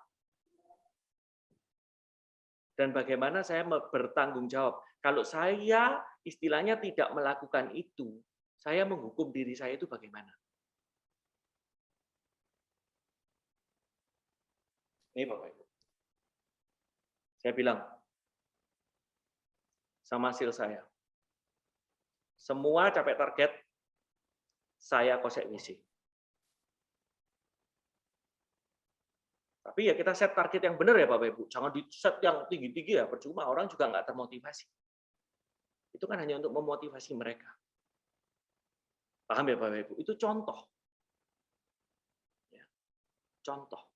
Dan bagaimana saya bertanggung jawab? Kalau saya istilahnya tidak melakukan itu, saya menghukum diri saya itu bagaimana? Ini Bapak Ibu. Saya bilang sama hasil saya. Semua capai target, saya kosek WC. Tapi ya kita set target yang benar ya Bapak Ibu. Jangan di set yang tinggi-tinggi ya, percuma orang juga nggak termotivasi. Itu kan hanya untuk memotivasi mereka. Paham ya Bapak Ibu? Itu contoh. Ya. Contoh.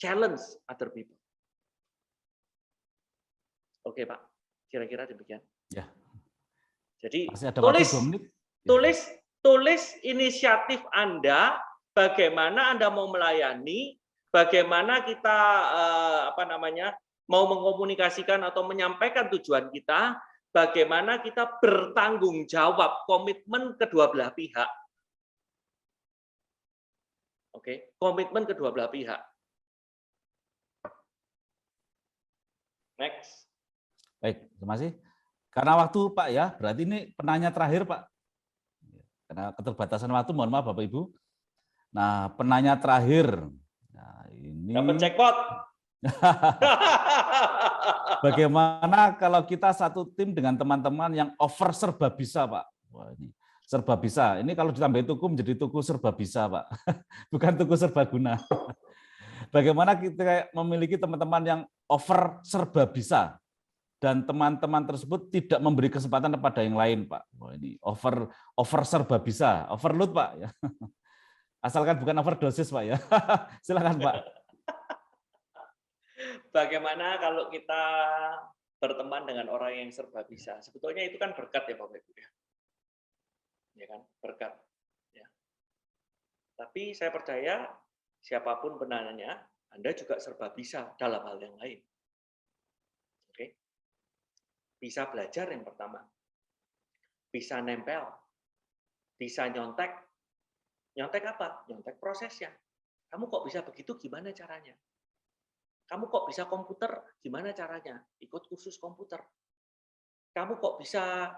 Challenge other people. Oke Pak, kira-kira demikian. Ya. Jadi tulis inisiatif Anda, bagaimana Anda mau melayani, bagaimana kita mau mengkomunikasikan atau menyampaikan tujuan kita, bagaimana kita bertanggung jawab, komitmen kedua belah pihak. Oke, komitmen kedua belah pihak. Next. Baik, terima kasih. Karena waktu Pak ya, berarti ini penanya terakhir Pak. Karena keterbatasan waktu, mohon maaf Bapak Ibu. Nah, penanya terakhir. Nah, ini Dapat jackpot. bagaimana kalau kita satu tim dengan teman-teman yang over serba bisa, Pak? Wah, ini serba bisa. Ini kalau ditambahin tuku menjadi tuku serba bisa, Pak. Bukan tuku serbaguna. Bagaimana kita memiliki teman-teman yang over serba bisa dan teman-teman tersebut tidak memberi kesempatan kepada yang lain, Pak. Wah, ini over serba bisa, overload, Pak. Asalkan bukan overdosis, Pak ya. Silakan, Pak. Bagaimana kalau kita berteman dengan orang yang serba bisa? Sebetulnya itu kan berkat ya Bapak Ibu ya. Ya kan, berkat. Ya. Tapi saya percaya siapapun penanyanya, Anda juga serba bisa dalam hal yang lain. Oke. Bisa belajar yang pertama. Bisa nempel. Bisa nyontek. Nyontek apa? Nyontek prosesnya. Kamu kok bisa begitu, gimana caranya? Kamu kok bisa komputer, gimana caranya? Ikut kursus komputer. Kamu kok bisa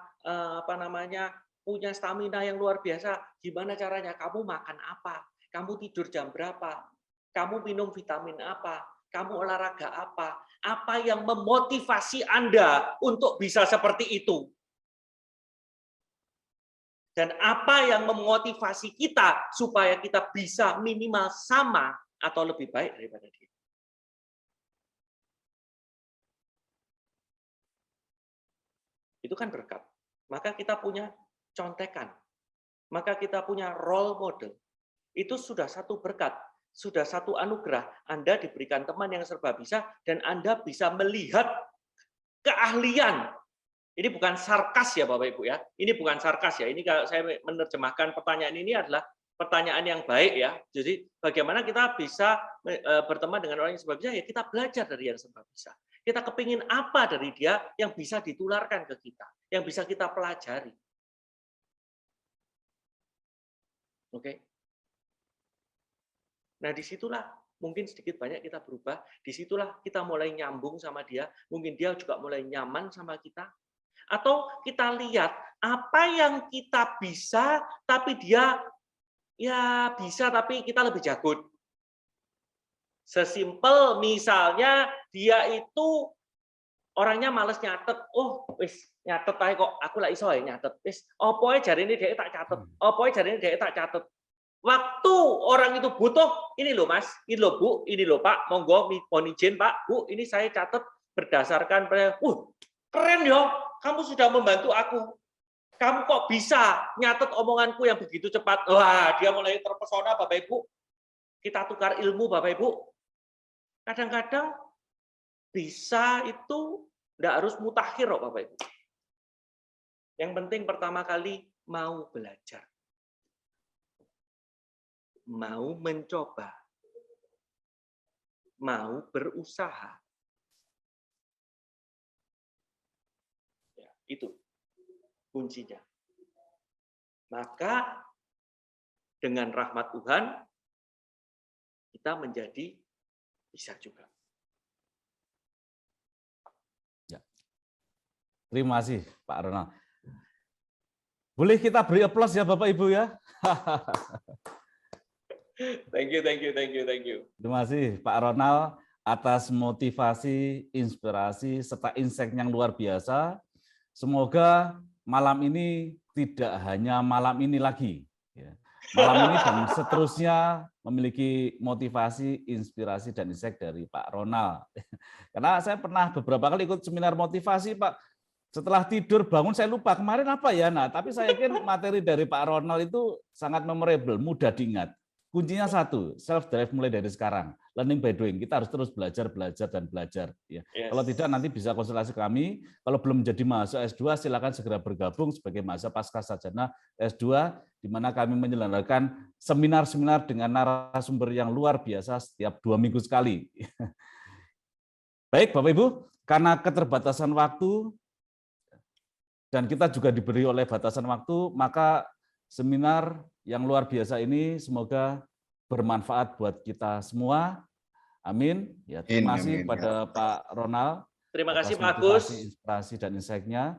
punya stamina yang luar biasa, gimana caranya? Kamu makan apa? Kamu tidur jam berapa? Kamu minum vitamin apa? Kamu olahraga apa? Apa yang memotivasi Anda untuk bisa seperti itu? Dan apa yang memotivasi kita supaya kita bisa minimal sama atau lebih baik daripada dia? Itu kan berkat. Maka kita punya contekan. Maka kita punya role model. Itu sudah satu berkat, sudah satu anugerah. Anda diberikan teman yang serba bisa dan Anda bisa melihat keahlian. Ini bukan sarkas ya Bapak Ibu ya. Ini bukan sarkas ya. Ini kalau saya menerjemahkan pertanyaan ini adalah pertanyaan yang baik ya. Jadi bagaimana kita bisa berteman dengan orang yang serba bisa? Ya kita belajar dari yang serba bisa. Kita kepingin apa dari dia yang bisa ditularkan ke kita, yang bisa kita pelajari. Oke. Nah disitulah mungkin sedikit banyak kita berubah. Disitulah kita mulai nyambung sama dia. Mungkin dia juga mulai nyaman sama kita. Atau kita lihat apa yang kita bisa, tapi dia ya bisa, tapi kita lebih jago. Sesimpel misalnya dia itu orangnya males nyatet. Oh, wis nyatet ae kok aku lak iso nyatet. Wis opo ae jarine dhek tak catet. Opo ae jarine dhek tak catet. Waktu orang itu butuh, ini loh Mas, ini loh Bu, ini loh Pak, monggo mohon izin Pak, Bu, ini saya catat berdasarkan keren yo, kamu sudah membantu aku. Kamu kok bisa nyatet omonganku yang begitu cepat? Wah, dia mulai terpesona Bapak Ibu. Kita tukar ilmu Bapak Ibu. Kadang-kadang bisa itu enggak harus mutakhir kok Bapak Ibu. Yang penting pertama kali mau belajar. Mau mencoba. Mau berusaha. Ya, itu kuncinya. Maka dengan rahmat Tuhan kita menjadi bisa juga. Ya. Terima kasih Pak Ronald. Boleh kita beri aplaus ya Bapak Ibu ya. Thank you. Terima kasih Pak Ronald atas motivasi, inspirasi, serta insight yang luar biasa. Semoga malam ini tidak hanya malam ini lagi. Malam ini dan seterusnya memiliki motivasi, inspirasi, dan insight dari Pak Ronald. Karena saya pernah beberapa kali ikut seminar motivasi, Pak. Setelah tidur bangun saya lupa kemarin apa ya. Nah, tapi saya yakin materi dari Pak Ronald itu sangat memorable, mudah diingat. Kuncinya satu, self drive mulai dari sekarang. Learning by doing. Kita harus terus belajar dan belajar. Ya. Yes. Kalau tidak nanti bisa konsultasi kami. Kalau belum menjadi mahasiswa S2 silakan segera bergabung sebagai mahasiswa Pascasarjana S2 di mana kami menyelenggarakan seminar-seminar dengan narasumber yang luar biasa setiap 2 minggu sekali. Baik Bapak Ibu, karena keterbatasan waktu dan kita juga diberi oleh batasan waktu, maka seminar yang luar biasa ini semoga bermanfaat buat kita semua. Amin. Ya, terima kasih pada Pak Ronald. Terima atas kasih Pak Agus. inspirasi dan insight-nya.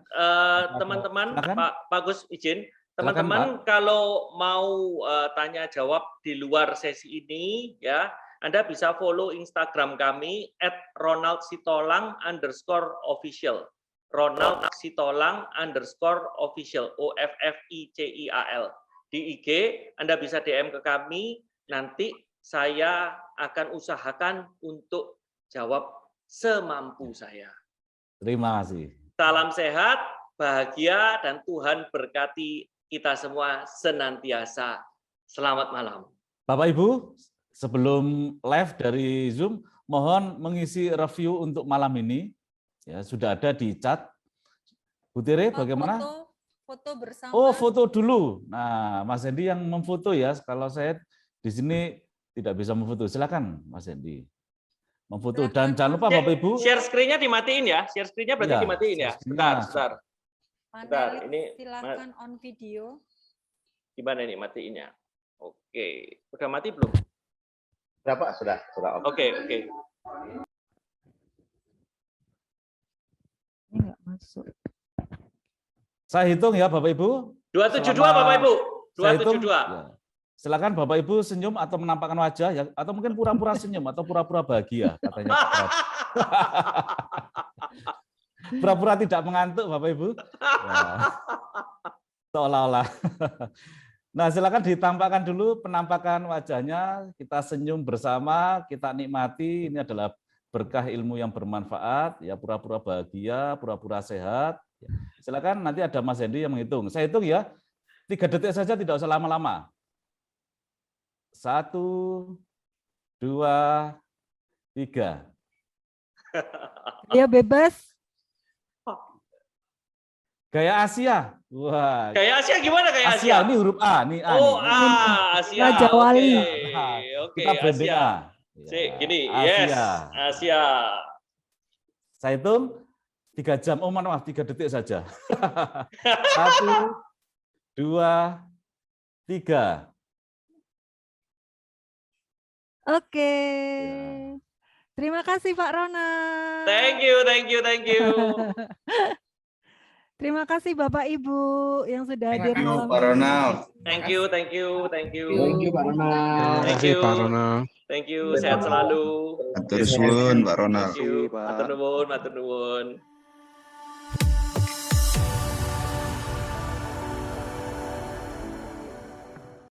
Teman-teman, Silakan. Pak Agus izin. Silakan, Teman-teman Pak. kalau mau tanya jawab di luar sesi ini, ya Anda bisa follow Instagram kami @ronaldsitolang_official. Ronald Sitolang _official, OFFICIAL. Di IG Anda bisa DM ke kami, nanti saya akan usahakan untuk jawab semampu saya. Terima kasih. Salam sehat, bahagia, dan Tuhan berkati kita semua senantiasa. Selamat malam. Bapak Ibu, sebelum live dari Zoom, mohon mengisi review untuk malam ini. Ya, sudah ada di chat. Bu Tere, bagaimana? Foto bersama. Oh, foto dulu. Nah, Mas Hendy yang memfoto ya. Kalau saya di sini tidak bisa memfoto. Silakan, Mas Hendy. Memfoto. Dan jangan lupa Bapak Ibu. Share screen-nya dimatiin ya. Share screen-nya berarti Ya, dimatiin ya. share screen-nya. Sebentar. Panelis, ini silakan on video. Gimana ini matiinnya? Oke. Udah mati belum? Sudah Pak, sudah. Oke. Ini enggak masuk. Saya hitung ya Bapak Ibu. 272 Selama Bapak Ibu. saya hitung, 272. ya. Silakan Bapak Ibu senyum atau menampakkan wajah ya, atau mungkin pura-pura senyum atau pura-pura bahagia katanya. Pura-pura tidak mengantuk Bapak Ibu. Ya. Seolah-olah. Nah, silakan ditampakkan dulu penampakan wajahnya, kita senyum bersama, kita nikmati. Ini adalah berkah ilmu yang bermanfaat, ya pura-pura bahagia, pura-pura sehat. Silakan nanti ada Mas Hendy yang menghitung. Saya hitung ya, 3 detik saja, tidak usah lama-lama. 1, 2, 3. Dia bebas. Gaya Asia. Wah. Gaya Asia gimana gaya Asia? Asia ini huruf A, nih A. Oh, nih. Asia. Raja Wali. Oke, Kita branding Asia. A. Sik, gini. Asia. Yes, Asia. Saya hitung 3 jam. Oh, maaf, 3 detik saja. 1, 2, 3. Oke. Ya. Terima kasih Pak Ronald. Thank you. Terima kasih Bapak Ibu yang sudah hadir malam Pak ini. Ronald. Thank you. Thank you Pak Thank Ronald. Terima kasih you. Pak Ronald. Thank you. Sehat selalu. Atur suwun Pak Ronald. Thank you. Matur nuwun.